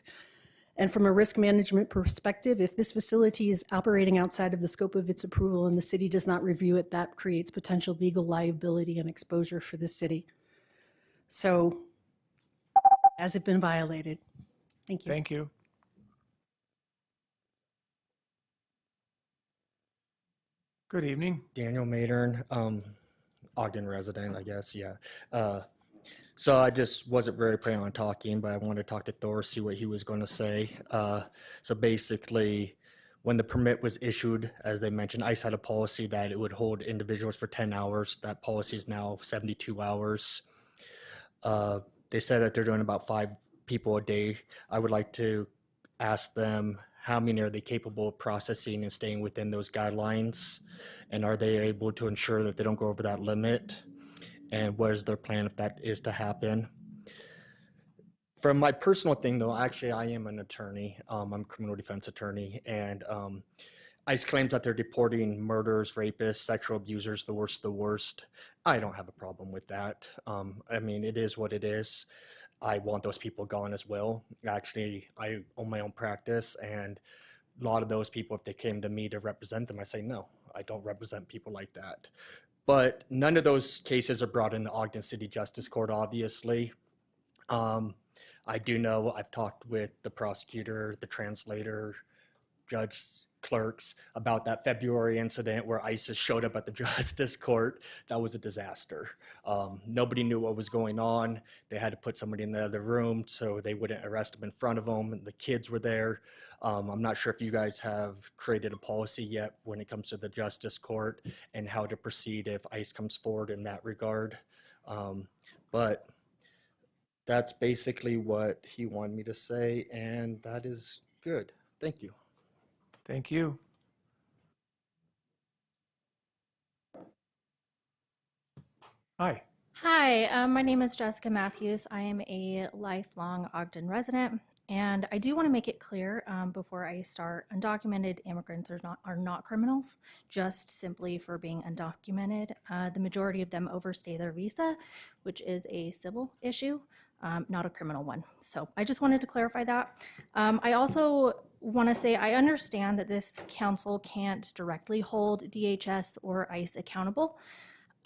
And from a risk management perspective, if this facility is operating outside of the scope of its approval and the city does not review it, that creates potential legal liability and exposure for the city. So, has it been violated? Thank you. Thank you. Good evening. Daniel Matern, Ogden resident, I guess, yeah. So I just wasn't very planning on talking, but I wanted to talk to Thor, see what he was going to say. So basically, when the permit was issued, as they mentioned, ICE had a policy that it would hold individuals for 10 hours. That policy is now 72 hours. They said that they're doing about 5 people a day. I would like to ask them, how many are they capable of processing and staying within those guidelines? And are they able to ensure that they don't go over that limit? And what is their plan if that is to happen? From my personal thing, though, actually, I am an attorney. I'm a criminal defense attorney, and ICE claims that they're deporting murderers, rapists, sexual abusers, the worst of the worst. I don't have a problem with that. I mean, it is what it is. I want those people gone as well. Actually, I own my own practice, and a lot of those people, if they came to me to represent them, I say, no, I don't represent people like that. But none of those cases are brought in the Ogden City Justice Court, obviously. I do know, I've talked with the prosecutor, the translator, judge, clerks about that February incident where ISIS showed up at the Justice Court. That was a disaster. Nobody knew what was going on. They had to put somebody in the other room so they wouldn't arrest them in front of them. And the kids were there. I'm not sure if you guys have created a policy yet when it comes to the Justice Court and how to proceed if ICE comes forward in that regard. But that's basically what he wanted me to say, and that is good. Thank you. Thank you. Hi. Hi, my name is Jessica Matthews. I am a lifelong Ogden resident. And I do want to make it clear before I start, undocumented immigrants are not criminals, just simply for being undocumented. The majority of them overstay their visa, which is a civil issue, not a criminal one. So I just wanted to clarify that. I also want to say I understand that this council can't directly hold DHS or ICE accountable,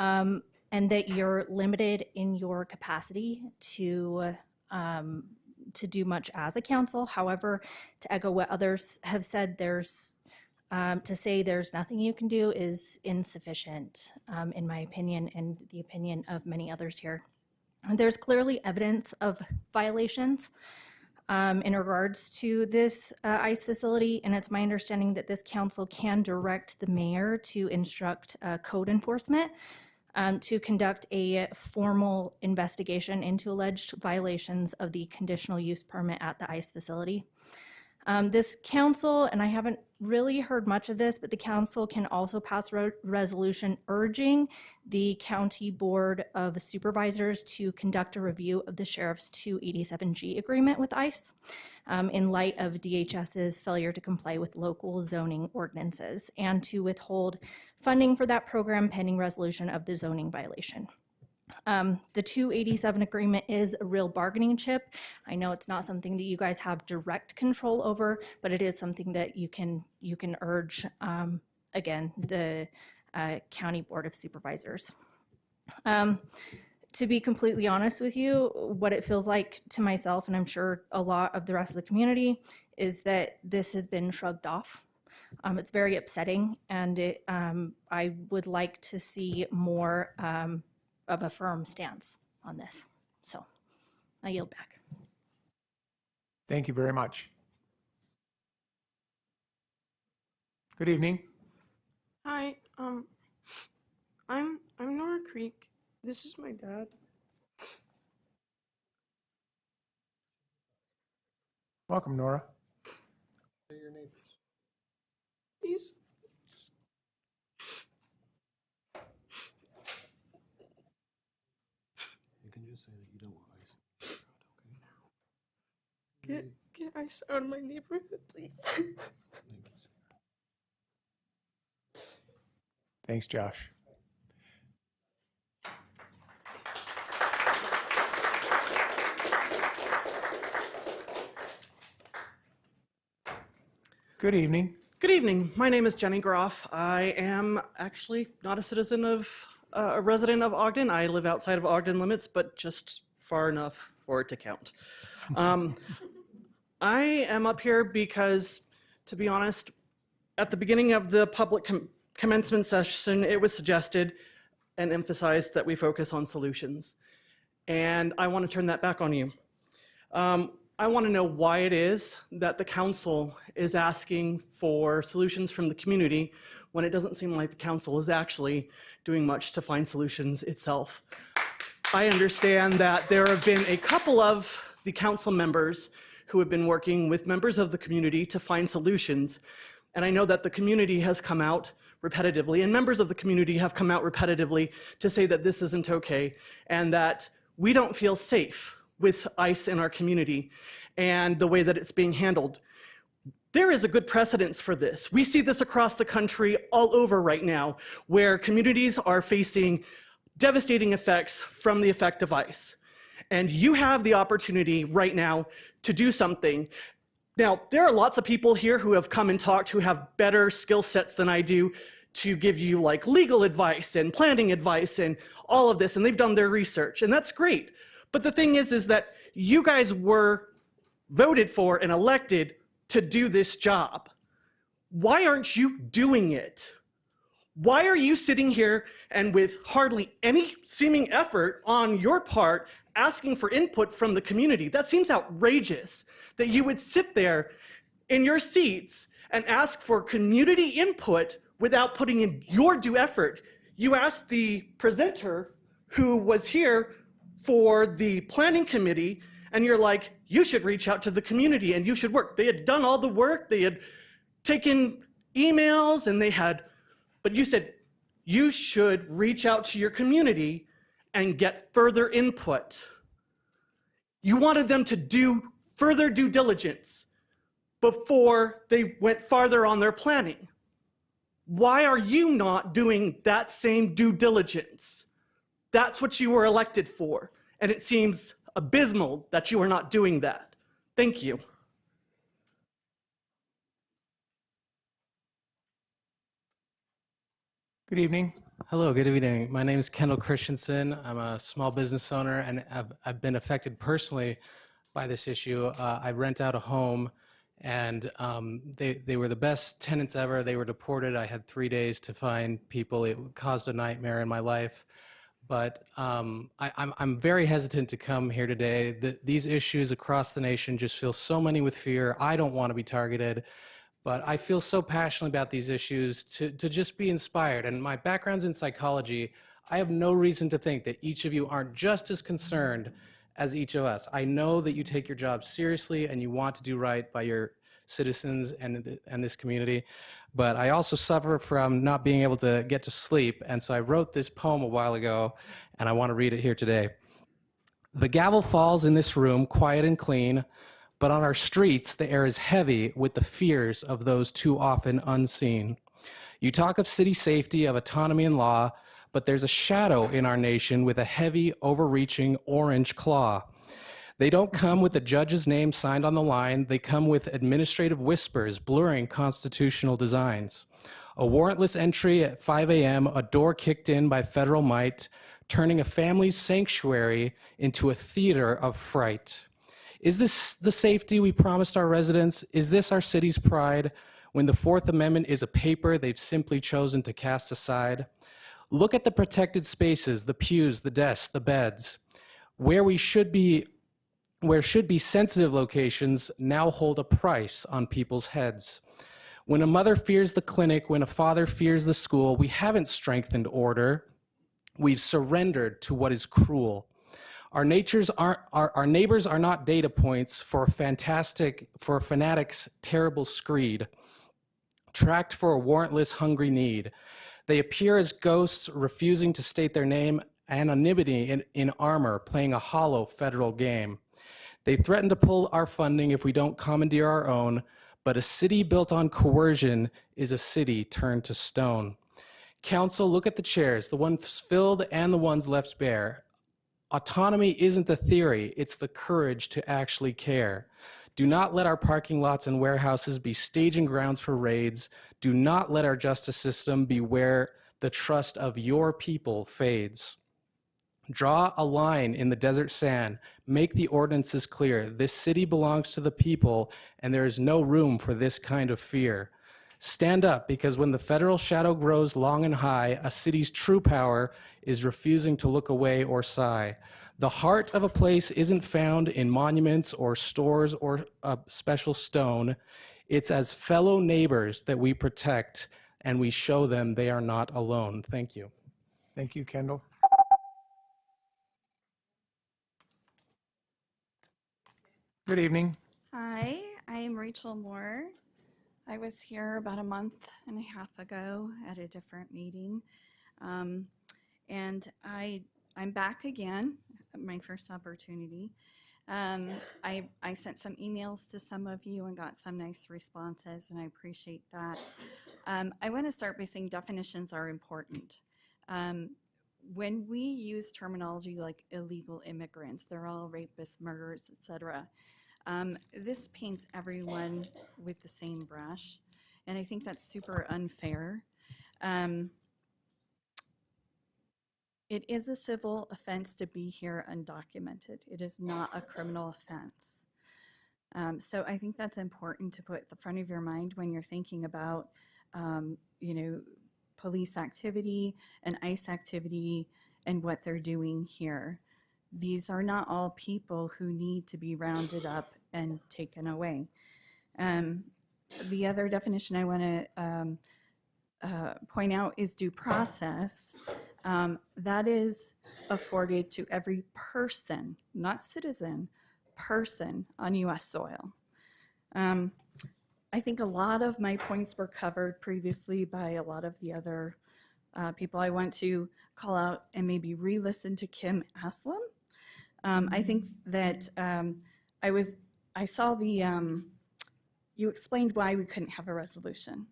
and that you're limited in your capacity to do much as a council. However, to echo what others have said, to say there's nothing you can do is insufficient, in my opinion, and the opinion of many others here. There's clearly evidence of violations in regards to this ICE facility, and it's my understanding that this council can direct the mayor to instruct code enforcement to conduct a formal investigation into alleged violations of the conditional use permit at the ICE facility. This council, and I haven't really heard much of this, but the council can also pass a resolution urging the County Board of Supervisors to conduct a review of the Sheriff's 287G agreement with ICE in light of DHS's failure to comply with local zoning ordinances and to withhold funding for that program pending resolution of the zoning violation. The 287 agreement is a real bargaining chip. I know it's not something that you guys have direct control over, but it is something that you can urge, again, the County Board of Supervisors. To be completely honest with you, what it feels like to myself, and I'm sure a lot of the rest of the community, is that this has been shrugged off. It's very upsetting, and I would like to see more of a firm stance on this. So I yield back. Thank you very much. Good evening. Hi, I'm Nora Creek. This is my dad. Welcome, Nora. Who are your neighbors? He's You can just say that you don't want ice. get ice out of my neighborhood, please. Thanks, Josh. Good evening. Good evening. My name is Jenny Groff. I am actually not a citizen of, a resident of Ogden. I live outside of Ogden limits, but just far enough for it to count. I am up here because, to be honest, at the beginning of the public commencement session, it was suggested and emphasized that we focus on solutions. And I want to turn that back on you. I want to know why it is that the council is asking for solutions from the community when it doesn't seem like the council is actually doing much to find solutions itself. I understand that there have been a couple of the council members who have been working with members of the community to find solutions. And I know that the community has come out repetitively, and members of the community have come out repetitively to say that this isn't okay and that we don't feel safe with ICE in our community and the way that it's being handled. There is a good precedence for this. We see this across the country all over right now, where communities are facing devastating effects from the effect of ICE. And you have the opportunity right now to do something. Now, there are lots of people here who have come and talked who have better skill sets than I do to give you like legal advice and planning advice and all of this, and they've done their research, and that's great. But the thing is that you guys were voted for and elected to do this job. Why aren't you doing it? Why are you sitting here and with hardly any seeming effort on your part asking for input from the community? That seems outrageous that you would sit there in your seats and ask for community input without putting in your due effort. You asked the presenter who was here for the planning committee, and you're like, you should reach out to the community and you should work. They had done all the work, they had taken emails, and they had, but you said, you should reach out to your community and get further input. You wanted them to do further due diligence before they went farther on their planning. Why are you not doing that same due diligence? That's what you were elected for, and it seems abysmal that you are not doing that. Thank you. Good evening. Hello, good evening. My name is Kendall Christensen. I'm a small business owner, and I've been affected personally by this issue. I rent out a home, and they were the best tenants ever. They were deported. I had 3 days to find people. It caused a nightmare in my life. But I'm very hesitant to come here today. These issues across the nation just feel so many with fear. I don't want to be targeted. But I feel so passionately about these issues to just be inspired. And my background's in psychology. I have no reason to think that each of you aren't just as concerned as each of us. I know that you take your job seriously and you want to do right by your citizens and this community. But I also suffer from not being able to get to sleep. And so I wrote this poem a while ago, and I want to read it here today. The gavel falls in this room, quiet and clean. But on our streets, the air is heavy with the fears of those too often unseen. You talk of city safety, of autonomy and law, but there's a shadow in our nation with a heavy, overreaching orange claw. They don't come with the judge's name signed on the line. They come with administrative whispers, blurring constitutional designs. A warrantless entry at 5 a.m., a door kicked in by federal might, turning a family's sanctuary into a theater of fright. Is this the safety we promised our residents? Is this our city's pride when the Fourth Amendment is a paper they've simply chosen to cast aside? Look at the protected spaces, the pews, the desks, the beds. Where should be sensitive locations now hold a price on people's heads. When a mother fears the clinic, when a father fears the school, we haven't strengthened order. We've surrendered to what is cruel. Our neighbors are not data points for a fanatic's terrible screed, tracked for a warrantless hungry need. They appear as ghosts refusing to state their name, anonymity in armor, playing a hollow federal game. They threaten to pull our funding if we don't commandeer our own, but a city built on coercion is a city turned to stone. Council, look at the chairs, the ones filled and the ones left bare. Autonomy isn't the theory, it's the courage to actually care. Do not let our parking lots and warehouses be staging grounds for raids. Do not let our justice system be where the trust of your people fades. Draw a line in the desert sand. Make the ordinances clear. This city belongs to the people, and there is no room for this kind of fear. Stand up, because when the federal shadow grows long and high, a city's true power is refusing to look away or sigh. The heart of a place isn't found in monuments or stores or a special stone. It's as fellow neighbors that we protect, and we show them they are not alone. Thank you. Thank you, Kendall. Good evening. Hi, I am Rachel Moore. I was here about a month and a half ago at a different meeting. And I'm back again, my first opportunity. I sent some emails to some of you and got some nice responses, and I appreciate that. I want to start by saying definitions are important. When we use terminology like illegal immigrants, they're all rapists, murderers, etc. This paints everyone with the same brush, and I think that's super unfair. It is a civil offense to be here undocumented. It is not a criminal offense. So I think that's important to put at the front of your mind when you're thinking about, police activity and ICE activity and what they're doing here. These are not all people who need to be rounded up and taken away. The other definition I want to point out is due process. That is afforded to every person, not citizen, person on US soil. I think a lot of my points were covered previously by a lot of the other people. I want to call out and maybe re-listen to Kim Aslam. I think that I I saw the, you explained why we couldn't have a resolution.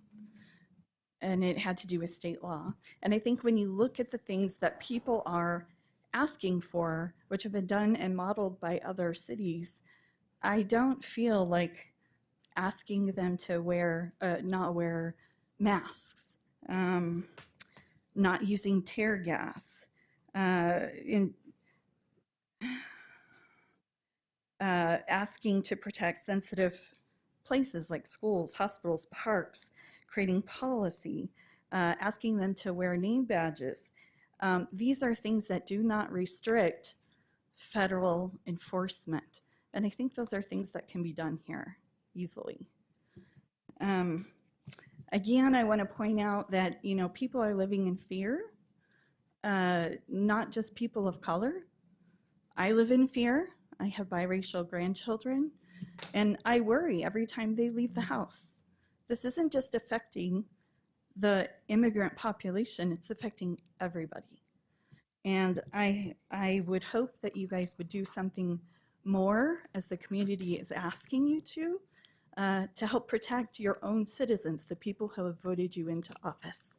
And it had to do with state law. And I think when you look at the things that people are asking for, which have been done and modeled by other cities, I don't feel like asking them to wear, not wear masks, not using tear gas, asking to protect sensitive places like schools, hospitals, parks, creating policy, asking them to wear name badges. These are things that do not restrict federal enforcement. And I think those are things that can be done here easily. Again, I want to point out that, you know, people are living in fear, not just people of color. I live in fear. I have biracial grandchildren, and I worry every time they leave the house. This isn't just affecting the immigrant population, it's affecting everybody. And I would hope that you guys would do something more, as the community is asking you to help protect your own citizens, the people who have voted you into office.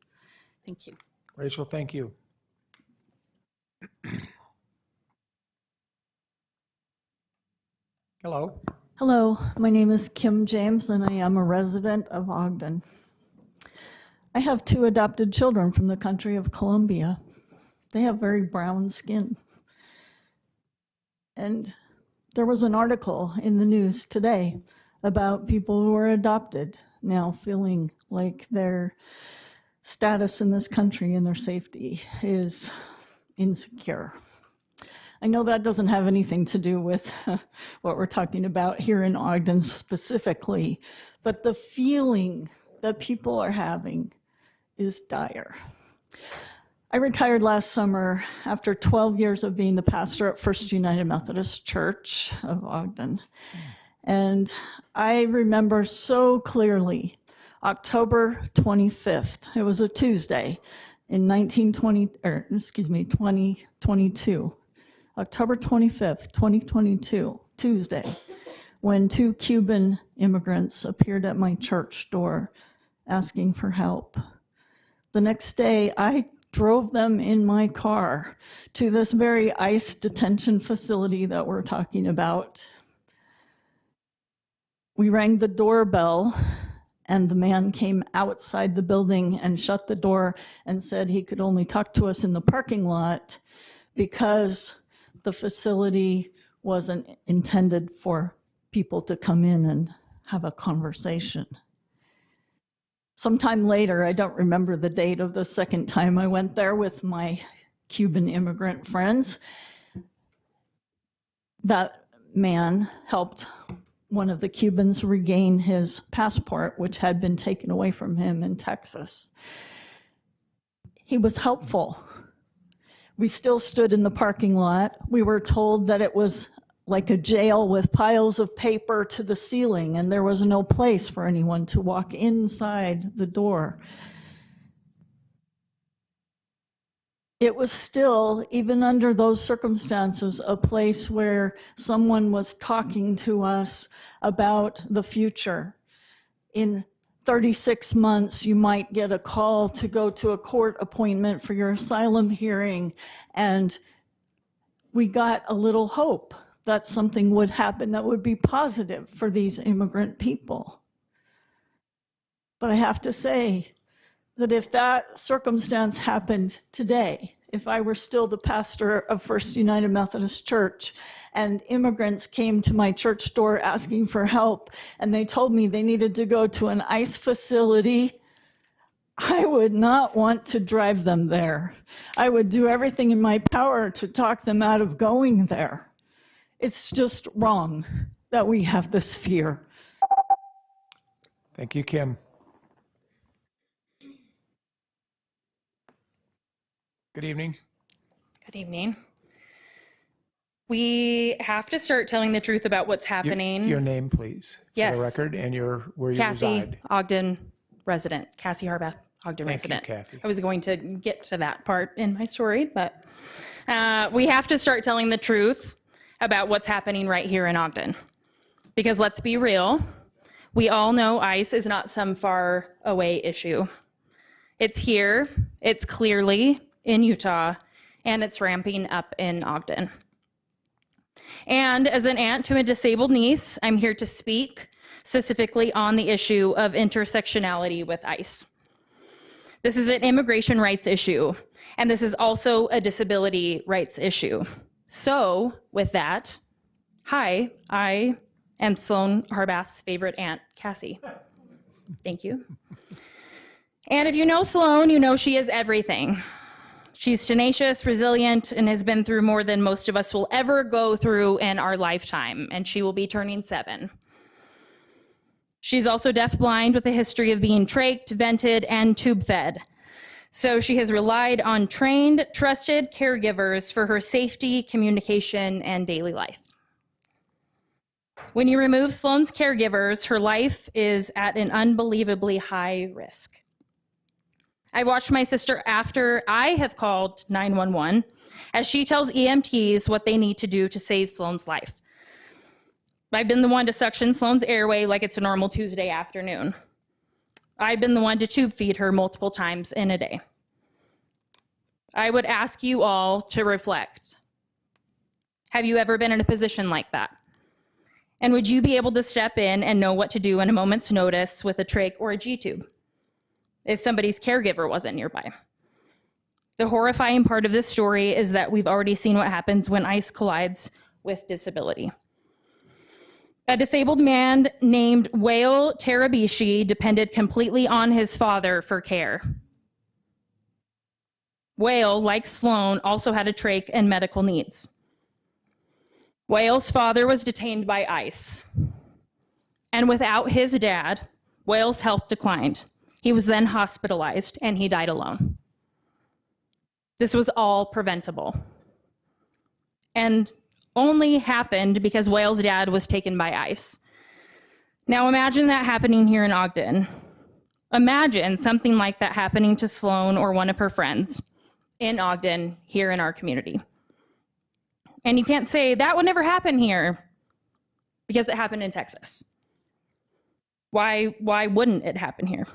Thank you. Rachel, thank you. Hello. Hello, my name is Kim James and I am a resident of Ogden. I have 2 adopted children from the country of Colombia. They have very brown skin. And there was an article in the news today about people who are adopted now feeling like their status in this country and their safety is insecure. I know that doesn't have anything to do with what we're talking about here in Ogden specifically, but the feeling that people are having is dire. I retired last summer after 12 years of being the pastor at First United Methodist Church of Ogden. And I remember so clearly October 25th, it was a Tuesday in 2022. October 25th, 2022, Tuesday, when 2 Cuban immigrants appeared at my church door asking for help. The next day, I drove them in my car to this very ICE detention facility that we're talking about. We rang the doorbell, and the man came outside the building and shut the door and said he could only talk to us in the parking lot because the facility wasn't intended for people to come in and have a conversation. Sometime later, I don't remember the date of the second time I went there with my Cuban immigrant friends, that man helped one of the Cubans regain his passport, which had been taken away from him in Texas. He was helpful. We still stood in the parking lot. We were told that it was like a jail with piles of paper to the ceiling, and there was no place for anyone to walk inside the door. It was still, even under those circumstances, a place where someone was talking to us about the future. In 36 months, you might get a call to go to a court appointment for your asylum hearing, and we got a little hope that something would happen that would be positive for these immigrant people. But I have to say that if that circumstance happened today, if I were still the pastor of First United Methodist Church and immigrants came to my church door asking for help and they told me they needed to go to an ICE facility, I would not want to drive them there. I would do everything in my power to talk them out of going there. It's just wrong that we have this fear. Thank you, Kim. Good evening. Good evening. We have to start telling the truth about what's happening. Your name, please, yes, for the record, and where you Cassie, reside. Ogden resident. Cassie Harbeth, Ogden Thank resident. you, Kathy. I was going to get to that part in my story, but we have to start telling the truth about what's happening right here in Ogden. Because let's be real, we all know ICE is not some far away issue. It's here, it's clearly in Utah, and it's ramping up in Ogden. And as an aunt to a disabled niece, I'm here to speak specifically on the issue of intersectionality with ICE. This is an immigration rights issue, and this is also a disability rights issue. So with that, hi, I am Sloan Harbath's favorite aunt, Cassie. Thank you. And if you know Sloan, you know she is everything. She's tenacious, resilient, and has been through more than most of us will ever go through in our lifetime, and she will be turning 7. She's also deafblind with a history of being trached, vented, and tube-fed. So she has relied on trained, trusted caregivers for her safety, communication, and daily life. When you remove Sloan's caregivers, her life is at an unbelievably high risk. I watched my sister after I have called 911 as she tells EMTs what they need to do to save Sloan's life. I've been the one to suction Sloan's airway like it's a normal Tuesday afternoon. I've been the one to tube feed her multiple times in a day. I would ask you all to reflect. Have you ever been in a position like that? And would you be able to step in and know what to do in a moment's notice with a trach or a G-tube if somebody's caregiver wasn't nearby? The horrifying part of this story is that we've already seen what happens when ICE collides with disability. A disabled man named Whale Terabishi depended completely on his father for care. Whale, like Sloan, also had a trach and medical needs. Whale's father was detained by ICE. And without his dad, Whale's health declined. He was then hospitalized and he died alone. This was all preventable. And only happened because Whale's dad was taken by ICE. Now imagine that happening here in Ogden. Imagine something like that happening to Sloan or one of her friends in Ogden, here in our community. And you can't say, that would never happen here, because it happened in Texas. Why wouldn't it happen here?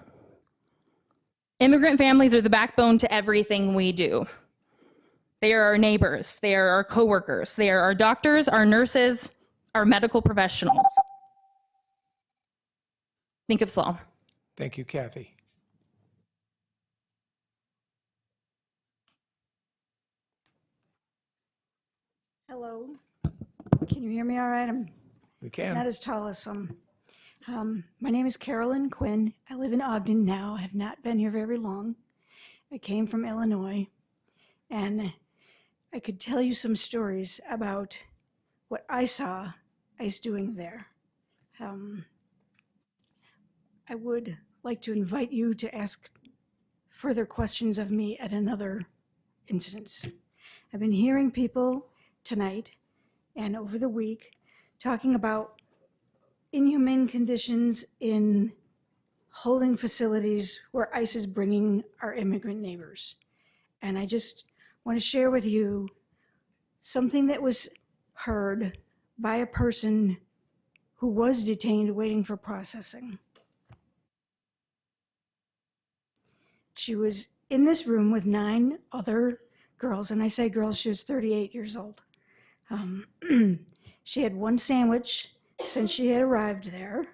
Immigrant families are the backbone to everything we do. They are our neighbors, they are our coworkers, they are our doctors, our nurses, our medical professionals. Think of Sloan. Thank you, Kathy. Hello. Can you hear me all right? We can. Not as tall as some. My name is Carolyn Quinn. I live in Ogden now. I have not been here very long. I came from Illinois, and I could tell you some stories about what I saw ICE doing there. I would like to invite you to ask further questions of me at another instance. I've been hearing people tonight and over the week talking about inhumane conditions in holding facilities where ICE is bringing our immigrant neighbors. And I just want to share with you something that was heard by a person who was detained waiting for processing. She was in this room with 9 other girls, and I say girls, she was 38 years old. She had 1 sandwich since she had arrived there,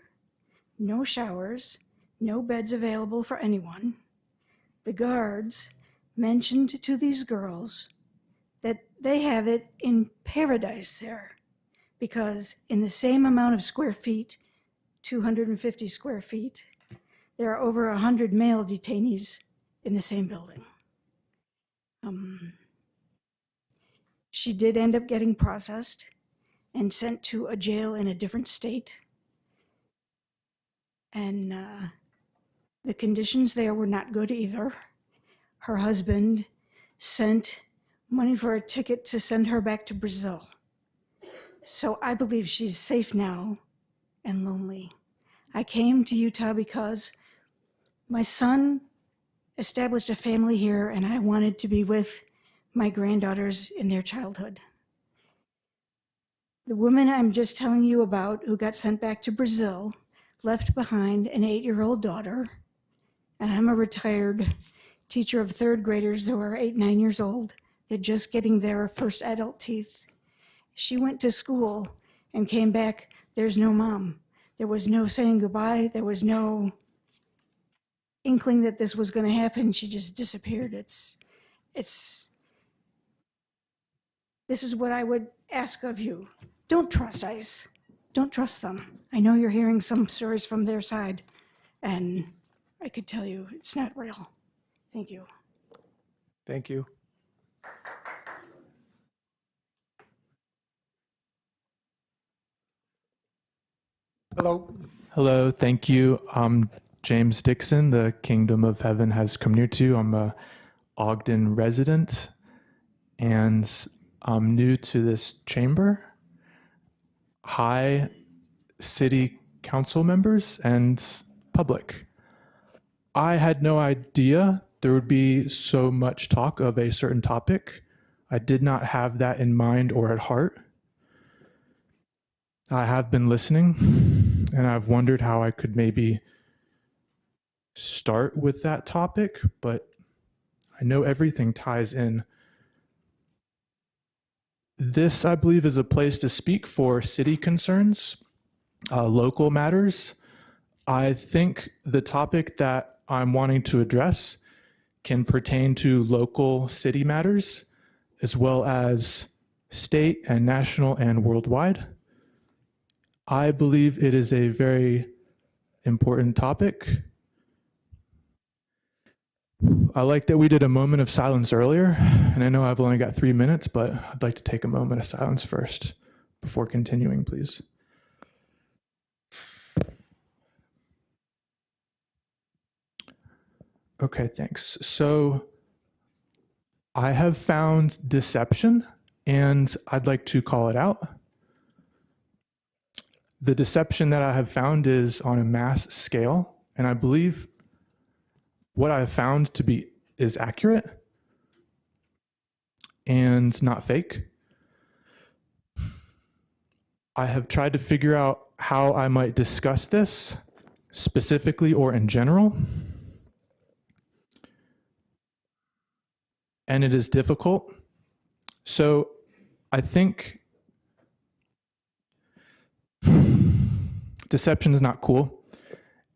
no showers, no beds available for anyone. The guards mentioned to these girls that they have it in paradise there, because in the same amount of square feet, 250 square feet, there are over 100 male detainees in the same building. She did end up getting processed and sent to a jail in a different state. And the conditions there were not good either. Her husband sent money for a ticket to send her back to Brazil. So I believe she's safe now and lonely. I came to Utah because my son established a family here and I wanted to be with my granddaughters in their childhood. The woman I'm just telling you about, who got sent back to Brazil, left behind an 8-year-old daughter, and I'm a retired teacher of third graders who are 8, 9 years old. They're just getting their first adult teeth. She went to school and came back. There's no mom. There was no saying goodbye. There was no inkling that this was going to happen. She just disappeared. This is what I would ask of you. Don't trust ICE. Don't trust them. I know you're hearing some stories from their side, and I could tell you it's not real. Thank you. Thank you. Hello. Hello, thank you. I'm James Dixon. The Kingdom of Heaven has come near to you. I'm a Ogden resident, and I'm new to this chamber. Hi, city council members and public. I had no idea there would be so much talk of a certain topic. I did not have that in mind or at heart. I have been listening, and I've wondered how I could maybe start with that topic, but I know everything ties in. This, I believe, is a place to speak for city concerns, local matters. I think the topic that I'm wanting to address can pertain to local city matters, as well as state and national and worldwide. I believe it is a very important topic. I like that we did a moment of silence earlier, and I know I've only got 3 minutes, but I'd like to take a moment of silence first before continuing, please. Okay, thanks. So I have found deception, and I'd like to call it out. The deception that I have found is on a mass scale, and I believe what I have found to be is accurate and not fake. I have tried to figure out how I might discuss this specifically or in general, and it is difficult. So I think deception is not cool.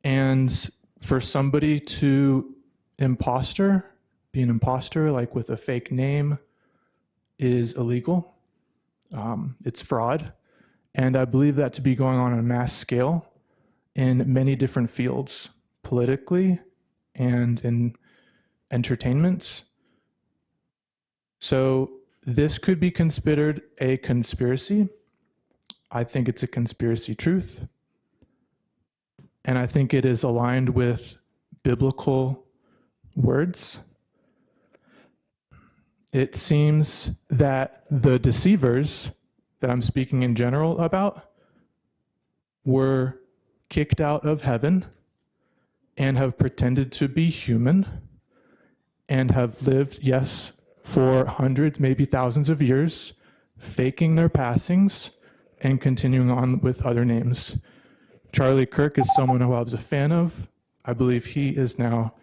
And for somebody to be an imposter, like with a fake name, is illegal. It's fraud. And I believe that to be going on a mass scale in many different fields, politically and in entertainment. So this could be considered a conspiracy. I think it's a conspiracy truth. And I think it is aligned with biblical words. It seems that the deceivers that I'm speaking in general about were kicked out of heaven and have pretended to be human and have lived, yes, for hundreds, maybe thousands of years, faking their passings and continuing on with other names. Charlie Kirk is someone who I was a fan of. I believe he is now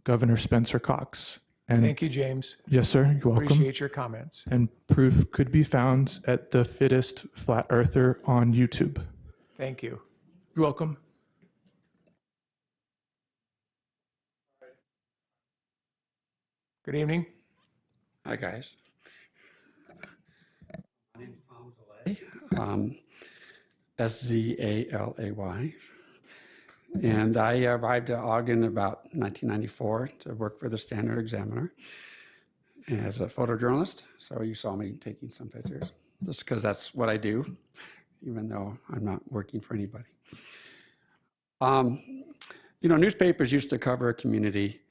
Governor Spencer Cox. And thank you, James. Yes, sir. You're welcome. Appreciate your comments. And proof could be found at The Fittest Flat Earther on YouTube. Thank you. You're welcome. Good evening. Hi, guys. My name is Tom Zalay, S-Z-A-L-A-Y. And I arrived at Ogden about 1994 to work for the Standard Examiner as a photojournalist. So you saw me taking some pictures, just because that's what I do, even though I'm not working for anybody. You know, newspapers used to cover a community,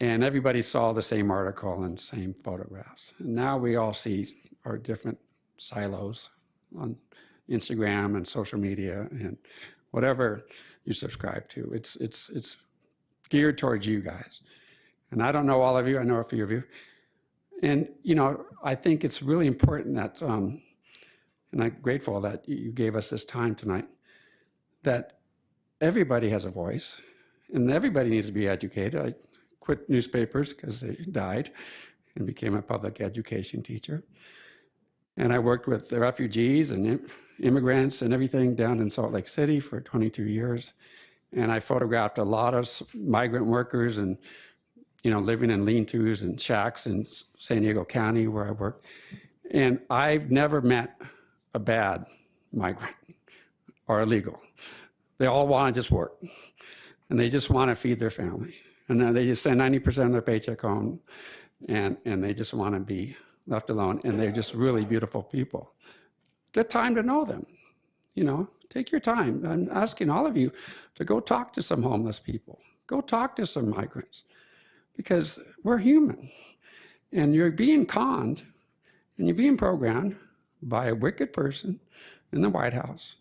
and everybody saw the same article and same photographs. And now we all see our different silos on Instagram and social media and whatever you subscribe to. It's geared towards you guys. And I don't know all of you, I know a few of you. And, you know, I think it's really important that and I'm grateful that you gave us this time tonight, that everybody has a voice and everybody needs to be educated. I quit newspapers because they died and became a public education teacher. And I worked with the refugees and immigrants and everything down in Salt Lake City for 22 years. And I photographed a lot of migrant workers and, living in lean-tos and shacks in San Diego County where I work. And I've never met a bad migrant or illegal. They all want to just work. And they just want to feed their family. And then they just send 90% of their paycheck home. And they just want to be left alone. And they're just really beautiful people. Get time to know them. Take your time. I'm asking all of you to go talk to some homeless people. Go talk to some migrants. Because we're human. And you're being conned and you're being programmed by a wicked person in the White House.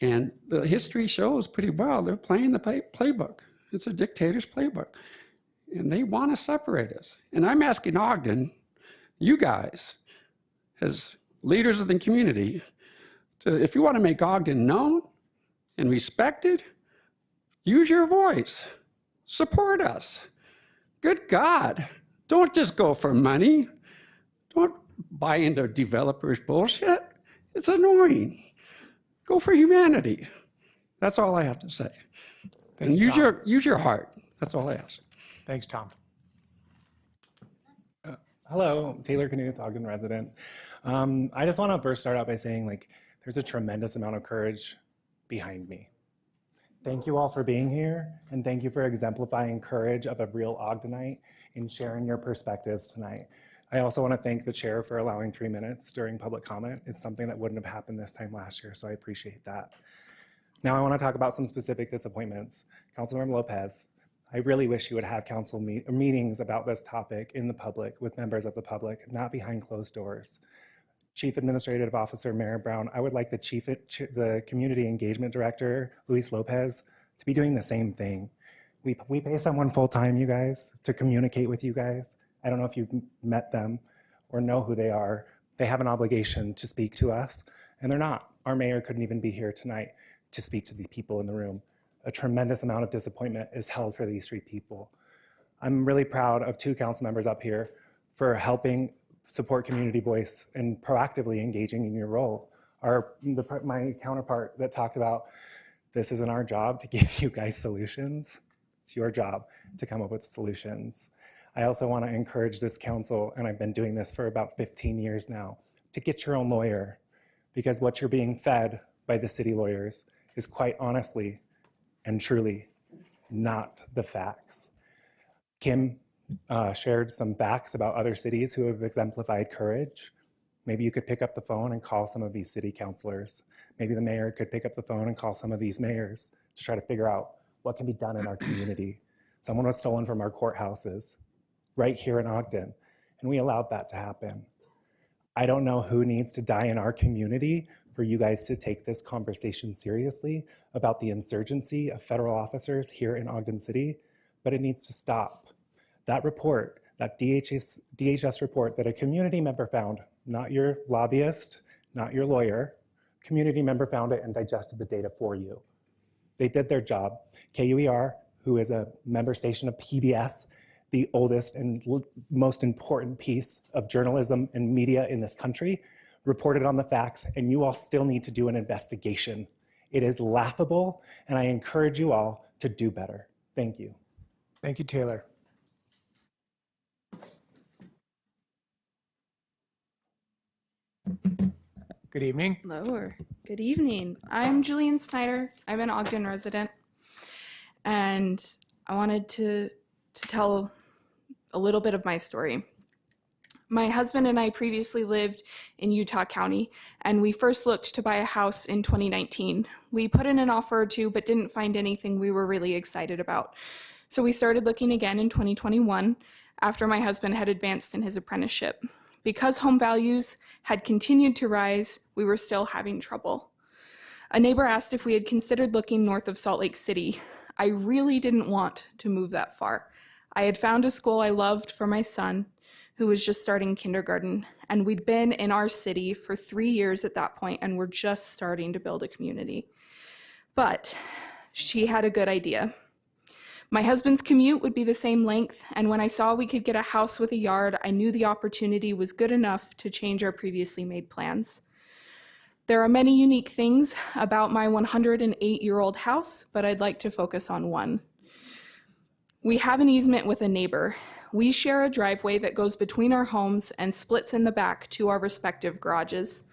And the history shows pretty well they're playing the playbook. It's a dictator's playbook. And they want to separate us. And I'm asking Ogden, you guys, as leaders of the community, if you want to make Ogden known and respected, use your voice. Support us. Good God. Don't just go for money. Don't buy into developers' bullshit. It's annoying. Go for humanity. That's all I have to say. And use your heart. That's all I ask. Thanks, Tom. Hello, Taylor Knuth, Ogden resident. I just want to first start out by saying, there's a tremendous amount of courage behind me. Thank you all for being here, and thank you for exemplifying courage of a real Ogdenite in sharing your perspectives tonight. I also want to thank the chair for allowing 3 minutes during public comment. It's something that wouldn't have happened this time last year, so I appreciate that. Now I want to talk about some specific disappointments. Councilmember Lopez, I really wish you would have council meetings about this topic in the public with members of the public, not behind closed doors. Chief Administrative Officer Mayor Brown, I would like the Community Engagement Director, Luis Lopez, to be doing the same thing. We pay someone full-time, you guys, to communicate with you guys. I don't know if you've met them or know who they are. They have an obligation to speak to us, and they're not. Our mayor couldn't even be here tonight to speak to the people in the room. A tremendous amount of disappointment is held for these 3 people. I'm really proud of 2 council members up here for helping support community voice and proactively engaging in your role. My counterpart that talked about this isn't our job to give you guys solutions. It's your job to come up with solutions. I also want to encourage this council, and I've been doing this for about 15 years now, to get your own lawyer, because what you're being fed by the city lawyers is quite honestly and truly not the facts. Kim shared some facts about other cities who have exemplified courage. Maybe you could pick up the phone and call some of these city councilors. Maybe the mayor could pick up the phone and call some of these mayors to try to figure out what can be done in our community. Someone was stolen from our courthouses right here in Ogden, and we allowed that to happen. I don't know who needs to die in our community for you guys to take this conversation seriously about the insurgency of federal officers here in Ogden City, but it needs to stop. That report, that DHS report that a community member found, not your lobbyist, not your lawyer, community member found it and digested the data for you. They did their job. KUER, who is a member station of PBS, the oldest and most important piece of journalism and media in this country, reported on the facts, and you all still need to do an investigation. It is laughable, and I encourage you all to do better. Thank you. Thank you, Taylor. Good evening. Hello, or good evening. I'm Julian Snyder. I'm an Ogden resident, and I wanted to tell a little bit of my story. My husband and I previously lived in Utah County, and we first looked to buy a house in 2019. We put in an offer or 2, but didn't find anything we were really excited about. So we started looking again in 2021 after my husband had advanced in his apprenticeship. Because home values had continued to rise, we were still having trouble. A neighbor asked if we had considered looking north of Salt Lake City. I really didn't want to move that far. I had found a school I loved for my son, who was just starting kindergarten, and we'd been in our city for 3 years at that point, and we're just starting to build a community. But she had a good idea. My husband's commute would be the same length, and when I saw we could get a house with a yard, I knew the opportunity was good enough to change our previously made plans. There are many unique things about my 108-year-old house, but I'd like to focus on one. We have an easement with a neighbor. We share a driveway that goes between our homes and splits in the back to our respective garages.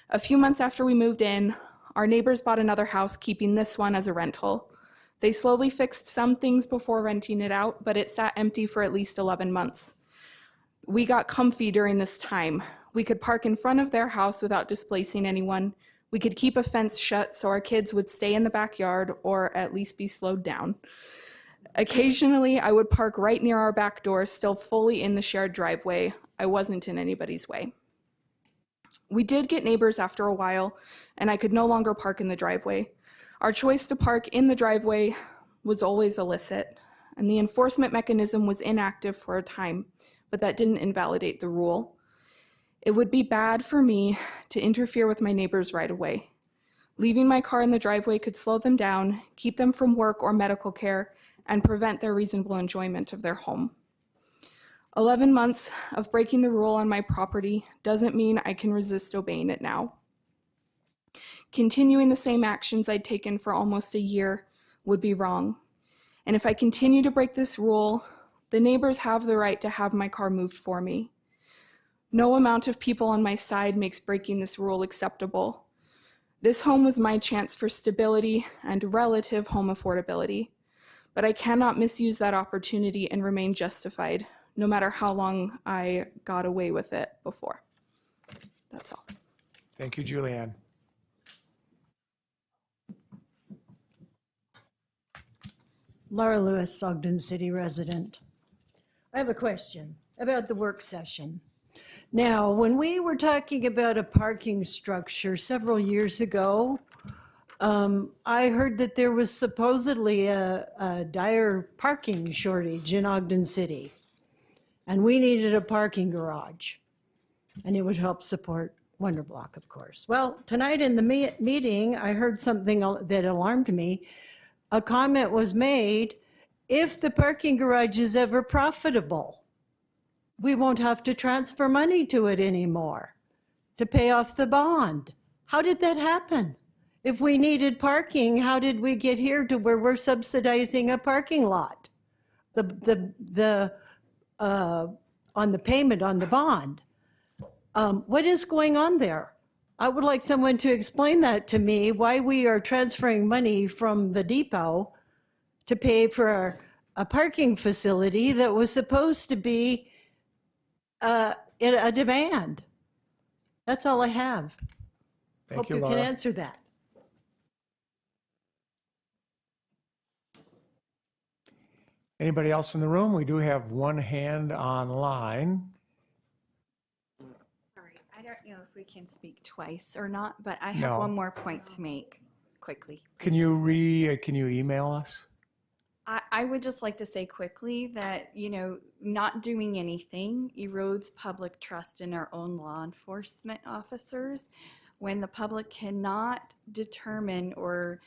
A few months after we moved in, our neighbors bought another house, keeping this one as a rental. They slowly fixed some things before renting it out, but it sat empty for at least 11 months. We got comfy during this time. We could park in front of their house without displacing anyone. We could keep a fence shut so our kids would stay in the backyard or at least be slowed down. Occasionally, I would park right near our back door, still fully in the shared driveway. I wasn't in anybody's way. We did get neighbors after a while, and I could no longer park in the driveway. Our choice to park in the driveway was always illicit, and the enforcement mechanism was inactive for a time, but that didn't invalidate the rule. It would be bad for me to interfere with my neighbors right away. Leaving my car in the driveway could slow them down, keep them from work or medical care, and prevent their reasonable enjoyment of their home. 11 months of breaking the rule on my property doesn't mean I can resist obeying it now. Continuing the same actions I'd taken for almost a year would be wrong. And if I continue to break this rule, the neighbors have the right to have my car moved for me. No amount of people on my side makes breaking this rule acceptable. This home was my chance for stability and relative home affordability, but I cannot misuse that opportunity and remain justified, no matter how long I got away with it before. That's all. Thank you, Julianne. Laura Lewis, Ogden City resident. I have a question about the work session. Now, when we were talking about a parking structure several years ago, I heard that there was supposedly a dire parking shortage in Ogden City, and we needed a parking garage, and it would help support Wonder Block, of course. Well, tonight in the meeting, I heard something that alarmed me. A comment was made, if the parking garage is ever profitable, we won't have to transfer money to it anymore to pay off the bond. How did that happen? If we needed parking, how did we get here to where we're subsidizing a parking lot? On the payment on the bond. What is going on there? I would like someone to explain that to me, why we are transferring money from the depot to pay for a parking facility that was supposed to be in a demand. That's all I have. Hope you can answer that. Anybody else in the room? We do have one hand online. Sorry, I don't know if we can speak twice or not, but I have one more point to make quickly. Can you email us? I would just like to say quickly that, not doing anything erodes public trust in our own law enforcement officers when the public cannot determine or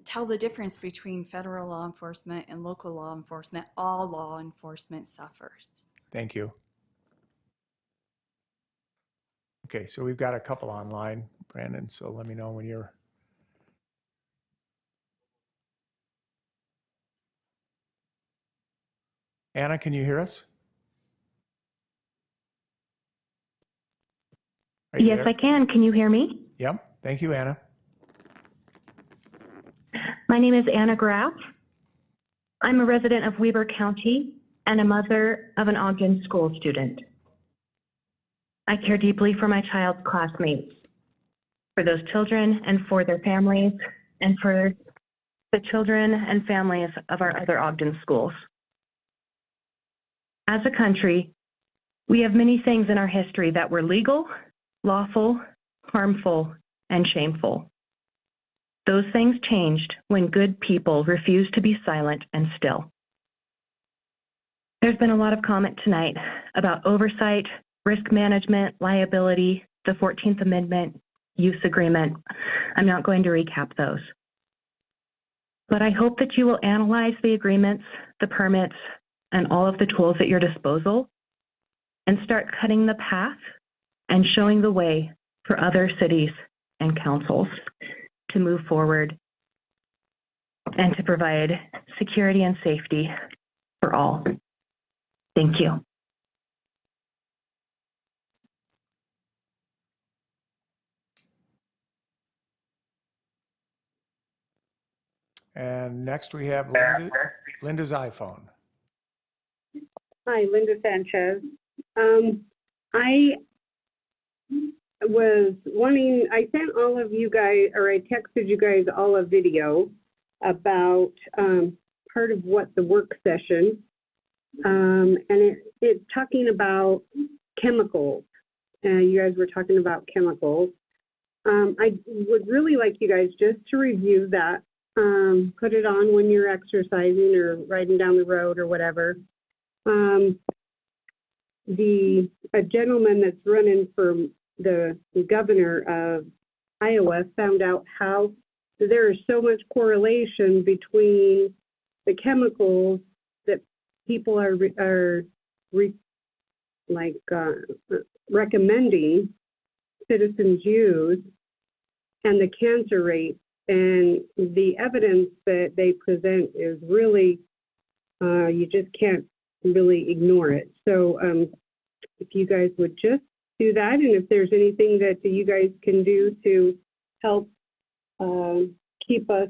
tell the difference between federal law enforcement and local law enforcement. All law enforcement suffers. Thank you. Okay, so we've got a couple online, Brandon, so let me know when you're... Anna, can you hear us? Yes, I can. Can you hear me? Yep. Thank you, Anna. My name is Anna Graff. I'm a resident of Weber County and a mother of an Ogden school student. I care deeply for my child's classmates, for those children and for their families, and for the children and families of our other Ogden schools. As a country, we have many things in our history that were legal, lawful, harmful, and shameful. Those things changed when good people refused to be silent and still. There's been a lot of comment tonight about oversight, risk management, liability, the 14th Amendment, use agreement. I'm not going to recap those. But I hope that you will analyze the agreements, the permits, and all of the tools at your disposal and start cutting the path and showing the way for other cities and councils to move forward and to provide security and safety for all. Thank you. And next we have Linda's iPhone. Hi, Linda Sanchez. I was wanting, I sent all of you guys, or I texted you guys all a video about part of what the work session, and it's talking about chemicals. You guys were talking about chemicals. I would really like you guys just to review that, put it on when you're exercising or riding down the road or whatever. A gentleman that's running for the governor of Iowa found out how there is so much correlation between the chemicals that people are recommending citizens use and the cancer rate, and the evidence that they present is really, you just can't really ignore it. So if you guys would just do that, and if there's anything that you guys can do to help keep us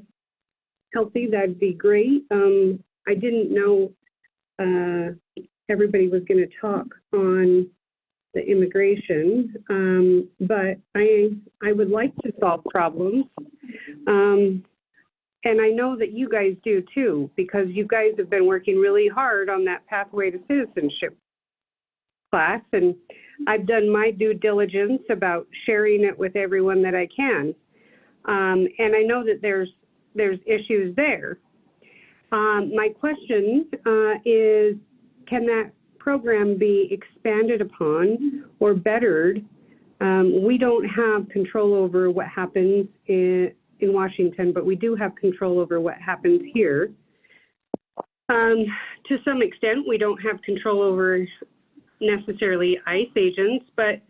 healthy, that'd be great. I didn't know everybody was going to talk on the immigration, but I would like to solve problems. And I know that you guys do too, because you guys have been working really hard on that pathway to citizenship class, and I've done my due diligence about sharing it with everyone that I can. And I know that there's issues there. My question is, can that program be expanded upon or bettered? We don't have control over what happens in Washington, but we do have control over what happens here. To some extent, we don't have control over necessarily ICE agents, but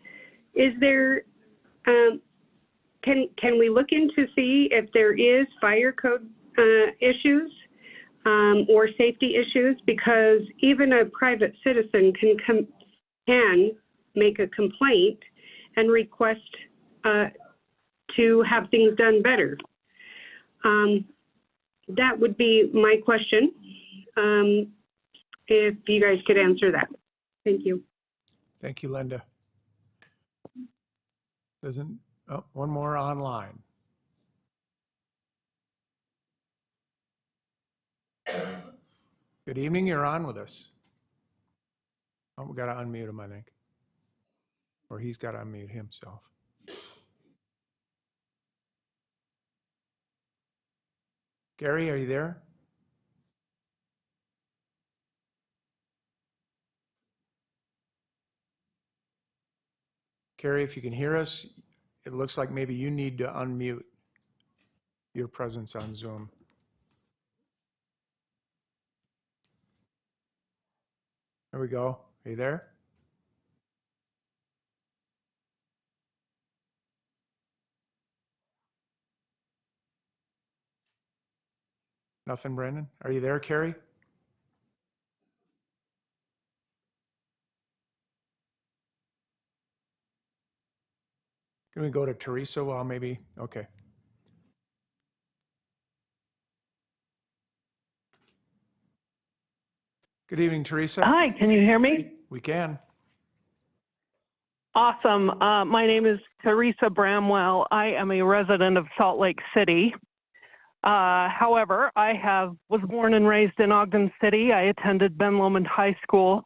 is there, can we look into see if there is fire code issues or safety issues? Because even a private citizen can make a complaint and request to have things done better. That would be my question, if you guys could answer that. Thank you. Thank you, Linda. One more online. Good evening, you're on with us. Oh, we got to unmute him, I think. Or he's got to unmute himself. Gary, are you there? Gary, if you can hear us, it looks like maybe you need to unmute your presence on Zoom. There we go. Are you there? Nothing, Brandon? Are you there, Carrie? Can we go to Teresa while maybe, okay. Good evening, Teresa. Hi, can you hear me? We can. Awesome. My name is Teresa Bramwell. I am a resident of Salt Lake City. However, I was born and raised in Ogden City. I attended Ben Lomond High School,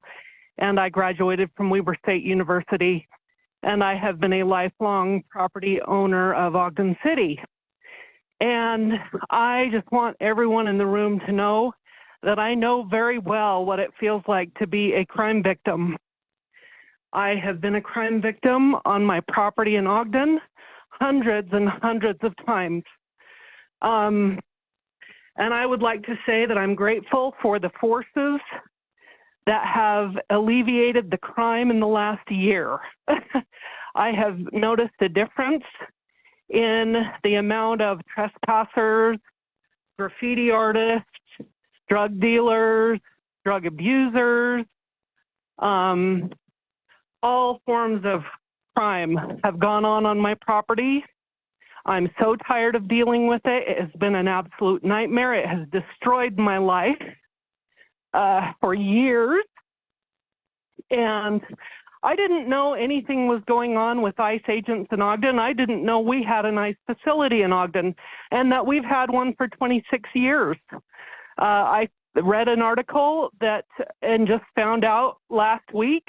and I graduated from Weber State University. And I have been a lifelong property owner of Ogden City. And I just want everyone in the room to know that I know very well what it feels like to be a crime victim. I have been a crime victim on my property in Ogden hundreds and hundreds of times. And I would like to say that I'm grateful for the forces that have alleviated the crime in the last year. I have noticed a difference in the amount of trespassers, graffiti artists, drug dealers, drug abusers, all forms of crime have gone on my property. I'm so tired of dealing with it. It has been an absolute nightmare. It has destroyed my life for years. And I didn't know anything was going on with ICE agents in Ogden. I didn't know we had an ICE facility in Ogden and that we've had one for 26 years. I read an article and just found out last week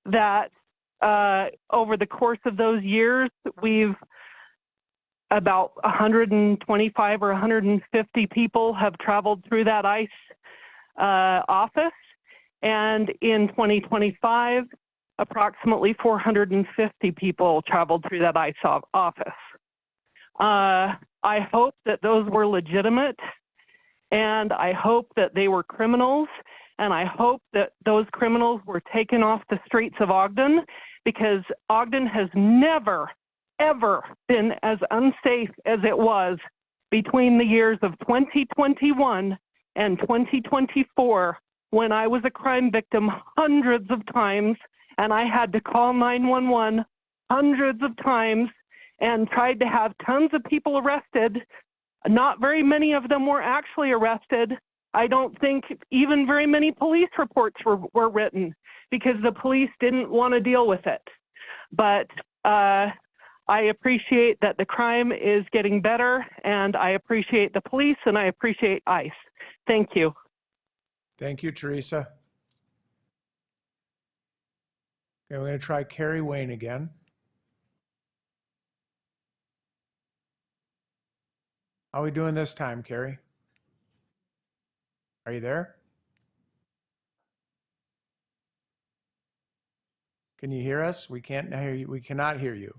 that over the course of those years, we've about 125 or 150 people have traveled through that ICE office. And in 2025, approximately 450 people traveled through that ICE office. I hope that those were legitimate, and I hope that they were criminals, and I hope that those criminals were taken off the streets of Ogden, because Ogden has never, ever been as unsafe as it was between the years of 2021 and 2024, when I was a crime victim hundreds of times, and I had to call 911 hundreds of times and tried to have tons of people arrested. Not very many of them were actually arrested. I don't think even very many police reports were written because the police didn't want to deal with it. But I appreciate that the crime is getting better, and I appreciate the police, and I appreciate ICE. Thank you. Thank you, Teresa. Okay, we're going to try Carrie Wayne again. How are we doing this time, Carrie? Are you there? Can you hear us? We can't hear you. We cannot hear you.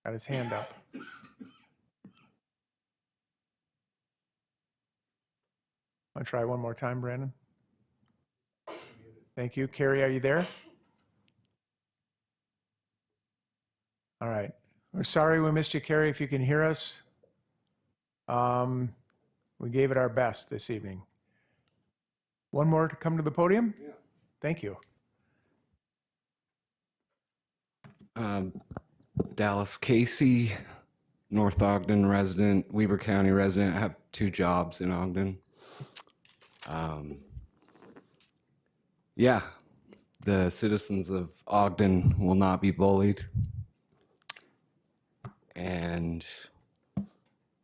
Got his hand up. I'll try one more time, Brandon. Thank you. Carrie, are you there? All right. We're sorry we missed you, Carrie, if you can hear us. We gave it our best this evening. One more to come to the podium? Yeah. Thank you. Dallas Casey, North Ogden resident, Weber County resident. I have 2 jobs in Ogden. Yeah, the citizens of Ogden will not be bullied, and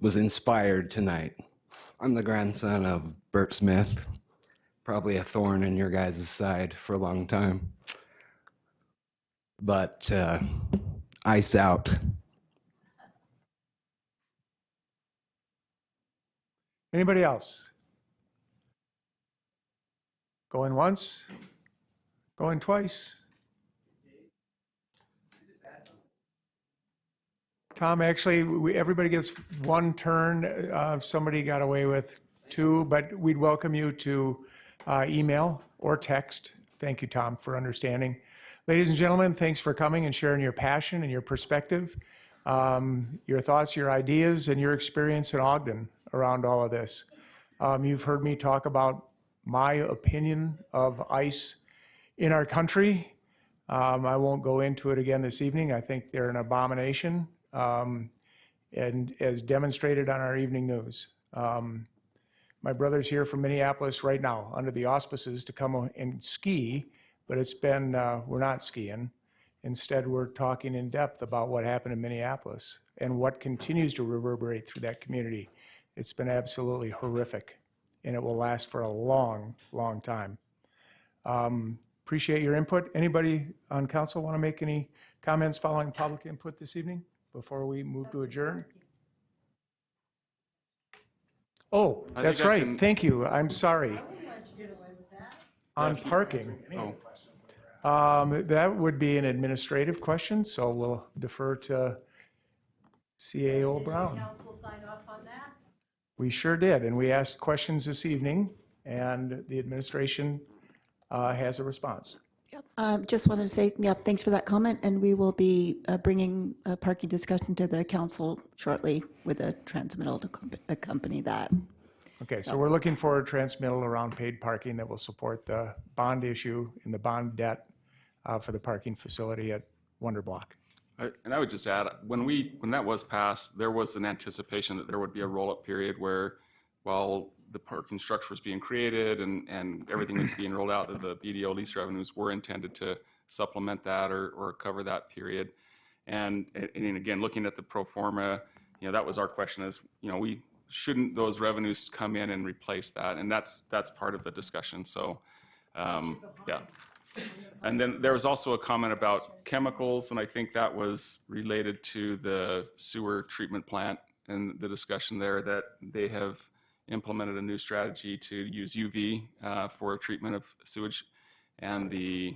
was inspired tonight. I'm the grandson of Bert Smith, probably a thorn in your guys' side for a long time. But ICE out. Anybody else? Going once? Going twice? Tom, actually, everybody gets one turn. Somebody got away with 2, but we'd welcome you to email or text. Thank you, Tom, for understanding. Ladies and gentlemen, thanks for coming and sharing your passion and your perspective, your thoughts, your ideas, and your experience in Ogden around all of this. You've heard me talk about my opinion of ICE in our country. I won't go into it again this evening. I think they're an abomination, and as demonstrated on our evening news. My brother's here from Minneapolis right now under the auspices to come and ski, but it's been, we're not skiing. Instead, we're talking in depth about what happened in Minneapolis and what continues to reverberate through that community. It's been absolutely horrific, and it will last for a long, long time. Appreciate your input. Anybody on council want to make any comments following public input this evening before we move to adjourn? Oh, that's right. Thank you. I'm sorry. On parking. That would be an administrative question, so we'll defer to CAO Brown. Council sign off on that? We sure did, and we asked questions this evening, and the administration has a response. Just wanted to say, thanks for that comment, and we will be bringing a parking discussion to the council shortly with a transmittal to accompany that. Okay, so we're looking for a transmittal around paid parking that will support the bond issue and the bond debt for the parking facility at Wonder Block. And I would just add, when that was passed, there was an anticipation that there would be a roll-up period where, while the parking structure was being created and everything was being rolled out, that the BDO lease revenues were intended to supplement that or cover that period. And again, looking at the pro forma, that was our question: is shouldn't those revenues come in and replace that? And that's part of the discussion. So, yeah. And then there was also a comment about chemicals, and I think that was related to the sewer treatment plant and the discussion there that they have implemented a new strategy to use UV for treatment of sewage, and the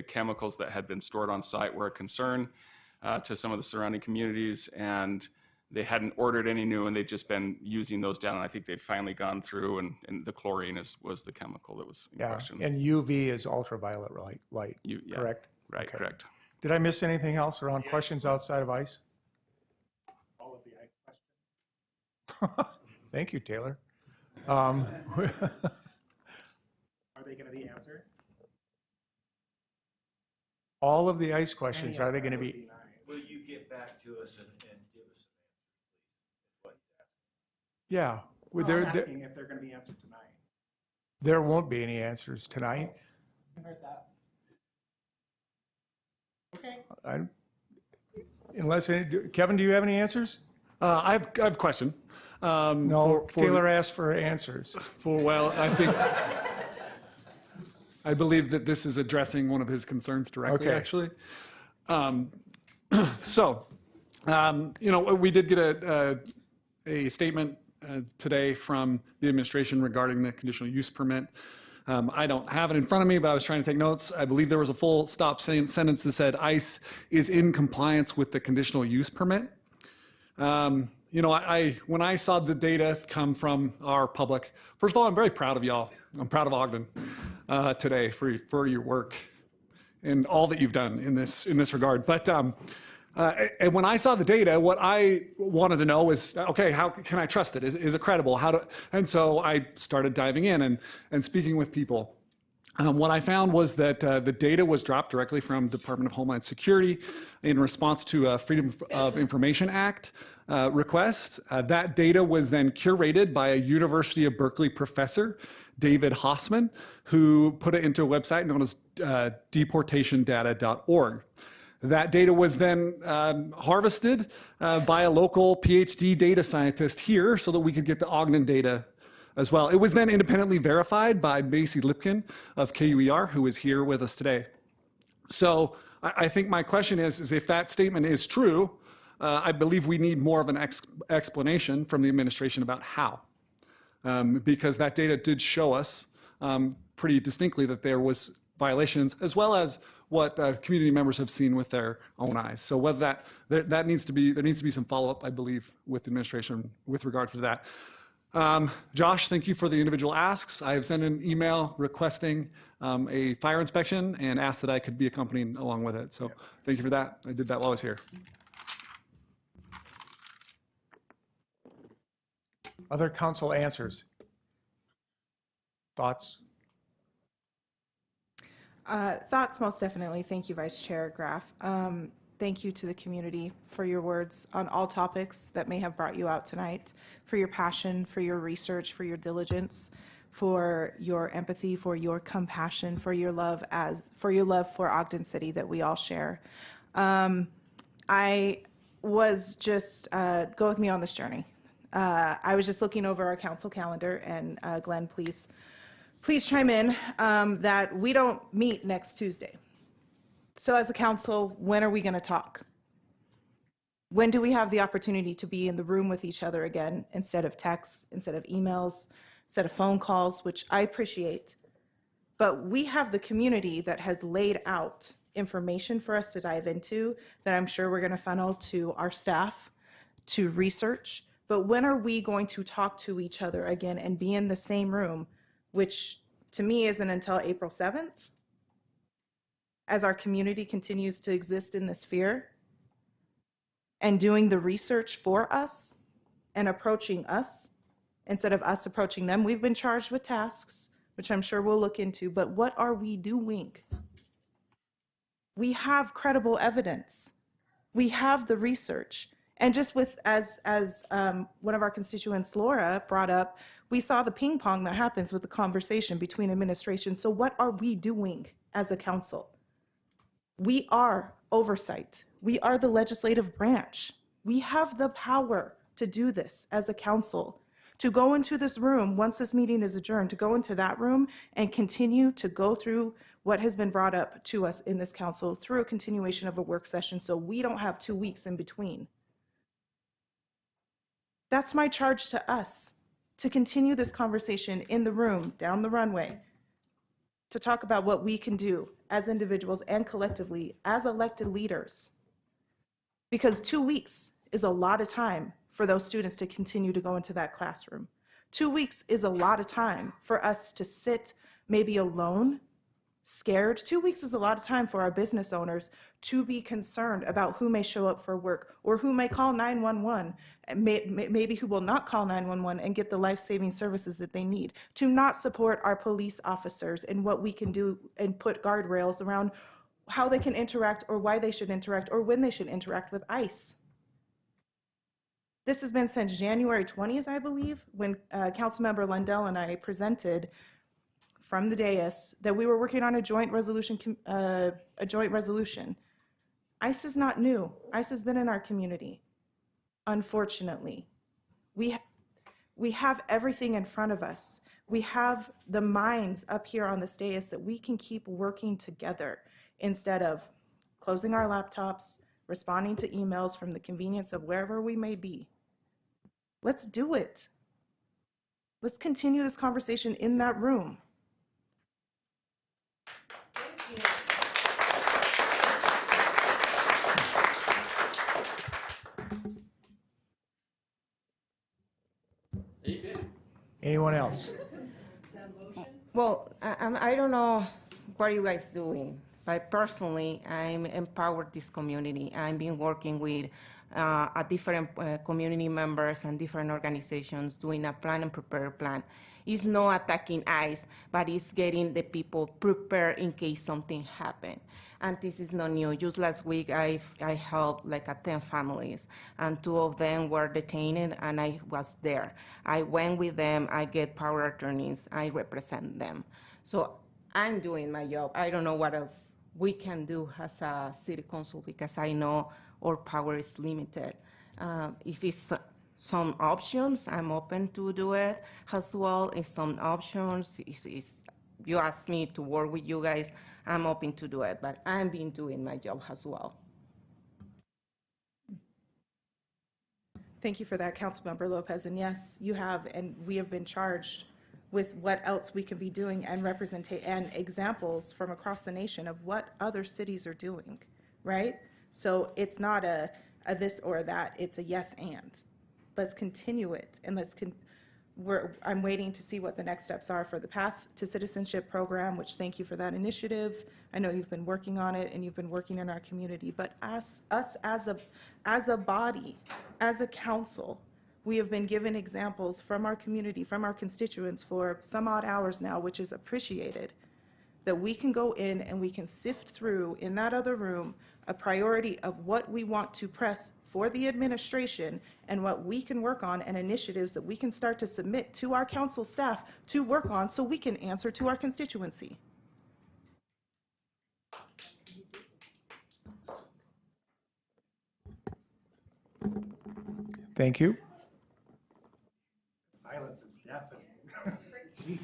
chemicals that had been stored on site were a concern to some of the surrounding communities, and they hadn't ordered any new, and they'd just been using those down. And I think they'd finally gone through, and the chlorine was the chemical that was in question. And UV is ultraviolet light, yeah, correct? Right, Okay. correct. Did I miss anything else around questions outside of ICE? All of the ICE questions. Thank you, Taylor. Are they going to be answered? All of the ICE questions, are they going to be? Will you get back to us and give us an answer, please? Yeah. Well, I'm asking if they're going to be answered tonight. There won't be any answers tonight. I heard that. Okay. Unless, Kevin, do you have any answers? I have a question. No, Taylor asked for answers. I believe that this is addressing one of his concerns directly, Okay. actually. We did get a statement today from the administration regarding the conditional use permit. I don't have it in front of me, but I was trying to take notes. I believe there was a full stop sentence that said ICE is in compliance with the conditional use permit. When I saw the data come from our public, first of all, I'm very proud of y'all. I'm proud of Ogden today for your work and all that you've done in this regard. But and when I saw the data, what I wanted to know is, okay, how can I trust it? Is it credible? And so I started diving in and speaking with people. What I found was that the data was dropped directly from Department of Homeland Security in response to a Freedom of Information Act request. That data was then curated by a University of Berkeley professor, David Hossman, who put it into a website known as deportationdata.org. That data was then harvested by a local PhD data scientist here so that we could get the Ogden data as well. It was then independently verified by Macy Lipkin of KUER, who is here with us today. So I think my question is if that statement is true, I believe we need more of an explanation from the administration about how. Because that data did show us pretty distinctly that there was violations, as well as what community members have seen with their own eyes. So whether there needs to be some follow-up, I believe, with the administration with regards to that. Josh, thank you for the individual asks. I have sent an email requesting a fire inspection and asked that I could be accompanied along with it. So thank you for that. I did that while I was here. Other council answers? Thoughts? Thoughts, most definitely. Thank you, Vice Chair Graff. Thank you to the community for your words on all topics that may have brought you out tonight, for your passion, for your research, for your diligence, for your empathy, for your compassion, for your love for Ogden City that we all share. I was just, go with me on this journey. I was just looking over our council calendar, and Glenn, please please chime in that we don't meet next Tuesday. So as a council, when are we going to talk? When do we have the opportunity to be in the room with each other again, instead of texts, instead of emails, instead of phone calls, which I appreciate. But we have the community that has laid out information for us to dive into that I'm sure we're going to funnel to our staff to research. But when are we going to talk to each other again and be in the same room, which to me isn't until April 7th, as our community continues to exist in this fear, and doing the research for us and approaching us instead of us approaching them. We've been charged with tasks, which I'm sure we'll look into, but what are we doing? We have credible evidence. We have the research. And just with, as one of our constituents, Laura, brought up, we saw the ping pong that happens with the conversation between administrations. So what are we doing as a council? We are oversight. We are the legislative branch. We have the power to do this as a council, to go into this room once this meeting is adjourned, to go into that room and continue to go through what has been brought up to us in this council through a continuation of a work session, so we don't have 2 weeks in between. That's my charge to us, to continue this conversation in the room, down the runway, to talk about what we can do as individuals and collectively as elected leaders. Because 2 weeks is a lot of time for those students to continue to go into that classroom. 2 weeks is a lot of time for us to sit maybe alone, scared. 2 weeks is a lot of time for our business owners to be concerned about who may show up for work or who may call 911, and maybe who will not call 911 and get the life-saving services that they need, to not support our police officers and what we can do and put guardrails around how they can interact or why they should interact or when they should interact with ICE. This has been since January 20th, I believe, when Councilmember Lundell and I presented from the dais that we were working on a joint resolution. ICE is not new. ICE has been in our community, unfortunately. We have everything in front of us. We have the minds up here on this dais that we can keep working together instead of closing our laptops, responding to emails from the convenience of wherever we may be. Let's do it. Let's continue this conversation in that room. Anyone else? Well, I don't know what you guys doing, but personally, I'm empowered this community. I've been working with different community members and different organizations doing a plan and prepare plan. It's not attacking ICE, but it's getting the people prepared in case something happens. And this is not new. Just last week, I helped like 10 families, and 2 of them were detained, and I was there. I went with them. I get power attorneys. I represent them. So I'm doing my job. I don't know what else we can do as a city council, because I know our power is limited. If it's some options, I'm open to do it as well. If some options, if you ask me to work with you guys, I'm open to do it, but I've been doing my job as well. Thank you for that, Councilmember Lopez. And yes, you have, and we have been charged with what else we can be doing and and examples from across the nation of what other cities are doing, right? So it's not a this or that, it's a yes and. Let's continue it, and I'm waiting to see what the next steps are for the Path to Citizenship program, which thank you for that initiative. I know you've been working on it and you've been working in our community, but us as a body, as a council, we have been given examples from our community, from our constituents for some odd hours now, which is appreciated, that we can go in and we can sift through in that other room a priority of what we want to press for the administration and what we can work on and initiatives that we can start to submit to our council staff to work on so we can answer to our constituency. Thank you. Silence is deafening.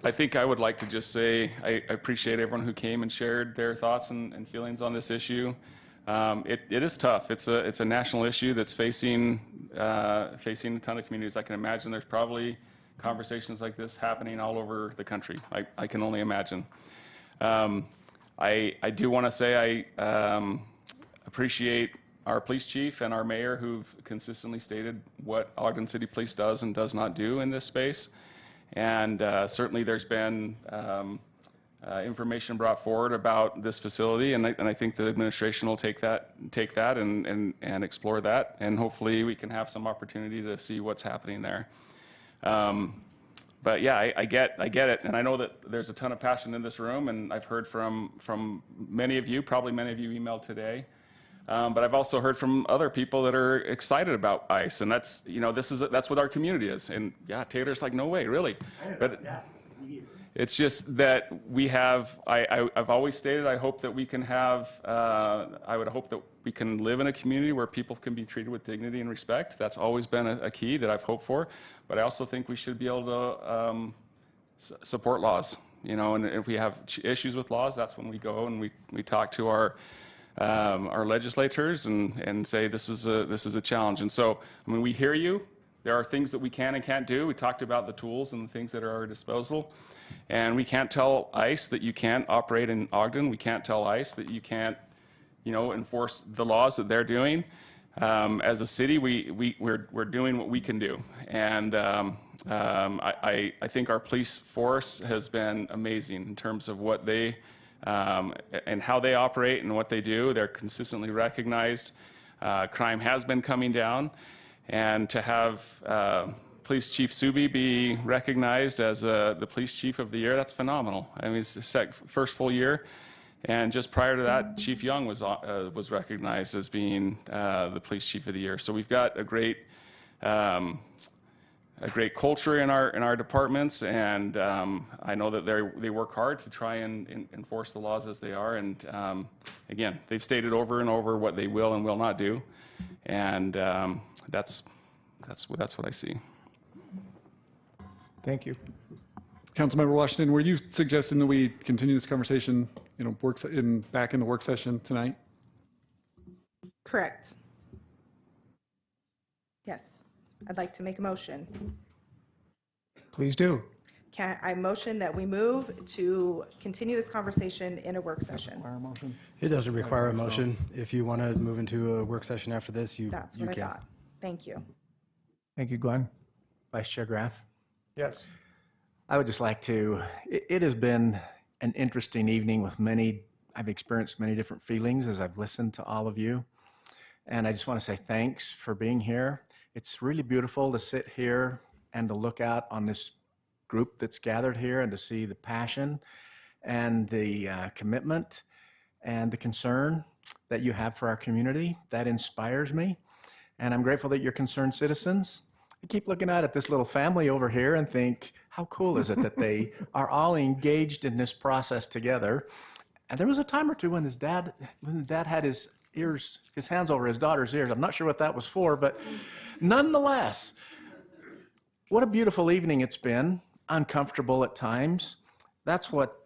I think I would like to just say I appreciate everyone who came and shared their thoughts and feelings on this issue. It is tough. It's a national issue that's facing a ton of communities. I can imagine there's probably conversations like this happening all over the country. I can only imagine. I do want to say I appreciate our police chief and our mayor who've consistently stated what Ogden City Police does and does not do in this space. And certainly there's been information brought forward about this facility, and I think the administration will take that and explore that, and hopefully we can have some opportunity to see what's happening there. But yeah, I get it, and I know that there's a ton of passion in this room, and I've heard from many of you, probably many of you emailed today. But I've also heard from other people that are excited about ICE, and that's that's what our community is. And yeah, Taylor's like, no way, really. But it's just that we have. I've always stated I hope that we can have. I would hope that we can live in a community where people can be treated with dignity and respect. That's always been a key that I've hoped for. But I also think we should be able to support laws. And if we have issues with laws, that's when we go and we talk to our legislators and say this is a challenge. And so, I mean, we hear you. There are things that we can and can't do. We talked about the tools and the things that are at our disposal. And we can't tell ICE that you can't operate in Ogden. We can't tell ICE that you can't, enforce the laws that they're doing. As a city, we're doing what we can do. And I think our police force has been amazing in terms of what they and how they operate and what they do. They're consistently recognized. Crime has been coming down, and to have Police Chief Subi be recognized as the Police Chief of the Year, that's phenomenal. I mean, it's the first full year, and just prior to that, Chief Young was recognized as being the Police Chief of the Year. So we've got a great culture in our departments, and I know that they work hard to try and enforce the laws as they are. And again, they've stated over and over what they will and will not do, and that's what I see. Thank you. Councilmember Washington, were you suggesting that we continue this conversation, back in the work session tonight? Correct. Yes. I'd like to make a motion. Please do. I motion that we move to continue this conversation in a work session. It doesn't require a motion. If you want to move into a work session after this, That's what I thought. Thank you. Thank you, Glenn. Vice Chair Graff? Yes. I would just like to, it has been an interesting evening with I've experienced many different feelings as I've listened to all of you. And I just want to say thanks for being here. It's really beautiful to sit here and to look out on this group that's gathered here and to see the passion and the commitment and the concern that you have for our community. That inspires me. And I'm grateful that you're concerned citizens. I keep looking out at this little family over here and think, how cool is it that they are all engaged in this process together? And there was a time or two when the dad had his hands over his daughter's ears. I'm not sure what that was for, but nonetheless, what a beautiful evening it's been. Uncomfortable at times. That's what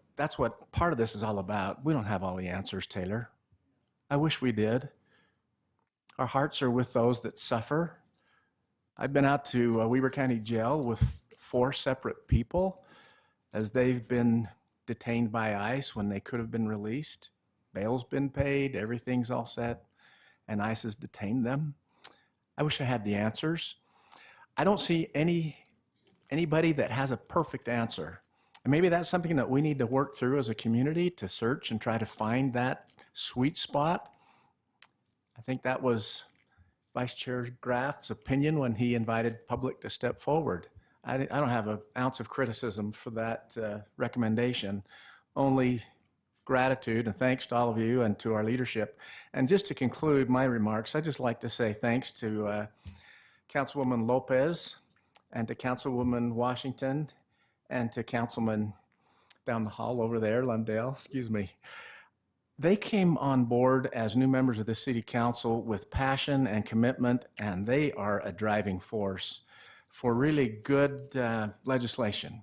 part of this is all about. We don't have all the answers, Taylor. I wish we did. Our hearts are with those that suffer. I've been out to Weber County Jail with 4 separate people as they've been detained by ICE when they could have been released. Bail's been paid, everything's all set, and ICE has detained them. I wish I had the answers. I don't see anybody that has a perfect answer. And maybe that's something that we need to work through as a community to search and try to find that sweet spot. I think that was Vice Chair Graff's opinion when he invited public to step forward. I don't have an ounce of criticism for that recommendation, only gratitude and thanks to all of you and to our leadership. And just to conclude my remarks, I'd just like to say thanks to Councilwoman Lopez and to Councilwoman Washington and to Councilman down the hall over there, Lundale, excuse me. They came on board as new members of the City Council with passion and commitment, and they are a driving force for really good legislation.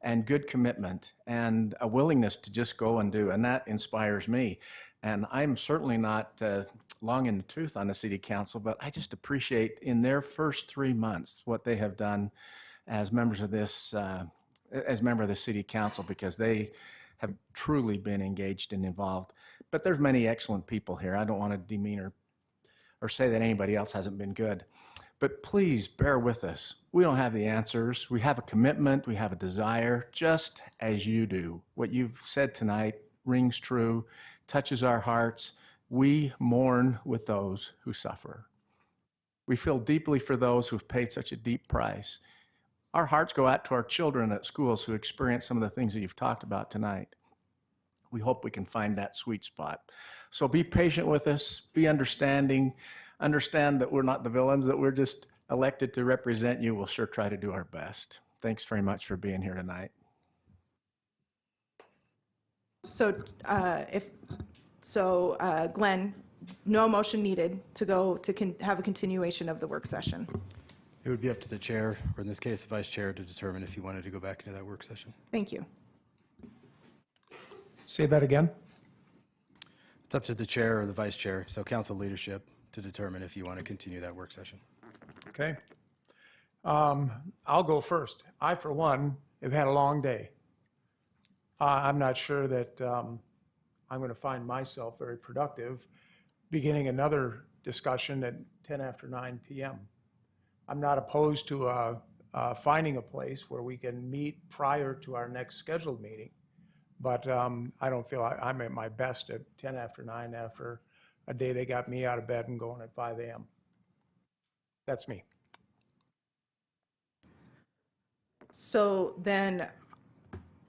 and good commitment and a willingness to just go and do, and that inspires me. And I'm certainly not long in the tooth on the city council, but I just appreciate in their first 3 months what they have done as members of this, as member of the city council, because they have truly been engaged and involved. But there's many excellent people here. I don't want to demean or say that anybody else hasn't been good. But please bear with us. We don't have the answers. We have a commitment. We have a desire, just as you do. What you've said tonight rings true, touches our hearts. We mourn with those who suffer. We feel deeply for those who've paid such a deep price. Our hearts go out to our children at schools who experience some of the things that you've talked about tonight. We hope we can find that sweet spot. So be patient with us, be understanding, understand that we're not the villains, that we're just elected to represent you. We'll sure try to do our best. Thanks very much for being here tonight. So, Glenn, no motion needed to go to have a continuation of the work session. It would be up to the chair, or in this case, the vice chair, to determine if you wanted to go back into that work session. Thank you. Say that again. It's up to the chair or the vice chair, so council leadership, to determine if you want to continue that work session. Okay. I'll go first. I, for one, have had a long day. I'm not sure that I'm going to find myself very productive beginning another discussion at 10 after 9 p.m. I'm not opposed to finding a place where we can meet prior to our next scheduled meeting, but I don't feel I'm at my best at 10 after 9 after a day they got me out of bed and going at 5 a.m. That's me. So then,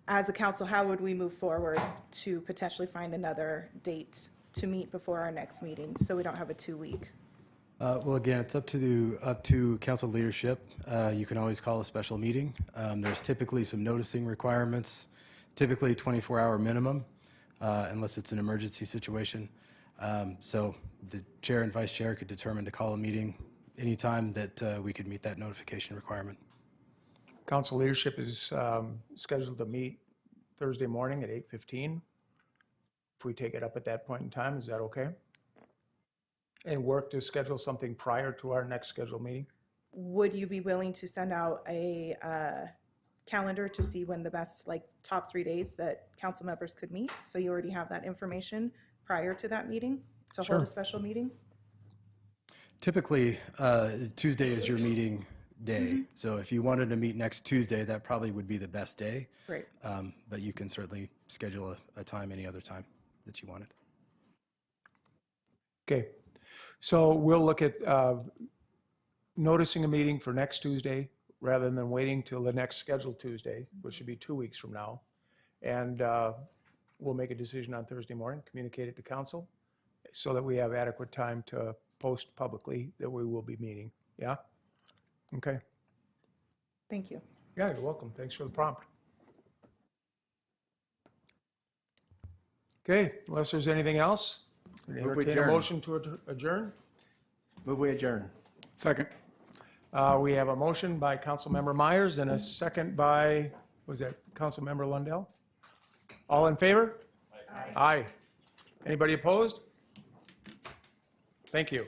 as a council, how would we move forward to potentially find another date to meet before our next meeting, so we don't have a 2-week? Well, again, it's up to council leadership. You can always call a special meeting. There's typically some noticing requirements, typically 24-hour minimum, unless it's an emergency situation. So the chair and vice chair could determine to call a meeting anytime that we could meet that notification requirement. Council leadership is scheduled to meet Thursday morning at 8:15. If we take it up at that point in time, is that okay? And work to schedule something prior to our next scheduled meeting? Would you be willing to send out a calendar to see when the best, like, top 3 days that council members could meet? So you already have that information prior to that meeting to hold a special meeting? Typically, Tuesday is your meeting day. So if you wanted to meet next Tuesday, that probably would be the best day. Great. But you can certainly schedule a time any other time that you wanted. Okay. So we'll look at noticing a meeting for next Tuesday rather than waiting till the next scheduled Tuesday, which should be 2 weeks from now. And we'll make a decision on Thursday morning, communicate it to council so that we have adequate time to post publicly that we will be meeting. Yeah? Okay. Thank you. Yeah, you're welcome. Thanks for the prompt. Okay, unless there's anything else, entertain a motion to adjourn. Move we adjourn. Second. We have a motion by Councilmember Myers and a second by, was that Councilmember Lundell? All in favor? Aye. Aye. Anybody opposed? Thank you.